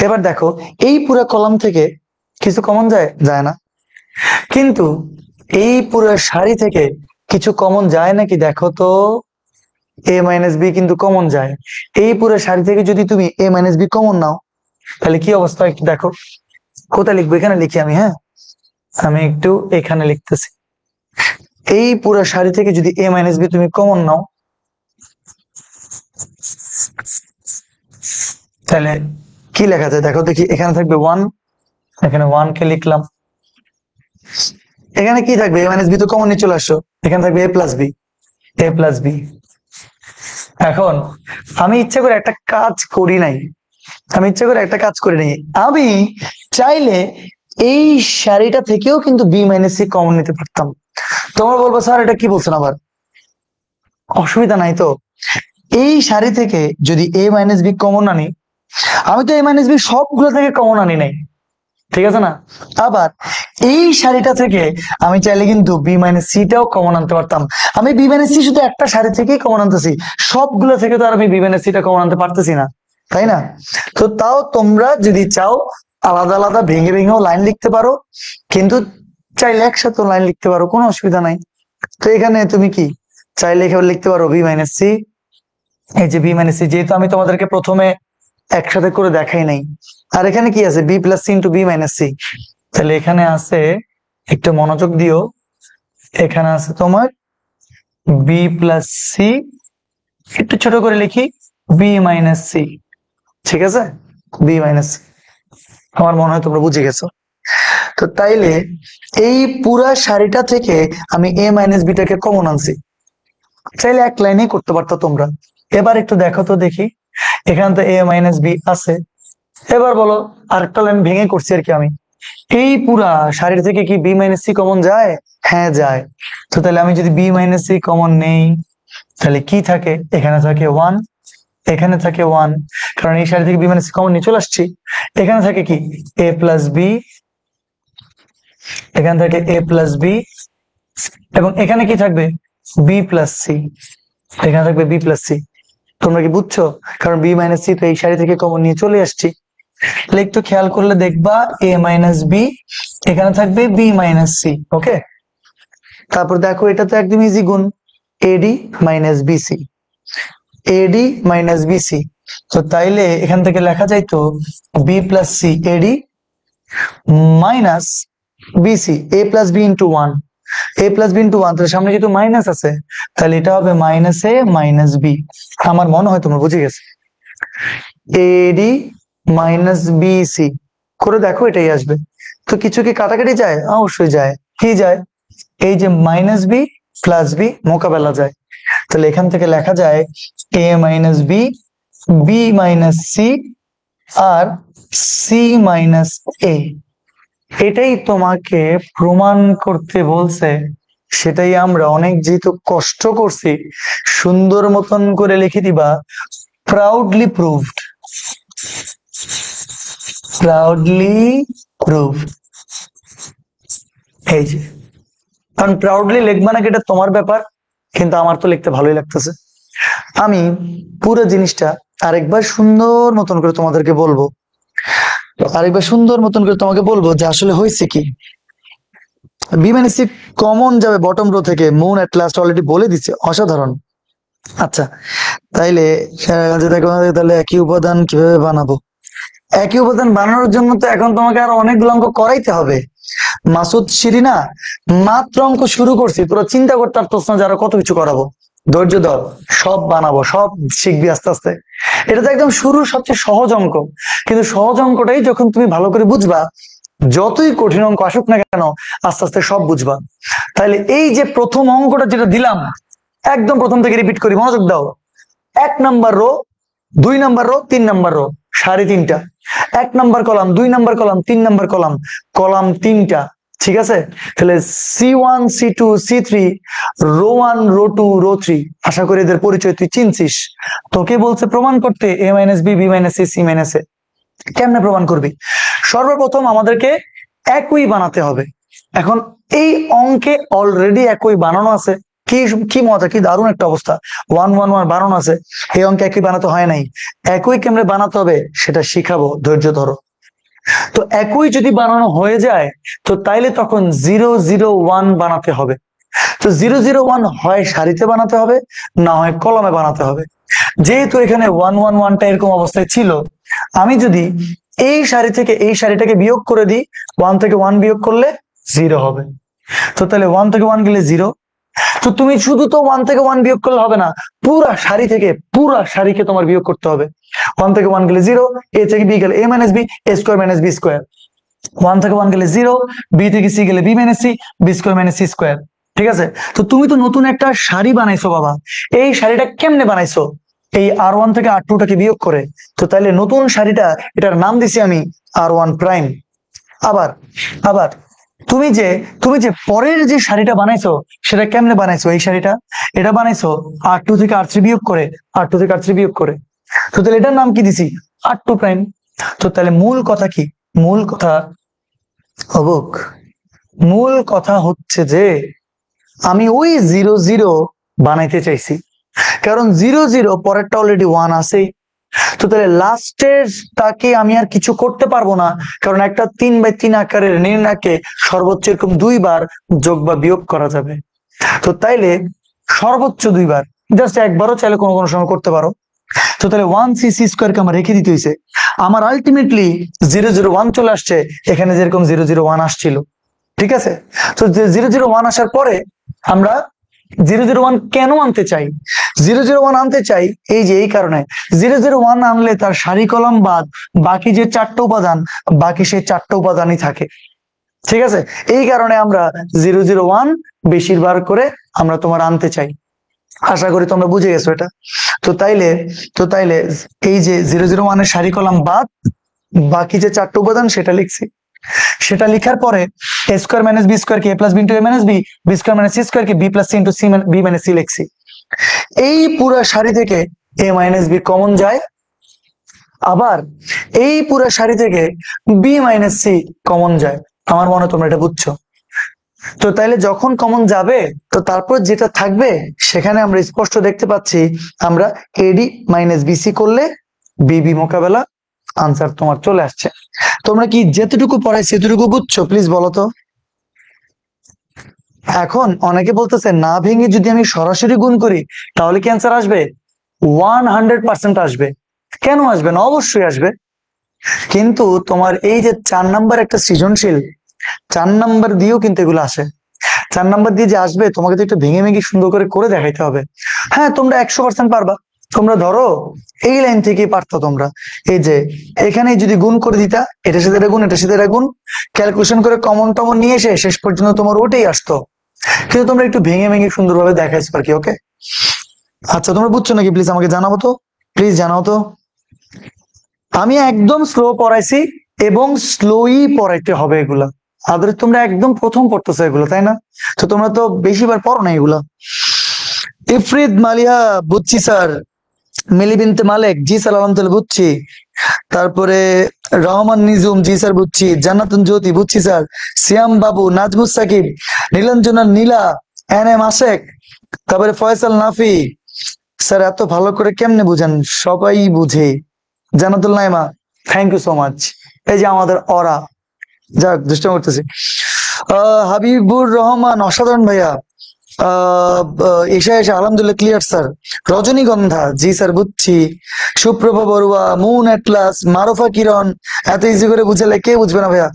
এবার দেখো, এই পুরো কলাম থেকে কিছু কমন যায়? যায় না। কিন্তু এই পুরো সারি থেকে কিছু কমন যায় নাকি দেখো তো। a মাইনাস বি কিন্তু কমন যায়। এই পুরো সারি থেকে যদি তুমি a মাইনাস বি কমন নাও, তাহলে কি অবস্থা একটু দেখো। কোথায় লিখবো? এখানে লিখি আমি, হ্যাঁ আমি একটু এখানে লিখতেছি। এই পুরো সারি থেকে যদি a মাইনাস বি তুমি কমন নাও, তাহলে কি লেখা যায় দেখো দেখি। এখানে থাকবে 1, এখানে 1 কে লিখলাম। এখানে কি থাকবে? a মাইনাস বি তো কমন নিয়ে চলে আসছো, এখানে থাকবে a plus B, a plus B. এখন আমি ইচ্ছা করে একটা কাজ করি নাই, আমি ইচ্ছা করে একটা কাজ করি নাই। আমি চাইলে এই সারিটা থেকেও কিন্তু বি মাইনাস সি কমন নিতে পারতাম। তোমরা বলবো স্যার এটা কি বলছেন আবার? অসুবিধা নাই তো। এই সারি থেকে যদি a মাইনাস বি কমন আনি, আমি তো a মাইনাস বি সবগুলো থেকে কমন আনি নাই, ঠিক আছে না? আবার এই সারিটা থেকে আমি চাইলে কিন্তু বি মাইনাস সিটাও কমন আনতে পারতাম। আমি বি মাইনাস সি শুধু একটা সারি থেকেই কমন আনতেছি, সবগুলো থেকে তো আর আমি বি মাইনাস সিটা কমন আনতে পারতেছি না, তাই না? তো তাও তোমরা যদি চাও আলাদা আলাদা ভেঙে ভেঙেও লাইন লিখতে পারো, কিন্তু চাইলে একসাথে লাইন লিখতে পারো, কোনো অসুবিধা নাই। তো এখানে তুমি কি চাইলে এখানে লিখতে পারো বি মাইনাস সি। এই যে বি মাইনাস সি, যেহেতু আমি তোমাদেরকে প্রথমে একসাথে করে দেখাই নাই। আর এখানে কি আছে? B plus C into B minus C. তাহলে এখানে আছে, একটু মনোযোগ দিও, এখানে আছে তোমার বি প্লাস সি, একটু ছোট করে লিখি বি মাইনাস সি, ঠিক আছে? B minus C. আমার মনে হয় তোমরা বুঝে গেছো। তো তাইলে এই পুরা সারিটা থেকে আমি এ মাইনাস বিটাকে কমন আনছি, চাইলে এক লাইনে করতে পারতো তোমরা। এবার একটু দেখো তো দেখি, এখানে তো এ মাইনাস বি আছে। এবার বলো, আরেকটা লাইন ভেঙে করছি আর কি আমি। এই পুরা সারির থেকে কি বি মাইনাস সি কমন যায়? হ্যাঁ যায়। তো তাহলে আমি যদি বি মাইনাস সি কমন নেই, তাহলে কি থাকে? এখানে থাকে 1, এখানে থাকে 1, কারণ এই সারি থেকে বি মাইনাস সি কমন নিয়ে চলে আসছি। এখানে থাকে কি? এ প্লাস বি, এখানে থাকে এ প্লাস বি, এবং এখানে কি থাকবে? বি প্লাস সি, এখানে থাকবে বি প্লাস সি। তোমরা কি বুঝছো? কারণ বি মাইনাস সি তো এই সারি থেকে কমন নিয়ে চলে আসছি। তাহলে একটু খেয়াল করলে দেখবা এ মাইনাস বি, এখানে থাকবে বি মাইনাস সি। ওকে, তারপর দেখো এটা তো একদম ইজি গুণ, AD minus BC, AD minus BC. তো তাইলে এখান থেকে লেখা যায় তো B plus C AD minus BC, A plus B into one, A plus B into one, তাহলে সামনে যেহেতু মাইনাস আছে তাহলে এটা হবে মাইনাস এ মাইনাস বি। আমার মনে হয় তোমরা বুঝে গেছে। এডি মাইনাস বিসি করে দেখো এটাই আসবে। তো কিছু কি কাটাকাটি যায়? অবশ্যই যায়। কি যায়? এই যে মাইনাস বি প্লাস বি মোকাবেলা যায়, তাহলে এখান থেকে লেখা যায় A minus B, B minus C, আর সি মাইনাস এ। এটাই তোমাকে প্রমাণ করতে বলছে, সেটাই আমরা অনেক যেহেতু কষ্ট করছি সুন্দর মতন করে লিখে দিবা প্রাউডলি প্রুভড, প্রাউডলি প্রুভড। এই যে, কারণ প্রাউডলি লিখবা না এটা তোমার ব্যাপার, কিন্তু আমার তো লিখতে ভালোই লাগতেছে। আমি পুরো জিনিসটা আরেকবার সুন্দর মতন করে তোমাদেরকে বলবো, আরেকবার সুন্দর মতন করে তোমাকে বলবো যে আসলে হয়েছে কি। বি মানে সি কমন যাবে বটম রো থেকে, মুন এট লাস্ট অলরেডি বলে দিচ্ছে, অসাধারণ। আচ্ছা, তাইলে দেখো তাহলে একই উপাদান কিভাবে বানাবো। একই উপাদান বানানোর জন্য তো এখন তোমাকে আরো অনেকগুলো অঙ্ক করাইতে হবে। মাসুদ শিরিনা মাত্র অঙ্ক শুরু করছি, তোরা চিন্তা করতে পারতোস না যে আরো কত কিছু করাবো। ধৈর্য ধর, সব বানাবো, সব শিখবি আস্তে আস্তে। এটা তো একদম শুরুর সবচেয়ে সহজ অঙ্ক, কিন্তু সহজ অঙ্কটাই যখন তুমি ভালো করে বুঝবা, যতই কঠিন অঙ্ক আসুক না কেন আস্তে আস্তে সব বুঝবা। তাহলে এই যে প্রথম অঙ্কটা যেটা দিলাম, একদম প্রথম থেকে রিপিট করি, মনোযোগ দাও। 1 number rho, 2 number rho, 3 number rho, সাড়ে তিনটা। 1 number column, 2 number column, 3 number column, column তিনটা। ঠিক আছে, তাহলে C1 C2 C3, rho 1 rho 2 rho 3। আশা করি এদের পরিচয় তুই চিনছিস। তোকে বলছে প্রমাণ করতে A minus B, B minus C, C minus A. কেমনে প্রমাণ করবি? সর্বপ্রথম আমাদেরকে একই বানাতে হবে। এখন এই অঙ্কে অলরেডি একই বানানো আছে। কি কি মজা, কি দারুণ একটা অবস্থা। 1 1 1 বানানো আছে, এই অঙ্কে একই বানাতে হয় নাই। একই কেমনে বানাতে হবে সেটা শিখাবো, ধৈর্য ধরো। তো একই যদি বানানো হয়ে যায় তো তাইলে তখন 0 0 1 বানাতে হবে। তো 0 0 1 হয় সারিতে বানাতে হবে, না হয় কলমে বানাতে হবে। যেহেতু এখানে 1 1 1টা এরকম অবস্থায় ছিল, আমি যদি এই সারি থেকে এই সারিটাকে বিয়োগ করে দিই, 1 থেকে 1 বিয়োগ করলে 0 হবে। তো তাহলে 1 থেকে 1 গেলে 0। তো তুমি শুধু তো 1 থেকে 1 বিয়োগ করলে হবে না, পুরা সারি থেকে পুরা সারিকে তোমার বিয়োগ করতে হবে। 1 থেকে 1 গেলে 0, এ থেকে বি গেলে A minus B, A square minus B square. 1 থেকে 1 গেলে 0, বি থেকে সি গেলে B minus C, B square minus C square. ঠিক আছে, তো তুমি তো নতুন একটা সারি বানাইছো বাবা। এই সারিটা কেমনে বানাইছো? এই R1 থেকে R2টাকে বিয়োগ করে। তো তাইলে নতুন সারিটা, এটার নাম দিছি আমি R1 প্রাইম। আবার আবার তুমি যে পরের যে সারিটা বানাইছো সেটা কেমনে বানাইছো? এই সারিটা এটা বানাইছো R2 থেকে R3 বিয়োগ করে, R2 থেকে R3 বিয়োগ করে। তো তাহলে এটার নাম কি দিছি? R2 prime. তো তাহলে মূল কথা কি? মূল কথা অবক, মূল কথা হচ্ছে যে আমি ওই 0 0 বানাইতে চাইছি, কারণ 0 0 পরেরটা অলরেডি 1 আছেই। তো তাহলে লাস্টের তাকে আমি আর কিছু করতে পারবো না, কারণ একটা 3/3 আকারের নির্ণয়কে সর্বোচ্চ এরকম 2 বার যোগ বা বিয়োগ করা যাবে। তো তাইলে সর্বোচ্চ 2 বার, জাস্ট একবারও চাইলে কোনো কোনো সময় করতে পারো। তো তাহলে 1 c² আমার রেখে দিতে হয়েছে। আমার আলটিমেটলি 0 0 1 চলে আসছে, এখানে যেরকম 0 0 1 আসছিল। ঠিক আছে, তো 0 0 1 আসার পরে আমরা 0 0 1 কেন আনতে চাই? 0 0 1 আনতে চাই এই যে এই কারণে, 0 0 1 আনলে তার সারি কলম বাদ বাকি যে 4টা উপাদান, বাকি সেই 4টা উপাদানই থাকে। ঠিক আছে, এই কারণে আমরা 0 0 1 বেশিরভাগ করে আমরা তোমার আনতে চাই। আশা করি তোমরা বুঝে গেছো এটা। তো তাইলে এই যে 0 0 1 এর সারি কলাম বাদ বাকি যে 4টা উপাদান সেটা লিখছি। সেটা লিখার পরে A square minus B square কে A plus B into A minus B, B square minus C square কে B plus C into C B minus C লিখছি। এই পুরো সারি থেকে এ মাইনাস বি কমন যায়, আবার এই পুরো সারি থেকে বি মাইনাস সি কমন যায়। আমার মনে হয় তোমরা এটা বুঝছো। তো তাইলে যখন কমন যাবে তো তারপর যেটা থাকবে সেখানে আমরা স্পষ্ট দেখতে পাচ্ছি, আমরা এডি মাইনাস বিসি করলে বিবি মোকাবেলা, আনসার তোমার চলে আসছে। তোমরা কি যেতটুকু পড়াই সেতটুকু বুঝছো? প্লিজ বলো তো। এখন অনেকে বলতেছে না ভেঙে যদি আমি সরাসরি গুণ করি তাহলে কি অ্যান্সার আসবে? 100% আসবে। কেন আসবে না? অবশ্যই আসবে। কিন্তু তোমার এই যে 4 নাম্বার একটা সৃজনশীল, 4 নাম্বার দিয়েও কিন্তু এগুলো আসে। 4 নাম্বার দিয়ে যে আসবে তোমাকে তো একটু ভেঙে ভেঙে সুন্দর করে করে দেখাইতে হবে। হ্যাঁ, তোমরা 100% পারবা। তোমরা ধরো এই লাইন থেকে পারতো তোমরা, এই যে এখানে যদি গুণ করে দিতা, এটার সাথে এটা গুণ, এটার সাথে এটা গুণ, ক্যালকুলেশন করে কমন টমন নিয়ে এসে শেষ পর্যন্ত তোমার ওটাই আসতো। কিন্তু তোমরা একটু ভেঙে ভেঙে সুন্দরভাবে দেখাইছো আর কি। ওকে, আচ্ছা তোমরা বুঝছো নাকি? প্লিজ আমাকে জানাবো তো, প্লিজ জানাও তো। আমি একদম স্লো পড়াইছি এবং স্লোই পড়াইতে হবে এগুলা। আদরে তোমরা একদম প্রথম পড়তেছো এগুলো, তাই না? তো তোমরা তো বেশিবার পড়ো না এগুলা। ইফরিদ মালিহা, বুঝছি স্যার। মিলি বিনতে মালেক, জি স্যার আলহামদুলিল্লাহ বুঝছি। তারপরে রহমান নিজুম, জি স্যার বুঝছি। জান্নাতুন জ্যোতি, বুঝছি স্যার। সিয়াম বাবু, নাজমুস সাকিব, নীলাঞ্জনা নীলা, এন এম আশেক, তারপরে ফয়সাল নাফি। স্যার এত ভালো করে কেমনে বুঝেন? সবাই বুঝে। Jannatul Naima, thank you so much. এই যে আমাদের অরা, যাক দুষ্ট করতেছি। হাবিবুর রহমান, অসাধারণ ভাইয়া। এসা আলহামদুলিল্লাহ ক্লিয়ার স্যার। রজনীগন্ধা, জি স্যার বুঝছি। সুপ্রভা বড়ুয়া, মুন এটলাস, মারুফা কিরণ, এত ইজি করে বুঝালে কে বুঝবে না ভাইয়া?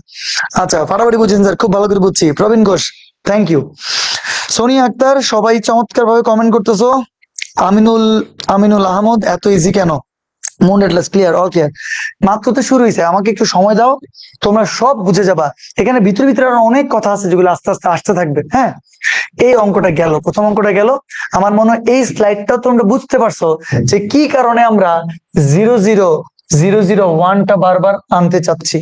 আচ্ছা ফাটাফাটি বুঝছেন স্যার, খুব ভালো করে বুঝছি। প্রবীণ ঘোষ, থ্যাংক ইউ। সোনিয়া আক্তার, সবাই চমৎকার ভাবে কমেন্ট করতেছো। আমিনুল আমিনুল আহমদ, এত ইজি কেন? Moon atlas clear, all clear. মাত্র তো শুরু হয়েছে, আমাকে একটু সময় দাও, তোমরা সব বুঝে যাবা। এখানে ভিতরে ভিতরে আরো অনেক কথা আছে যেগুলো আস্তে আস্তে আসতে থাকবে। হ্যাঁ, এই অঙ্কটা গেল, প্রথম অঙ্কটা গেল। আমার মনে হয় এই স্লাইডটা তোমরা বুঝতে পারছো যে কি কারণে আমরা 0 0 0 0 1টা বারবার আনতে চাচ্ছি।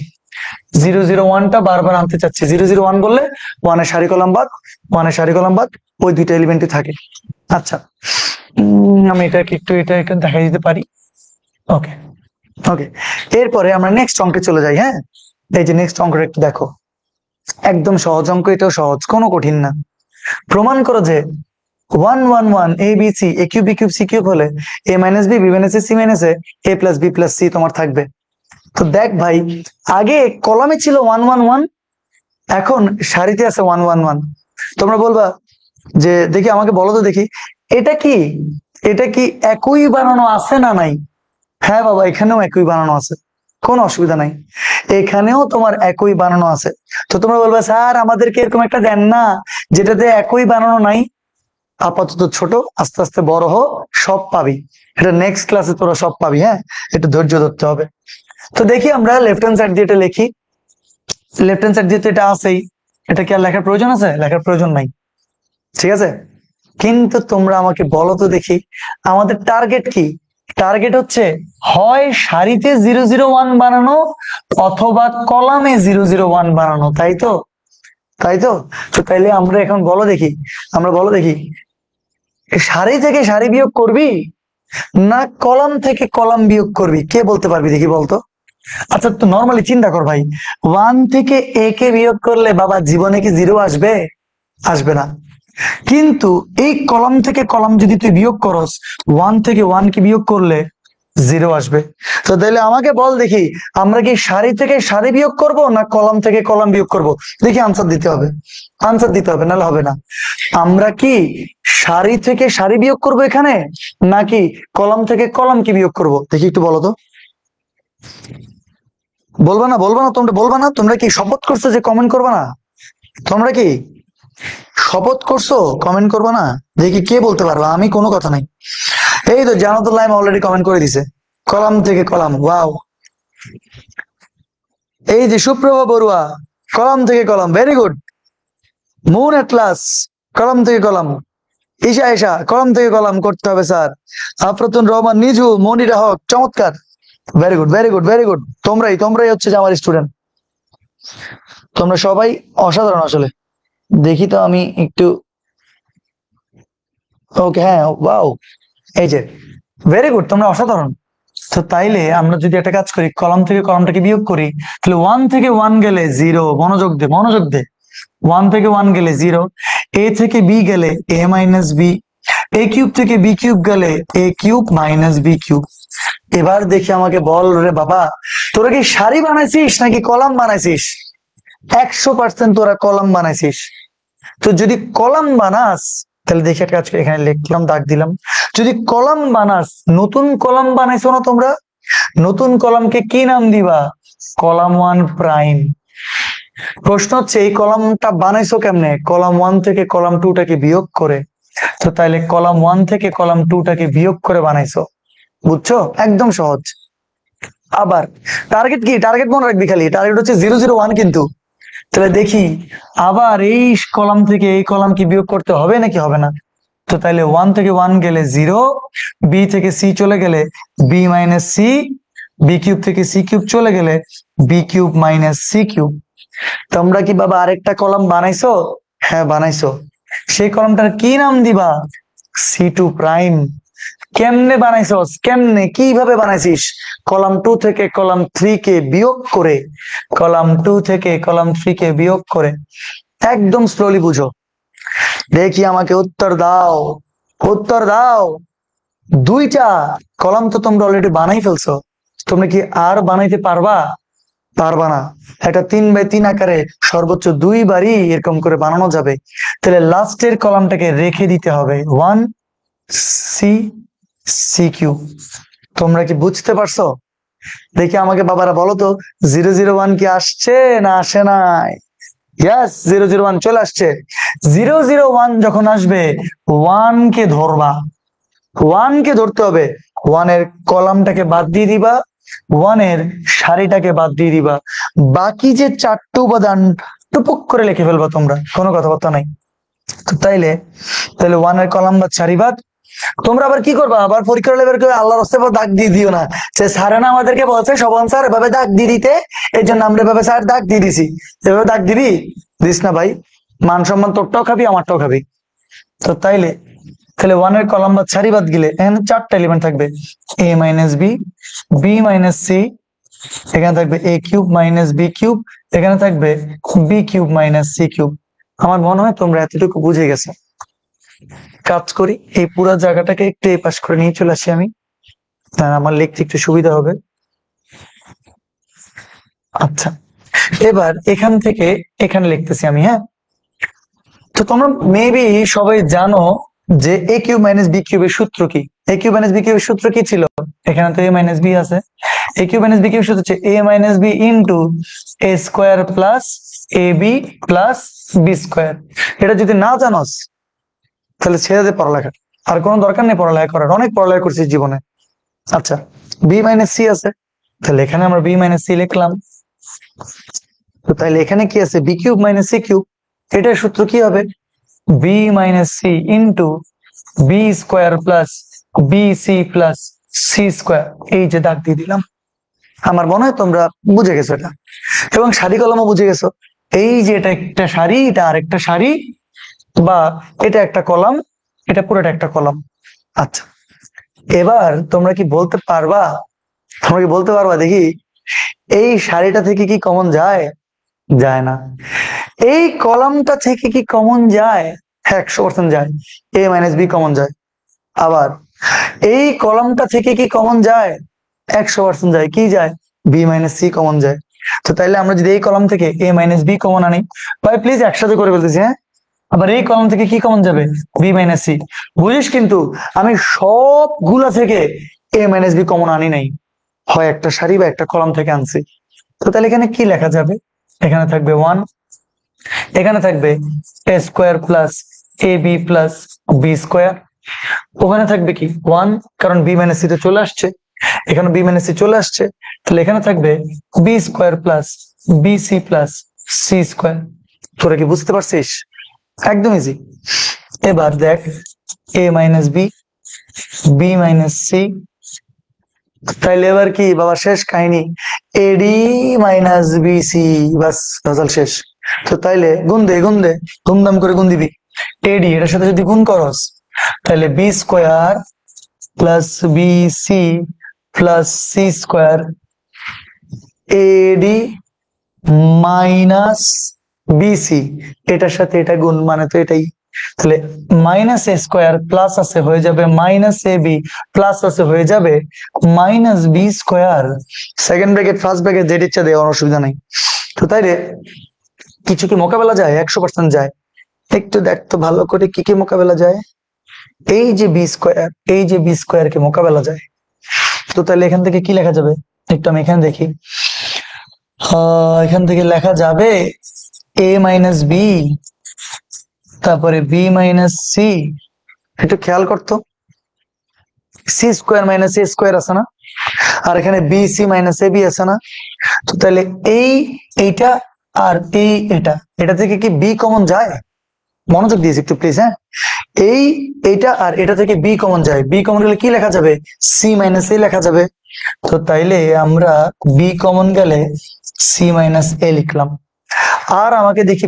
0 0 1টা বারবার আনতে চাচ্ছি। 0 0 1 বললে ওয়ানের সারি কলাম বাদ, ওয়ানের সারি কলাম বাদ, ওই দুইটা এলিমেন্টই থাকে। আচ্ছা, আমি এটাকে একটু এটা দেখাই দিতে পারি। ওকে ওকে, এরপরে আমরা নেক্সট অঙ্কে চলে যাই। হ্যাঁ, এই যে নেক্সট অঙ্কটা একটু দেখো, একদম সহজ অঙ্ক, এটাও সহজ, কোনো কঠিন না। প্রমাণ করো যে 1 1 1 A B C A cube B cube C cube হলে A minus B B minus C minus A plus B plus C তোমার থাকবে। তো দেখ ভাই, আগে কলামে ছিল 1 1 1, এখন সারিতে আছে 1 1 1। তোমরা বলবা যে দেখি আমাকে বলো তো দেখি, এটা কি, এটা কি একই বানানো আছে না নাই? হ্যাঁ বাবা, এখানেও একই বানানো আছে, কোনো অসুবিধা নাই। এখানেও তোমার একই বানানো আছে। তো তোমরা বলবে স্যার আমাদেরকে এরকম একটা দেন না যেটাতে একই বানানো নাই। আপাতত ছোট, আস্তে আস্তে বড় হো, সব পাবি। এটা নেক্সট ক্লাসে তোরা সব পাবি। হ্যাঁ, একটু ধৈর্য ধরতে হবে। তো দেখি আমরা লেফট হ্যান্ড সাইড দিয়ে এটা লিখি। লেফট হ্যান্ড সাইড দিয়ে তো এটা আছেই, এটা কি আর লেখার প্রয়োজন আছে? লেখার প্রয়োজন নাই, ঠিক আছে। কিন্তু তোমরা আমাকে বলো তো দেখি, আমাদের টার্গেট কি? টার্গেট হচ্ছে হয় সারিতে 0 0 1 বানানো অথবা কলামে 0 0 1 বানানো, তাই তো? তাই তো। তো তাইলে আমরা এখন বলো দেখি, আমরা বলো দেখি, সারি থেকে সারি বিয়োগ করবি না কলাম থেকে কলাম বিয়োগ করবি? কে বলতে পারবি দেখি বলতো? আচ্ছা তো নর্মালি চিন্তা কর ভাই, 1 থেকে a কে বিয়োগ করলে বাবা জীবনে কি 0 আসবে? আসবে না। কিন্তু এই কলাম থেকে কলাম যদি তুই বিয়োগ করস, 1 থেকে 1 কে বিয়োগ করলে 0 আসবে। তো তাহলে আমাকে বল দেখি, আমরা কি সারি থেকে সারি বিয়োগ করব না কলাম থেকে কলাম বিয়োগ করব? দেখি আনসার দিতে হবে, আনসার দিতে হবে, নাহলে হবে না। আমরা কি সারি থেকে সারি বিয়োগ করব এখানে, নাকি কলাম থেকে কলাম কি বিয়োগ করব? দেখি একটু বলো তো। বলবা না, বলবা না, তোমরা বলবা না? তোমরা কি শপথ করছো যে কমেন্ট করবা না? তোমরা কি শপথ করছো কমেন্ট করবা না? দেখি কে বলতে পারবা, আমি কোনো কথা নাই। এই তো জানাতুল্লাহ অলরেডি কমেন্ট করে দিছে, কলাম থেকে কলাম, ওয়াও। এই যে সুপ্রভা বড়ুয়া, কলাম থেকে column, very good. Moon atlas, column থেকে কলাম। ঈশা ঈশা, কলাম থেকে কলাম করতে হবে স্যার। আফরাতুন রহমান নিজু, মনিরা হক, চমৎকার, very good very good very good. তোমরাই তোমরাই হচ্ছে যে আমার স্টুডেন্ট, তোমরা সবাই অসাধারণ আসলে। দেখি তো আমি একটু, ওকে হ্যাঁ, ওয়াও, এই যে ভেরি গুড, তোমরা অসাধারণ। তো তাইলে আমরা যদি একটা কাজ করি, কলাম থেকে কলামটাকে বিয়োগ করি, তাহলে 1 থেকে 1 গেলে 0, মনোযোগ দে মনোযোগ দে। 1 থেকে 1 গেলে 0, এ থেকে বি গেলে A minus B, A cube থেকে বি কিউব গেলে A cube minus B cube. এবার দেখি আমাকে বল রে বাবা, তোরা কি সারি বানাইছিস নাকি কলাম বানাইছিস? 100% তোরা কলাম বানাইছিস। তো যদি কলাম বানাস, তাহলে দেখি একটা কাজ করি, এখানে লিখলাম, দাগ দিলাম। যদি কলাম বানাস, নতুন কলাম বানাইছো না তোমরা? নতুন কলামকে কি নাম দিবা? Column 1 prime. প্রশ্ন হচ্ছে এই কলামটা বানাইছো কেমনে? কলাম 1 থেকে কলাম 2টাকে বিয়োগ করে। তো তাইলে কলাম 1 থেকে কলাম 2টাকে বিয়োগ করে বানাইছো, বুঝছো? একদম সহজ। আবার টার্গেট কি? টার্গেট মনে রাখবি, খালি টার্গেট হচ্ছে 001 কিন্তু। তাহলে দেখি আবার এই কলাম থেকে এই কলাম কি বিয়োগ করতে হবে নাকি হবে না? তো তাহলে 1 থেকে 1 গেলে 0, বি থেকে সি চলে গেলে B minus C, B cube থেকে সি কিউব চলে গেলে B cube minus C cube. তোমরা কি বাবা আরেকটা কলাম বানাইছো? হ্যাঁ বানাইছো। সেই কলামটার কি নাম দিবা? C2 prime. কেমনে বানাইছস? কেমনে কিভাবে বানাইছিস? কলাম 2 থেকে কলাম 3 কে বিয়োগ করে, কলাম 2 থেকে কলাম 3 কে বিয়োগ করে। একদম স্লোলি বুঝো। দেখি আমাকে উত্তর দাও, উত্তর দাও। দুইটা কলাম তো তোমরা অলরেডি বানাই ফেলছো, তোমরা কি আর বানাইতে পারবা? পারবা না। একটা 3x3 আকারে সর্বোচ্চ 2বারই এরকম করে বানানো যাবে। তাহলে লাস্টের কলামটাকে রেখে দিতে হবে 1 সি সি কিউ। তোমরা কি বুঝতে পারছো? দেখি আমাকে বাবারা বলো তো, 001 কি আসছে না আসে নাই? ইয়াস, 001 চলে আসছে। 001 যখন আসবে 1 কে ধরবা, 1 কে ধরতে হবে। 1 এর কলামটাকে বাদ দিয়ে দিবা, 1 এর সারিটাকে বাদ দিয়ে দিবা, বাকি যে 4টে উপাদান টুপুক করে লিখে ফেলবা তোমরা, কোনো কথাবার্তা নাই। তো তাইলে তাহলে 1 এর কলাম বাদ সারি বাদ। তোমরা আবার কি করবা? আবার পরীক্ষা লেবার করে আল্লাহর রাস্তায় দাগ দিয়ে দিও না যে স্যারে না আমাদেরকে বলছে শোভন স্যার এভাবে দাগ দিয়ে দিতে, এই জন্য আমরা এভাবে স্যার দাগ দিয়ে দিছি। এভাবে দাগ দিবি? দিস না ভাই, মান সম্মান তোরটাও খাবি আমারটাও খাবি। তো তাইলে তাহলে 1 এর কলাম বাদ সারি বাদ গেলে এখানে 4টা এলিমেন্ট থাকবে, a minus B, B minus C, এখানে থাকবে a cube minus B cube, এখানে থাকবে B cube minus C cube. আমার মনে হয় তোমরা এতটুকু বুঝে গেছো। কাজ করি, এই পুরো জায়গাটাকে একটু এই পাশ করে নিয়ে চলে আসি আমি, আমার লিখতে একটু সুবিধা হবে। আচ্ছা, এবার এখান থেকে এখানে লিখতেছি আমি। হ্যাঁ, তো তোমরা মেবি সবাই জানো যে এ কিউব মাইনাস বি কিউবের সূত্র কি? এ কিউব মাইনাস বি কিউবের সূত্র কি ছিল? এখানে তো এ মাইনাস বি আছে। এ কিউব মাইনাস বি কিউবের সূত্র হচ্ছে এ minus B into A square plus A B plus B square. এটা যদি না জানোস তাহলে ছেড়ে দে পড়ালেখা, আর কোনো দরকার নেই পড়ালেখা করার, অনেক পড়ালেখা করছিস জীবনে। আচ্ছা, বি মাইনাস সি আছে, তাহলে এখানে আমরা বি মাইনাস সি লিখলাম। তো তাহলে এখানে কি আছে? B cube minus C cube. এটার সূত্র কি হবে? B minus C into B square plus B C plus C square. এই যে দাগ দিয়ে দিলাম। আমার মনে হয় তোমরা বুঝে গেছো এটা, এবং সারি কলমও বুঝে গেছো। এই যে এটা একটা সারি, এটা আরেকটা সারি, বা এটা একটা কলাম, এটা পুরোটা একটা কলাম। আচ্ছা, এবার তোমরা কি বলতে পারবা, তোমরা কি বলতে পারবা দেখি এই সারিটা থেকে কি কমন যায়? যায় না। এই কলামটা থেকে কি কমন যায়? 100% যায়। এ মাইনাস বি কমন যায়। আবার এই কলামটা থেকে কি কমন যায়? 100% যায়। কি যায়? বি মাইনাস সি কমন যায়। তো তাইলে আমরা যদি এই কলাম থেকে এ মাইনাস বি কমন আনি, ভাই প্লিজ একসাথে করে বলতেছি, হ্যাঁ। আবার এই কলাম থেকে কি কমন যাবে? B minus C. বুঝিস কিন্তু আমি সবগুলা থেকে এ মাইনাস বি কমন আনি নাই, হয় একটা সারি বা একটা কলাম থেকে আনছি। তো তাহলে এখানে কি লেখা যাবে? এখানে থাকবে 1, এখানে থাকবে A square plus A B plus B square, ওখানে থাকবে কি 1, কারণ বি মাইনাস সি তে চলে আসছে, এখানে বি মাইনাস সি চলে আসছে, তাহলে এখানে থাকবে B square plus B C plus C square. তোরা কি বুঝতে পারছিস? একদম ইজি। এবার দেখ, A minus B, B minus C, তাইলে এবার কি বাবা শেষ কাহিনী, এডি মাইনাস বিসি, বাস গজল শেষ। তো তাইলে গুন দে, গুন দে, ধুমধাম করে গুন দিবি। এডি এটার সাথে যদি গুণ করস, তাহলে B square plus B C plus C square, AD minus BC, এটার সাথে এটা গুণ মানে তো এটাই। তাহলে মাইনাস এ স্কোয়ার প্লাস আছে হয়ে যাবে মাইনাস এ বি, প্লাস আছে হয়ে যাবে minus B square. Second bracket first bracket যেটা ইচ্ছা দেওয়ার অসুবিধা নাই। তো তাইলে কিছু কি মোকাবেলা যায়? 100% যায়। একটু দেখতো ভালো করে কি কি মোকাবেলা যায়। এই যে বি স্কোয়ার, এই যে বি স্কোয়ার কে মোকাবেলা যায়। তো তাহলে এখান থেকে কি লেখা যাবে? একটু আমি এখানে দেখি। এখান থেকে লেখা যাবে a মাইনাস বি, তারপরে বি মাইনাস সি। একটু খেয়াল করতো, C square minus A square আছে না, আর এখানে B C minus A B আছে না। তো তাহলে এইটা আর এটা এটা থেকে কি বি কমন যায়? মনোযোগ দিয়েছি একটু প্লিজ, হ্যাঁ। এইটা আর এটা থেকে বি কমন যায়, বি কমন গেলে কি লেখা যাবে? সি মাইনাস এ লেখা যাবে। তো তাইলে আমরা বি কমন গেলে সি মাইনাস এ লিখলাম। আর আমাকে দেখি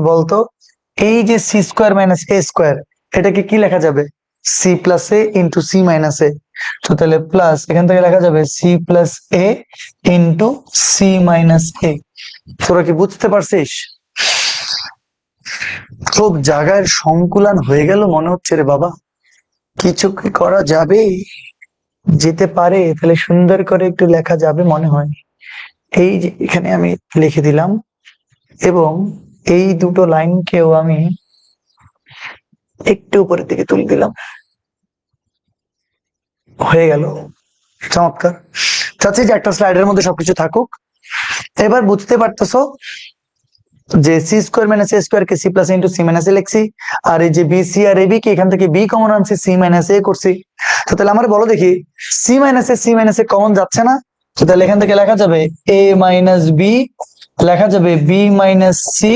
বলতো, এই যে C square minus A square, এটাকে কি লেখা যাবে? সি প্লাস এ ইন্টু সি মাইনাস এ। তো তাহলে প্লাস এখান থেকে লেখা যাবে সি প্লাস এ ইন্টু সি মাইনাস এ। তোরা কি বুঝতে পারছিস? খুব জায়গায় সংকুলান হয়ে গেল মনে হচ্ছে রে বাবা। কিছু কি করা যাবে? যেতে পারে, তাহলে সুন্দর করে একটু লেখা যাবে মনে হয়। এই যে এখানে আমি লিখে দিলাম, এবং এই দুটো লাইনকেও আমি একটু উপরের দিকে তুলে দিলাম, হয়ে গেল। চমৎকার। চাচ্ছি যে একটা স্লাইডের মধ্যে সবকিছু থাকুক। এবার বুঝতে পারতেছো যে C square minus A square কে C plus into C minus A লিখছি, আর এই যে বি সি আর এ বি কে এখান থেকে বি কমন আনছি, সি মাইনাস এ করছি। তো তাহলে আমার বলো দেখি, সি মাইনাস এ কমন যাচ্ছে না? তো তাহলে এখান থেকে লেখা যাবে এ মাইনাস বি, লেখা যাবে বি মাইনাস সি।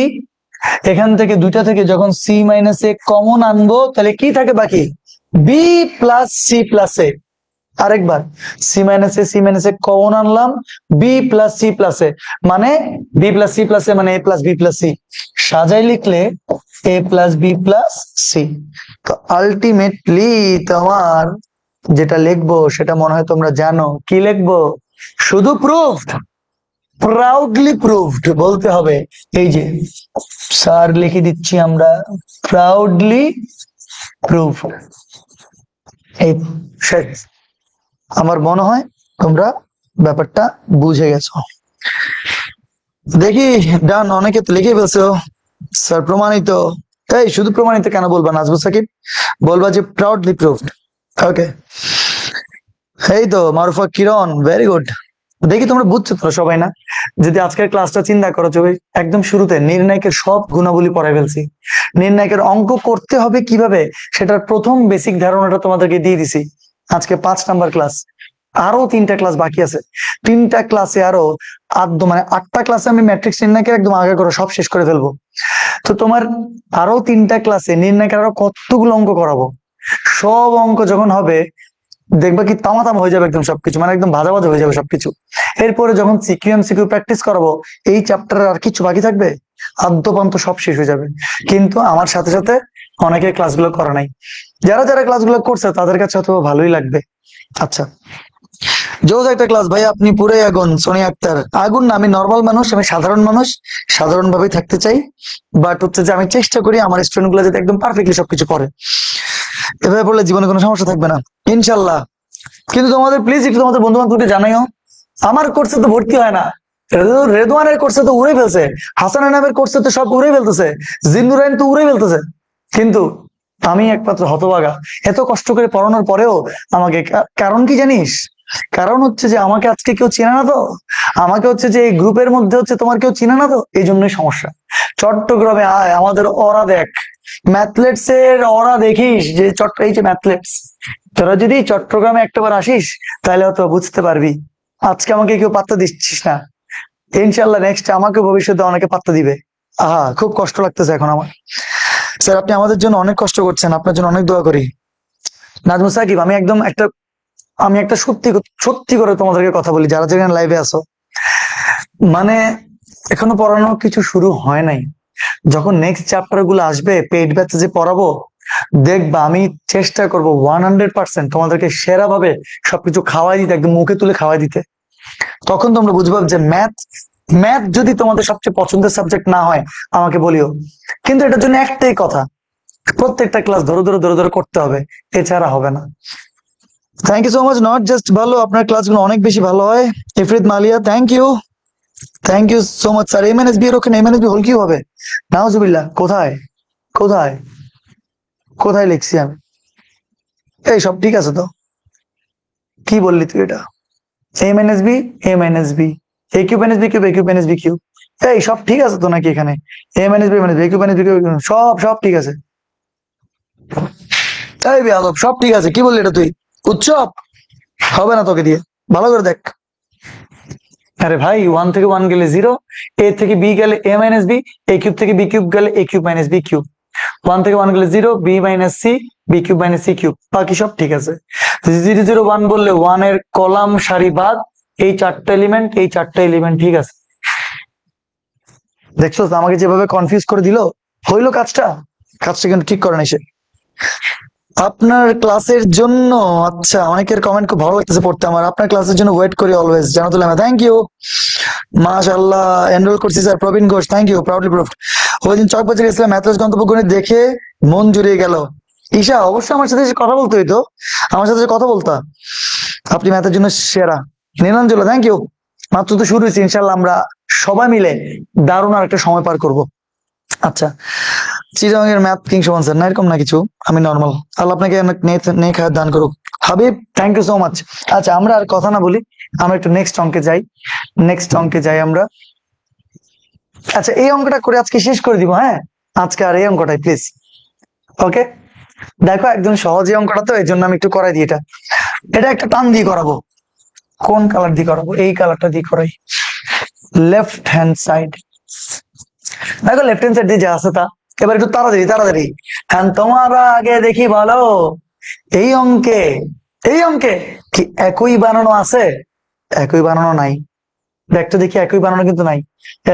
এখান থেকে দুইটা থেকে যখন সি মাইনাস এ কমন আনবো, তাহলে কি থাকে বাকি? বি প্লাস সি প্লাস এ। আরেকবার, সি মাইনাস এ কমন আনলাম, বি প্লাস সি প্লাস এ, মানে বি প্লাস সি প্লাস এ মানে এ প্লাস বি প্লাস সি। সাজাই লিখলে এ প্লাস বি প্লাস সি। তো আলটিমেটলি তোমার যেটা লিখবো সেটা মনে হয় তোমরা জানো। কি লিখবো? শুধু প্রুফড, প্রাউডলি প্রুভড বলতে হবে। এই যে স্যার লিখে দিচ্ছি আমরা, প্রাউডলি প্রুভড। এই শেষ। আমার মনে হয় তোমরা ব্যাপারটা বুঝে গেছো। দেখি ডান, অনেকে তো লিখে ফেলছো স্যার প্রমাণিত। এই শুধু প্রমাণিত কেন বলবা নাজবুল সাকিব, বলবা যে প্রাউডলি প্রুভড। ওকে, এই তো মারুফা কিরণ, ভেরি গুড। দেখি তোমরা বুঝছো তো সবাই না? যদি আজকের ক্লাসটা চিন্তা করো, যে একদম শুরুতে নির্ণায়কের সব গুণাবলী পড়াই ফেলছি। নির্ণায়কের অঙ্ক করতে হবে কিভাবে সেটার প্রথম বেসিক ধারণাটা তোমাদেরকে দিয়ে দিছি। আজকে 5 নাম্বার ক্লাস, আরো 3টা ক্লাস বাকি আছে। 3টা ক্লাসে আরো মানে 8টা ক্লাসে আমি ম্যাট্রিক্স নির্ণায়কের একদম আগে করে সব শেষ করে ফেলবো। তো তোমার আরো 3টা ক্লাসে নির্ণায়কের আরো কতগুলো অঙ্ক করাবো। সব অঙ্ক যখন হবে দেখবা কি তামাতাম হয়ে যাবে একদম সবকিছু, মানে একদম ভাজা ভাজা হয়ে যাবে সবকিছু। এরপরে যখন সিকিউ এমসিকিউ প্র্যাকটিস করাবো, এই চ্যাপ্টারের আর কিছু বাকি থাকবে, আদ্যপান্ত সব শেষ হয়ে যাবে। কিন্তু আমার সাথে সাথে অনেকে ক্লাসগুলো করা নাই, যারা যারা ক্লাসগুলো করছে তাদের কাছে হয়তো ভালোই লাগবে। আচ্ছা, জোজ একটা ক্লাস ভাই, আপনি পুরোই আগুন। সোনিয়া আক্তার, আগুন না, আমি নর্মাল মানুষ, আমি সাধারণ মানুষ, সাধারণ ভাবেই থাকতে চাই। বাট হচ্ছে যে আমি চেষ্টা করি আমার স্টুডেন্ট গুলো যাতে একদম পারফেক্টলি সবকিছু করে। এভাবে পড়লে জীবনে কোনো সমস্যা থাকবে না ইনশাল্লাহ। কিন্তু তোমাদের প্লিজ একটু তোমাদের বন্ধু বান্ধবকে জানাইও, আমার কোর্সে তো ভর্তি হয় না, রেদওয়ানের কোর্সে তো উড়ে ফেলছে, হাসান আনামের কোর্সে তো সব উড়ে ফেলতেছে, জিন্নুরাইন তো উড়ে ফেলতেছে, কিন্তু আমি একমাত্র হতভাগা। এত কষ্ট করে পড়ানোর পরেও আমাকে, কারণ কি জানিস? কারণ হচ্ছে যে আমাকে আজকে কেউ চেনে না তো, আমাকে হচ্ছে যে এই গ্রুপের মধ্যে হচ্ছে তোমার কেউ চিনে না তো, এই জন্যই সমস্যা। চট্টগ্রামে আয়, আমাদের ওরা দেখ, ম্যাথলেটস এর ওরা দেখিস, যে এই যে ম্যাথলেটস, তোরা যদি চট্টগ্রামে একটাবার আসিস তাহলে হয়তো বুঝতে পারবি। আজকে আমাকে কেউ পাত্তা দিচ্ছিস না, ইনশাল্লাহ নেক্সট আমাকে ভবিষ্যতে অনেকে পাত্তা দিবে। আহা, খুব কষ্ট লাগতেছে এখন আমার। স্যার আপনি আমাদের জন্য অনেক কষ্ট করছেন, আপনার জন্য অনেক দোয়া করি। নাজমুল সাকিব, আমি একটা সত্যি সত্যি করে তোমাদেরকে কথা বলি, যারা যেখানে লাইভে আসো, মানে এখনো পড়ানো কিছু শুরু হয় নাই। যখন নেক্সট চ্যাপ্টার গুলো আসবে পেইড ব্যাচে যে পড়াবো, দেখবা আমি চেষ্টা করবো 100% তোমাদেরকে সেরা ভাবে সবকিছু খাওয়াই দিতে, একদম মুখে তুলে খাওয়াই দিতে। তখন তোমরা বুঝবা যে ম্যাথ ম্যাথ যদি তোমাদের সবচেয়ে পছন্দের সাবজেক্ট না হয় আমাকে বলিও। কিন্তু এটার জন্য একটাই কথা, প্রত্যেকটা ক্লাস ধরে ধরে ধরে ধরে করতে হবে, এছাড়া হবে না। Thank you so much. Not just ভালো, আপনার ক্লাসগুলো অনেক বেশি ভালো হয়। Ifrit Maliya, thank you so much sir. MNSB এর ওখানে এমএনএসবি হল কি হবে? নাউজুবিল্লাহ, কোথায় কোথায় কোথায় লিখছি আমি? এই সব ঠিক আছে তো? কি বললি তুই এটা? A minus B, A minus B, A cube minus B cube, A cube minus B cube. এই সব ঠিক আছে তো নাকি? এখানে A minus B minus B cube minus B cube সব সব ঠিক আছে। এই বেয়াদব, সব ঠিক আছে। কি বললি এটা তুই? উৎসব হবে না তোকে দিয়ে, ভালো করে দেখ। আরে ভাই, 1 থেকে 1 গেলে 0, এ থেকে বি গেলে A minus B, A cube থেকে বি কিউব গেলে A cube minus B cube. 1 থেকে 1 গেলে 0, B minus C, B cube minus C cube, বাকি সব ঠিক আছে। 0 0 1 বললে 1 এর কলাম সারি বাদ এই চারটা এলিমেন্ট, এই চারটা এলিমেন্ট ঠিক আছে। দেখছো তো আমাকে যেভাবে কনফিউজ করে দিল, হইলো কাজটা? কাজটা কিন্তু ঠিক করে নাই সে। আপনার ক্লাসের জন্য, আচ্ছা, অনেকের কমেন্ট খুব ভালো লাগতেছে পড়তে আমার। আপনার ক্লাসের জন্য ওয়েট করি always, Jannatul Ahmed, thank you. মাশাআল্লাহ, এনরোল করছি sir, Prabin Ghosh, thank you, proudly proved. ওই দিন চকবাজারে গেছিলাম, ম্যাথস গন্তব্য গণিত দেখে মন জুড়িয়ে গেল। ঈশা, অবশ্যই আমার সাথে এসে কথা বলতে হইতো, আমার সাথে এসে কথা বলতা। আপনি ম্যাথের জন্য সেরা। নীলাঞ্জলা, থ্যাংক ইউ। মাত্র তো শুরু হয়েছে, ইনশাল্লাহ আমরা সবাই মিলে দারুণ আর একটা সময় পার করব। আচ্ছা, চিরাঙের ম্যাথ কিং সমান স্যার, না এরকম না কিছু, আমি নর্মাল। আল্লাহ আপনাকে নেক হায়াত দান করুক। Habib, thank you so much. আচ্ছা, আমরা আর কথা না বলি, আমরা একটু নেক্সট অঙ্কে যাই। নেক্সট অঙ্কে যাই আমরা। আচ্ছা, এই অঙ্কটা করে আজকে শেষ করে দিব। হ্যাঁ, আজকে আর এই অঙ্কটাই প্লিজ। ওকে, দেখো একদম সহজ এই অঙ্কটা, তো এই জন্য আমি একটু করাই দিই। এটা এটা একটা টান দিয়ে করাবো। কোন কালার দিয়ে করাবো? এই কালারটা দিয়ে করাই। লেফট হ্যান্ড সাইড, দেখো লেফট হ্যান্ড সাইড দিয়ে যা আছে তা। এবার একটু তাড়াতাড়ি তাড়াতাড়ি। হ্যাঁ, তোমার আগে দেখি বলো, এই অঙ্কে, এই অঙ্কে কি একই বানানো আছে? একই বানানো নাই। দেখতো দেখি, একই বানানো কিন্তু নাই।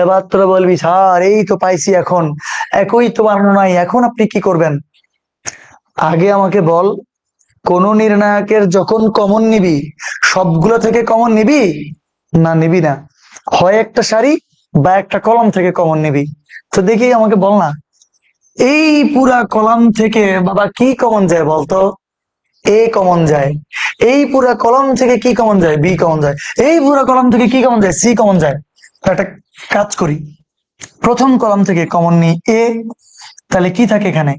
এবার তোরা বলবি স্যার এই তো পাইছি, এখন একই তো বানানো নাই, এখন আপনি কি করবেন? আগে আমাকে বল, কোন নির্ণায়কের যখন কমন নিবি, সবগুলো থেকে কমন নিবি না নিবি না? হয় একটা সারি বা একটা কলাম থেকে কমন নিবি। তো দেখি আমাকে বল না, এই পুরা কলাম থেকে বাবা কি কমন যায় বলতো? এ কমন যায়। এই পুরা কলাম থেকে কি কমন যায়? বি কমন যায়। এই পুরা কলাম থেকে কি কমন যায়? সি কমন যায়। তো একটা কাজ করি, প্রথম কলাম থেকে কমন নিই এ, তাহলে কি থাকে এখানে?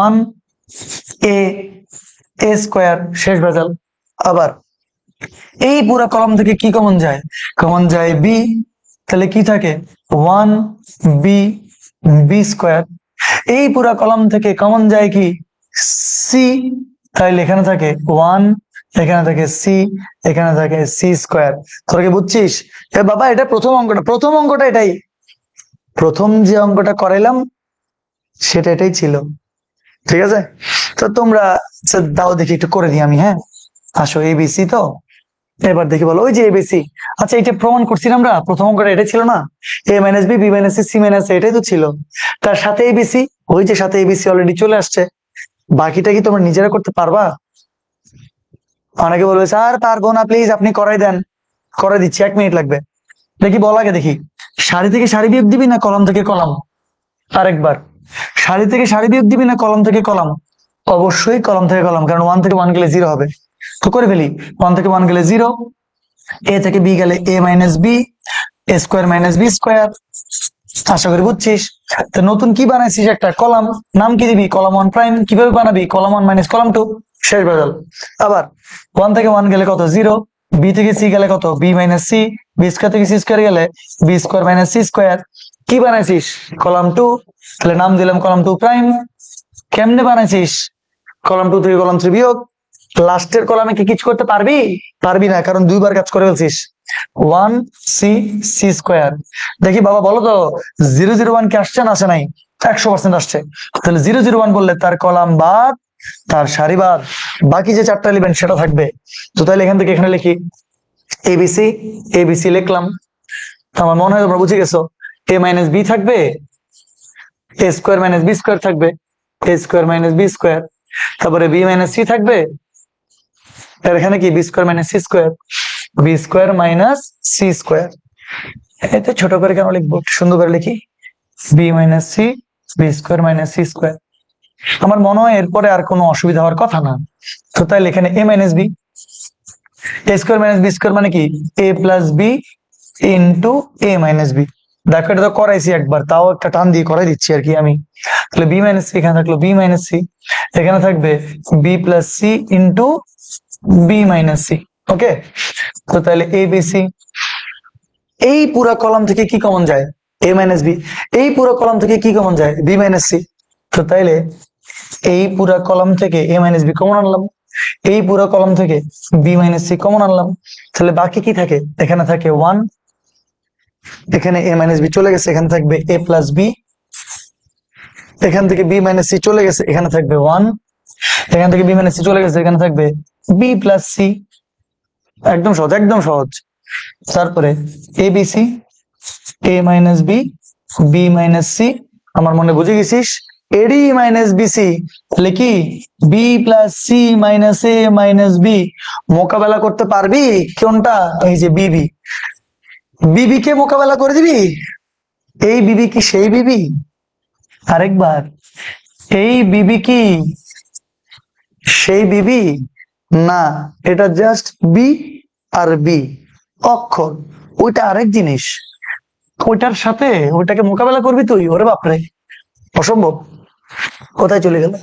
1 এ, এ স্কোয়ার, শেষ ভেজাল। আবার এই পুরা কলাম থেকে কি কমন যায়? কমন যায় বি, তাহলে কি থাকে? 1 বি, বি স্কোয়ার। এই পুরা কলাম থেকে কমন যায় কি? সি, তাহলে এখানে থাকে 1, এখানে থাকে সি, এখানে থাকে সি স্কোয়ার। তোরা কি বুঝছিস? এ বাবা, এটা প্রথম অঙ্কটা, প্রথম অঙ্কটা এটাই, প্রথম যে অঙ্কটা করাইলাম সেটা এটাই ছিল। ঠিক আছে, তো তোমরা দাও দেখি একটু করে দিই আমি। হ্যাঁ, আসো, এবিসি তো। এবার দেখি বলো, ওই যে এবিসি। আচ্ছা, এটা প্রমাণ করছিলাম আমরা, প্রথম অঙ্কটা এটা ছিল না? A minus B, B minus C, C minus এটাই তো ছিল। তার সাথে এবিসি, ওই যে সাথে এবিসি অলরেডি চলে আসছে। বাকিটা কি তোমরা নিজেরা করতে পারবা? অনেকে বলবে স্যার পারবো না, প্লিজ আপনি করাই দেন। করে দিচ্ছি, 1 মিনিট লাগবে। দেখি বল আগে দেখি, সারি থেকে সারি বিয়োগ দিবি না কলাম থেকে কলাম? আরেকবার, সারি থেকে সারি বিয়োগ দিবি না কলাম থেকে কলাম? অবশ্যই কলাম থেকে কলাম, কারণ 1 থেকে 1 গেলে 0 হবে। তো করে ফেলি, 1 থেকে 1 গেলে 0, এ থেকে বি গেলে A minus B, A square minus B square. আশা করি বুঝছিস। তো নতুন কি বানাইছিস? একটা কলাম, নাম কি দিবি? Column 1 prime. কিভাবে বানাবি? কলাম 1 মাইনাস কলাম 2, শেষ বদল। আবার 1 থেকে 1 গেলে কত? 0, বি থেকে সি গেলে কত? B minus C, B square থেকে সি স্কোয়ার গেলে B square minus C square. কি বানাইছিস? কলাম 2, তাহলে নাম দিলাম কলাম 2 প্রাইম। কেমনে বানাইছিস? কলাম 2 থেকে কলাম 3 বিয়োগ। লাস্টের কলামে কি কিছু করতে পারবি? পারবি না, কারণ দুইবার কাজ করে ফেলছিস। 1 সি, সি স্কোয়ার। দেখি বাবা বলো তো, 001 কি আসছে না আসে নাই? 100% আসছে। তাহলে 001 বললে তার কলাম বাদ, তার সারি বাদ, বাকি যে চারটা এলিমেন্ট সেটা থাকবে। তো তাহলে এখান থেকে এখানে লিখি এবিসি, এবিসি লিখলাম। আমার মনে হয় তোমরা বুঝে গেছো। এ মাইনাস বি থাকবে, A square minus B square থাকবে, A square minus B square. তারপরে বি মাইনাস সি থাকবে, আর এখানে কি? B square minus C square, B square minus C square. এতে ছোট করে কেন লিখবো? সুন্দর করে লিখি, B minus C, B square minus C square. আমার মনে হয় এরপরে আর কোনো অসুবিধা হওয়ার কথা না। তো তাহলে এখানে A minus B, A square minus B square মানে কি? এ plus B into A minus B. দেখো এটা তো করাইছি একবার, তাও একটা টান দিয়ে করাই দিচ্ছি আর কি আমি। তাহলে বি মাইনাস সি, এখানে থাকলো বি মাইনাস সি, এখানে থাকবে B plus C into B minus C. Okay, তো তাহলে এ বি সি, এই পুরো কলাম থেকে কি কমন যায়? A minus B. এই পুরো কলাম থেকে কি কমন যায়? B minus C. তো তাইলে এই পুরো কলাম থেকে এ মাইনাস বি কমন আনলাম, এই পুরো কলাম থেকে বি মাইনাস সি কমন আনলাম, তাহলে বাকি কি থাকে? এখানে থাকে 1, এখানে এ মাইনাস বি চলে গেছে, এখানে থাকবে এ প্লাস বি, এখান থেকে বি মাইনাস সি চলে গেছে, এখানে থাকবে 1, এখান থেকে বি মাইনাস সি চলে গেছে, এখানে থাকবে বি প্লাস সি। একদম সহজ, একদম সহজ। তারপরে A B C, A minus B, B minus C. আমার মনে বুঝে গেছিস? এডি মাইনাস বিসি, তাহলে কি B plus C minus A minus B. মোকাবেলা করতে পারবি কোনটা? এই যে বিবি, বিবি কে মোকাবেলা করে দিবি? এই বিবি কি সেই বিবি? আরেকবার, এই বিবি কি সেই বিবি? না, এটা জাস্ট বি আর বি, অক্ষর। ওইটা আরেক জিনিস, ওইটার সাথে ওইটাকে মোকাবেলা করবি তুই? ওরে বাপরে, অসম্ভব। কোথায় চলে গেল?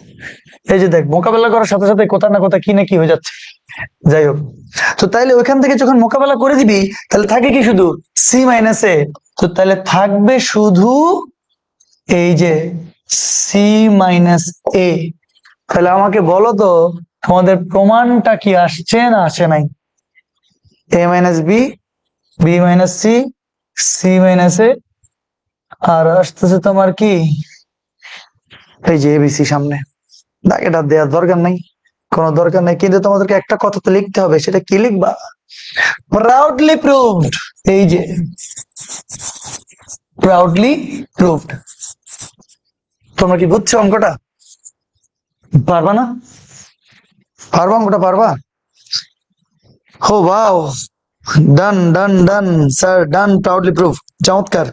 এই যে দেখ, মোকাবেলা করার সাথে সাথে কোথাও না কোথাও কি না কি হয়ে যাচ্ছে। যাই হোক, তো তাইলে ওইখান থেকে যখন মোকাবেলা করে দিবি, তাহলে থাকে কি শুধু সি মাইনাস এ। তো তাহলে থাকবে শুধু এই যে সি মাইনাস এ। তাহলে আমাকে বলো তো, তোমাদের প্রমাণটা কি আসছে না আসে নাই? A minus B, B minus C, C minus A, আর আসতেছে তোমার কি এই যে এবিসি সামনে। দেখ, এটা দেওয়ার দরকার নাই, কোনো দরকার নাই, কিন্তু তোমাদেরকে একটা কথা তো লিখতে হবে। সেটা কি লিখবা? Proudly proved. এই যে প্রাউডলি প্রুভড। তোমরা কি বুঝছো অঙ্কটা? পারবা না? পারবা অঙ্কটা? পারবা? ও ওয়াও, ডান ডান ডান স্যার, ডান, প্রাউডলি প্রুভ। চমৎকার।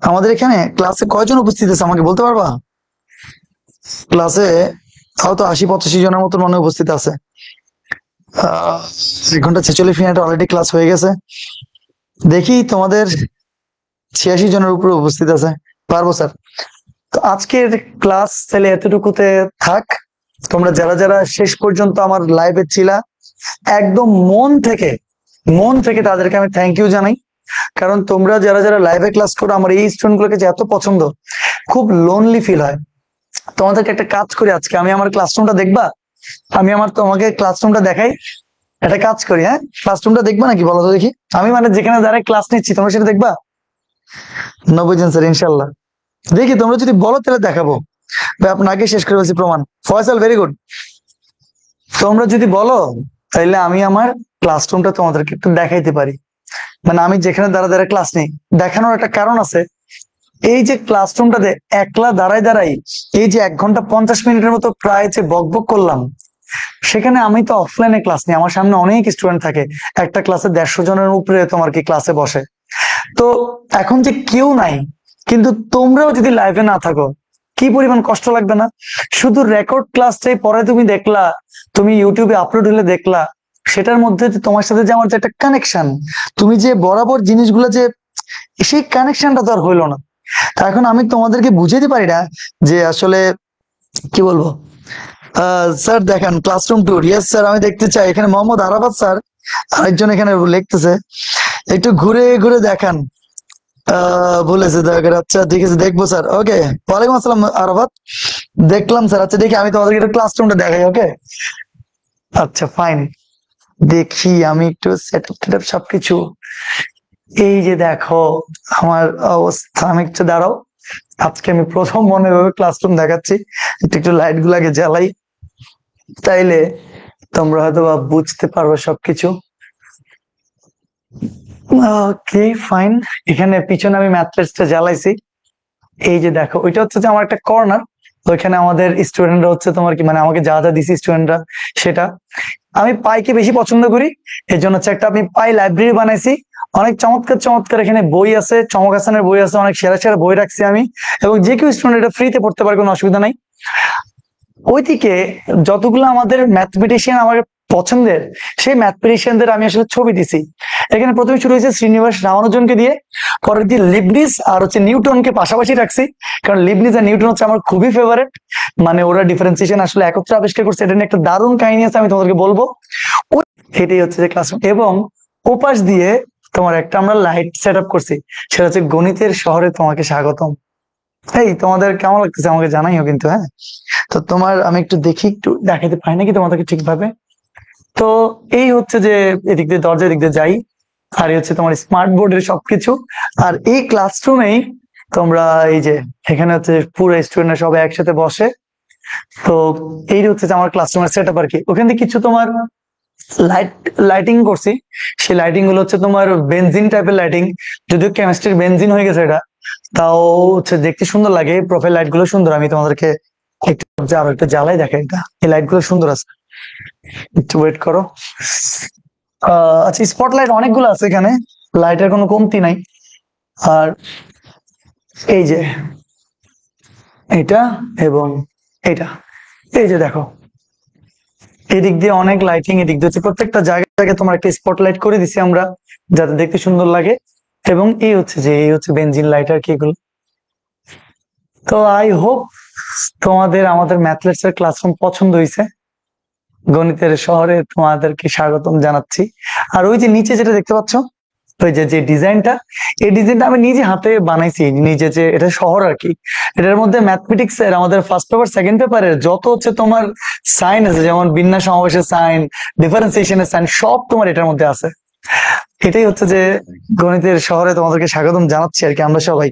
আমাদের এখানে ক্লাসে কয়জন উপস্থিত আছে আমাকে বলতে পারবা? ক্লাসে হয়তো 80-85 জনের মতো মনে হয় উপস্থিত আছে। 1 ঘন্টা 46 মিনিট অলরেডি ক্লাস হয়ে গেছে। দেখি তোমাদের 86 জনের উপরে উপস্থিত আছে। পারবো স্যার। তো আজকের ক্লাস তাহলে এতটুকুতে থাক। তোমরা যারা যারা শেষ পর্যন্ত আমার লাইভে ছিলা, একদম মন থেকে তাদেরকে আমি থ্যাংক ইউ জানাই। কারণ তোমরা যারা যারা লাইভে ক্লাস করো, আমার এই স্টুডেন্ট গুলোকে যে এত পছন্দ, খুব লোনলি ফিল হয়। তোমাদেরকে একটা কাজ করি আজকে, আমি আমার ক্লাসরুমটা দেখবা? আমি তোমাকে ক্লাসরুমটা দেখাই। একটা কাজ করি, হ্যাঁ, ক্লাসরুমটা দেখবা নাকি বলো তো দেখি? আমি মানে যেখানে যারা ক্লাস নিচ্ছি তোমরা সেটা দেখবা? 90 জন স্যার, ইনশাল্লাহ। দেখি তোমরা যদি বলো তাহলে দেখাবো। ভাই আপনাকে শেষ করে বলছি প্রমাণ। Faisal, very good. তোমরা যদি বলো তাহলে আমি আমার ক্লাসরুমটা তোমাদেরকে একটু দেখাইতে পারি। মানে আমি যেখানে দাঁড়া দাঁড়ায় ক্লাস নেই, দেখানোর একটা কারণ আছে। এই যে ক্লাসরুমটাতে একলা দাঁড়াই দাঁড়াই এই যে 1 ঘন্টা 50 মিনিটের মতো প্রায় যে বকবক করলাম, সেখানে আমি তো অফলাইনে ক্লাস নিই, আমার সামনে অনেক স্টুডেন্ট থাকে। একটা ক্লাসে 150 জনের উপরে তোমার কি ক্লাসে বসে। তো এখন যে কেউ নাই, কিন্তু তোমরাও যদি লাইভে না থাকো, কি পরিমাণ কষ্ট লাগবে না? শুধু রেকর্ড ক্লাসটাই পরে তুমি দেখলা, তুমি ইউটিউবে আপলোড হলে দেখলা, সেটার মধ্যে তোমার সাথে যে আমার যে একটা কানেকশন, তুমি যে বরাবর জিনিসগুলো যে, সেই কানেকশনটা তো আর হইলো না। তা এখন আমি তোমাদেরকে বুঝাইতে পারি না যে আসলে কি বলবো। স্যার দেখান ক্লাসরুম ট্যুর। ইয়েস স্যার, আমি দেখতে চাই। এখানে মোহাম্মদ আরাফাত স্যার আরেকজন এখানে লিখতেছে, একটু ঘুরে ঘুরে দেখান। বলেছে দেখার। আচ্ছা ঠিক আছে, দেখবো স্যার। ওকে, ওয়ালাইকুম আসসালাম আরাফাত। দেখলাম স্যার। আচ্ছা দেখি, আমি তোমাদেরকে একটু ক্লাসরুমটা দেখাই। ওকে, আচ্ছা ফাইন। দেখি আমি একটু সেট আপ সবকিছু। এই যে দেখো আমার অবস্থা, আমি একটু দাঁড়াও। আজকে আমি প্রথম মনে ভাবে ক্লাসরুম দেখাচ্ছি। একটু লাইট গুলাকে জ্বালাই, তাইলে তোমরা হয়তো বা বুঝতে পারবে সবকিছু। Okay fine. এখানে পিছনে আমি ম্যাথলেসটা জ্বালাইছি। এই যে দেখো, ওইটা হচ্ছে যে আমার একটা কর্নার। ওইখানে আমাদের স্টুডেন্টরা হচ্ছে তোমার কি মানে আমাকে যা যা দিছি স্টুডেন্টরা, সেটা আমি পাইকে বেশি পছন্দ করি। এই জন্য হচ্ছে একটা আমি পাই লাইব্রেরি বানাইছি। অনেক চমৎকার চমৎকার এখানে বই আছে, চমক হাসানের বই আছে, অনেক সেরা সেরা বই রাখছি আমি। এবং যে কেউ স্টুডেন্ট এটা ফ্রিতে পড়তে পারে, কোনো অসুবিধা নাই। ওইদিকে যতগুলো আমাদের ম্যাথমেটিশিয়ান আমার পছন্দের, সেই ম্যাথমেটিশিয়ানদের আমি আসলে ছবি দিছি। এখানে প্রথমে শুরু হয়েছে শ্রীনিবাস রামানুজনকে দিয়ে, পরে দিয়ে লিবনিজ আর হচ্ছে নিউটনকে পাশাপাশি রাখছি। কারণ লিবনিজ আর নিউটন হচ্ছে আমার খুবই ফেভারিট। মানে ওরা ডিফারেন্সিয়েশন আসলে একত্রে আবিষ্কার করছে, এটা নিয়ে একটা দারুণ কাহিনী আছে, আমি তোমাদেরকে বলবো। এটাই হচ্ছে যে ক্লাসরুম। এবং ওপাশ দিয়ে তোমার একটা আমরা লাইট সেট আপ করছি, সেটা হচ্ছে গণিতের শহরে তোমাকে স্বাগতম। এই তোমাদের কেমন লাগতেছে আমাকে জানাইও কিন্তু, হ্যাঁ। তো তোমার আমি একটু দেখি, একটু দেখাতে পাই নাকি তোমাদেরকে ঠিকভাবে। তো এই হচ্ছে যে এদিক দিয়ে দরজা, এদিক দিয়ে যাই, আর এই হচ্ছে তোমার স্মার্ট বোর্ডের সবকিছু। আর এই ক্লাসরুমেই তোমরা এই যে এখানে হচ্ছে পুরো স্টুডেন্টরা সবাই একসাথে বসে। তো এই হচ্ছে যে আমার ক্লাসরুমের সেট আপ আর কি। ওখানে কিছু তোমার লাইটিং করছি, সেই লাইটিং গুলো হচ্ছে তোমার বেনজিন টাইপের লাইটিং, যদিও কেমিস্ট্রির বেনজিন হয়ে গেছে এটা, তাও হচ্ছে দেখতে সুন্দর লাগে। প্রোফাইল লাইট গুলো সুন্দর, আমি তোমাদেরকে একটু আরো একটু জ্বালাই দেখাই। এটা এই লাইট গুলো সুন্দর আছে, একটু ওয়েট করো। আচ্ছা, স্পটলাইট অনেকগুলো আছে এখানে, লাইটের কোনো কমতি নাই। আর এই যে এটা এবং এটা, এই যে দেখো এদিক দিয়ে অনেক লাইটিং, এদিক দিয়ে হচ্ছে প্রত্যেকটা জায়গায় তোমার একটা স্পটলাইট করে দিছি আমরা, যাতে দেখতে সুন্দর লাগে। এবং এই হচ্ছে বেনজিন লাইট আর কি এগুলো। তো আই হোপ তোমাদের আমাদের ম্যাথলেটস এর ক্লাসরুম পছন্দ হয়েছে। গণিতের শহরে তোমাদেরকে স্বাগতম জানাচ্ছি। আর ওই যে নিচে যেটা দেখতে পাচ্ছ, ওই যে যে ডিজাইনটা, এই ডিজাইনটা আমি নিজে হাতে বানাইছি নিজে, যে এটা শহর আর কি। এটার মধ্যে ম্যাথমেটিক্স এর আমাদের ফার্স্ট পেপার সেকেন্ড পেপারের যত হচ্ছে তোমার সাইন আছে, যেমন বিন্যাস সমাবেশের সাইন, ডিফারেন্সিয়েশনের সাইন, সব তোমার এটার মধ্যে আছে। এটাই হচ্ছে যে গণিতের শহরে তোমাদেরকে স্বাগতম জানাচ্ছি আর কি আমরা সবাই।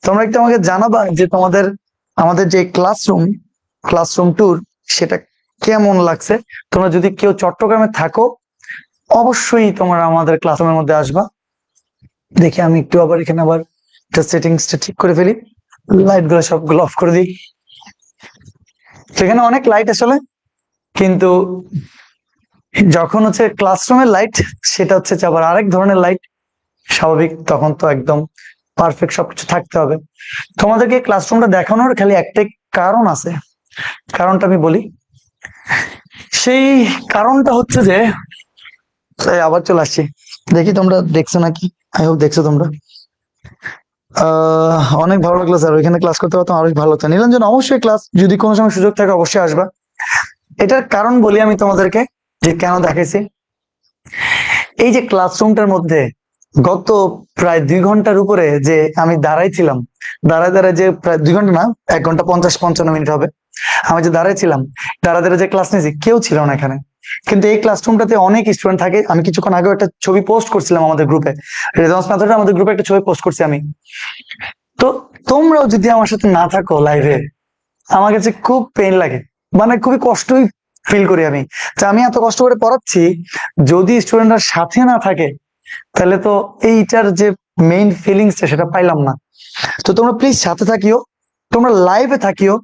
তোমরা একটু আমাকে জানাবা যে তোমাদের আমাদের যে ক্লাসরুম ট্যুর সেটা কেমন লাগছে। তোমরা যদি কেউ চট্টগ্রামে থাকো, অবশ্যই তোমরা আমাদের ক্লাসরুমের মধ্যে আসবা। দেখি আমি একটু আবার এখানে আবার সেটিংসটা ঠিক করে ফেলি, লাইট গুলো সবগুলো অফ করে দিই। সেখানে অনেক লাইট আসলে, কিন্তু যখন হচ্ছে ক্লাসরুমের লাইট, সেটা হচ্ছে যে আবার আরেক ধরনের লাইট। স্বাভাবিক, তখন তো একদম পারফেক্ট সবকিছু থাকতে হবে। তোমাদেরকে ক্লাসরুমটা দেখানোর খালি একটাই কারণ আছে, কারণটা আমি বলি। সেই কারণটা হচ্ছে যে আবার চলে আসছি, দেখি তোমরা দেখছো নাকি। আই হোপ দেখছো তোমরা। অনেক ভালো লাগলো স্যার, ওইখানে ক্লাস করতে পারতাম আরো ভালো হতো। নীলাঞ্জন, অবশ্যই ক্লাস যদি কোনো সময় সুযোগ থাকে অবশ্যই আসবা। এটার কারণ বলি আমি তোমাদেরকে, যে কেন দেখাইছি। এই যে ক্লাসরুমটার মধ্যে গত প্রায় 2 ঘন্টার উপরে যে আমি দাঁড়াইছিলাম, দাঁড়ায় দাঁড়ায় যে প্রায় 2 ঘন্টা না, 1 ঘন্টা 50-55 মিনিট হবে আমি যে দাঁড়াইছিলাম, দাঁড়া দাঁড়া যে ক্লাস নিয়েছি, কেউ ছিল না এখানে। কিন্তু এই ক্লাসরুমটাতে অনেক স্টুডেন্ট থাকে। আমি কিছুক্ষণ আগে একটা ছবি পোস্ট করছিলাম আমাদের গ্রুপে, রেসপন্স মেথডে আমাদের গ্রুপে একটা ছবি পোস্ট করছি আমি। তো তোমরাও যদি আমার সাথে না থাকো লাইভে, আমার কাছে খুব পেইন লাগে, মানে খুবই কষ্টই ফিল করি আমি, যে আমি এত কষ্ট করে পড়াচ্ছি, যদি স্টুডেন্টরা সাথে না থাকে তাহলে তো এইটার যে মেইন ফিলিংসটা সেটা পাইলাম না। তো তোমরা প্লিজ সাথে থাকিও, তোমরা লাইভে থাকিও,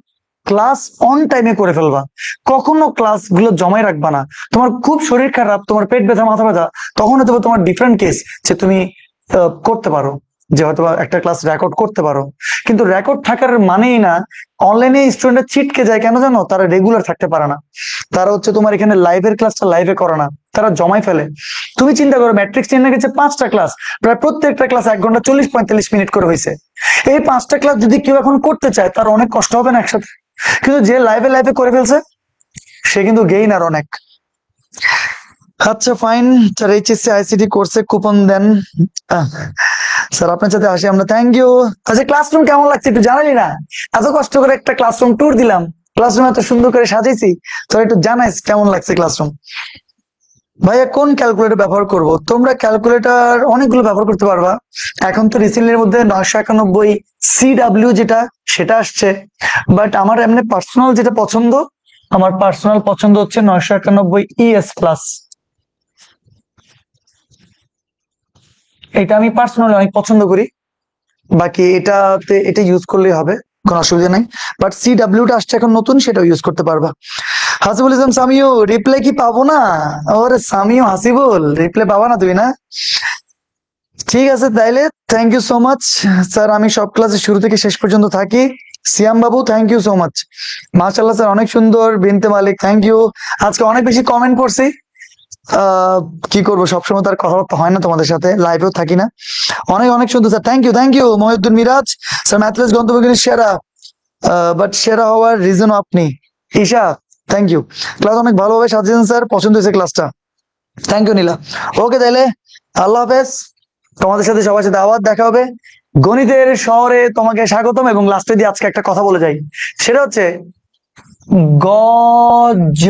ক্লাস অন টাইমে করে ফেলবা, কখনো ক্লাস গুলো জমাই রাখবা না। তোমার খুব শরীর খারাপ, তোমার পেট ব্যথা, মাথা ব্যথা, তখন হয়তো তোমার ডিফারেন্ট কেস, যে তুমি করতে পারো, যে হয়তো একটা ক্লাস রেকর্ড করতে পারো। কিন্তু রেকর্ড থাকার মানেই না অনলাইনে স্টুডেন্ট ছিটকে যায়। কেন জানো? তারা রেগুলার থাকতে পারে না, তারা হচ্ছে তোমার এখানে লাইভের ক্লাসটা লাইভে করে না, তারা জমাই ফেলে। তুমি চিন্তা করো, ম্যাট্রিক্স 10 গেছে 5টা ক্লাস, প্রায় প্রত্যেকটা ক্লাস 1 ঘন্টা 40-45 মিনিট করে হয়েছে। এই 5টা ক্লাস যদি কেউ এখন করতে চায়, তার অনেক কষ্ট হবে না একসাথে। কিন্তু যে লাইভে লাইভে করে ফেলছে, সে কিন্তু গেইন আর অনেক। আচ্ছা ফাইন স্যার, এইচএসসি আইসিটি কোর্সে কুপন দেন স্যার, আপনার সাথে আসি আমরা, থ্যাংক ইউ। আচ্ছা, ক্লাসরুম কেমন লাগছে একটু জানালি না? এত কষ্ট করে একটা ক্লাসরুম ট্যুর দিলাম, ক্লাসরুম এত সুন্দর করে সাজাইছি, তোরা একটু জানাইস কেমন লাগছে ক্লাসরুম। ভাইয়া কোন ক্যালকুলেটর ব্যবহার করব? তোমরা ক্যালকুলেটর অনেকগুলো ব্যবহার করতে পারবা। এখন তো রিসেন্টলির মধ্যে 991 CW যেটা, সেটা আসছে। বাট আমার এমনি পার্সোনাল যেটা পছন্দ, আমার পার্সোনাল পছন্দ হচ্ছে 991 ES+। এটা আমি পার্সোনালি অনেক পছন্দ করি। বাকি এটা ইউজ করলেই হবে, কোনো অসুবিধা নাই। বাট CW-টা আসছে এখন নতুন, সেটাও ইউজ করতে পারবা। হাসিবুল ইসলাম সামিও, রিপ্লাই কি পাবো না? ওরে সামিও, হাসিবুল, রিপ্লাই পাবা না তুমি না? ঠিক আছে তাইলে, thank you so much sir. আমি সব ক্লাসে শুরু থেকে শেষ পর্যন্ত থাকি। সিয়াম বাবু, থ্যাংক ইউ সো মাচ। মাশাআল্লাহ স্যার, অনেক সুন্দর। বিনতে মালিক, থ্যাংক ইউ। আজকে অনেক বেশি কমেন্ট করছি, কি করবো, সবসময় তার কথাবার্তা হয় না তোমাদের সাথে, লাইভেও থাকি না। অনেক অনেক সুন্দর sir, thank you. Mohiuddin Miraj sir, ম্যাথলেস গন্তব্য সেরা, বাট সেরা হওয়ার রিজন আপনি। Isha, thank you. ক্লাস অনেক ভালোভাবে সাজিয়েছেন স্যার, পছন্দ হয়েছে ক্লাসটা। থ্যাংক ইউ নীলা। ওকে তাহলে আল্লাহ হাফেজ, তোমাদের সাথে সবার সাথে আবার দেখা হবে। গণিতের শহরে তোমাকে স্বাগতম, এবং লাস্টে দিয়ে আজকে একটা কথা বলে যাই, সেটা হচ্ছে গজ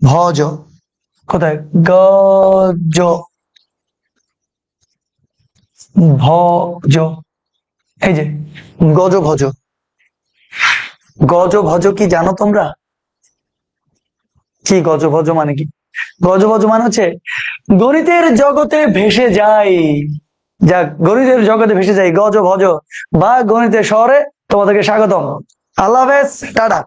ভজ। কোথায় গজ ভজ, এই যে গজ ভজ। গজ ভজ কি জানো তোমরা? কি গজ ভজ মানে কি? গজ ভজ মানে হচ্ছে গণিতের জগতে ভেসে যাই, যাক গণিতের জগতে ভেসে যাই গজ ভজ বা গণিতের শহরে তোমাদেরকে স্বাগতম। আল্লাহ হাফেজ, টাটা।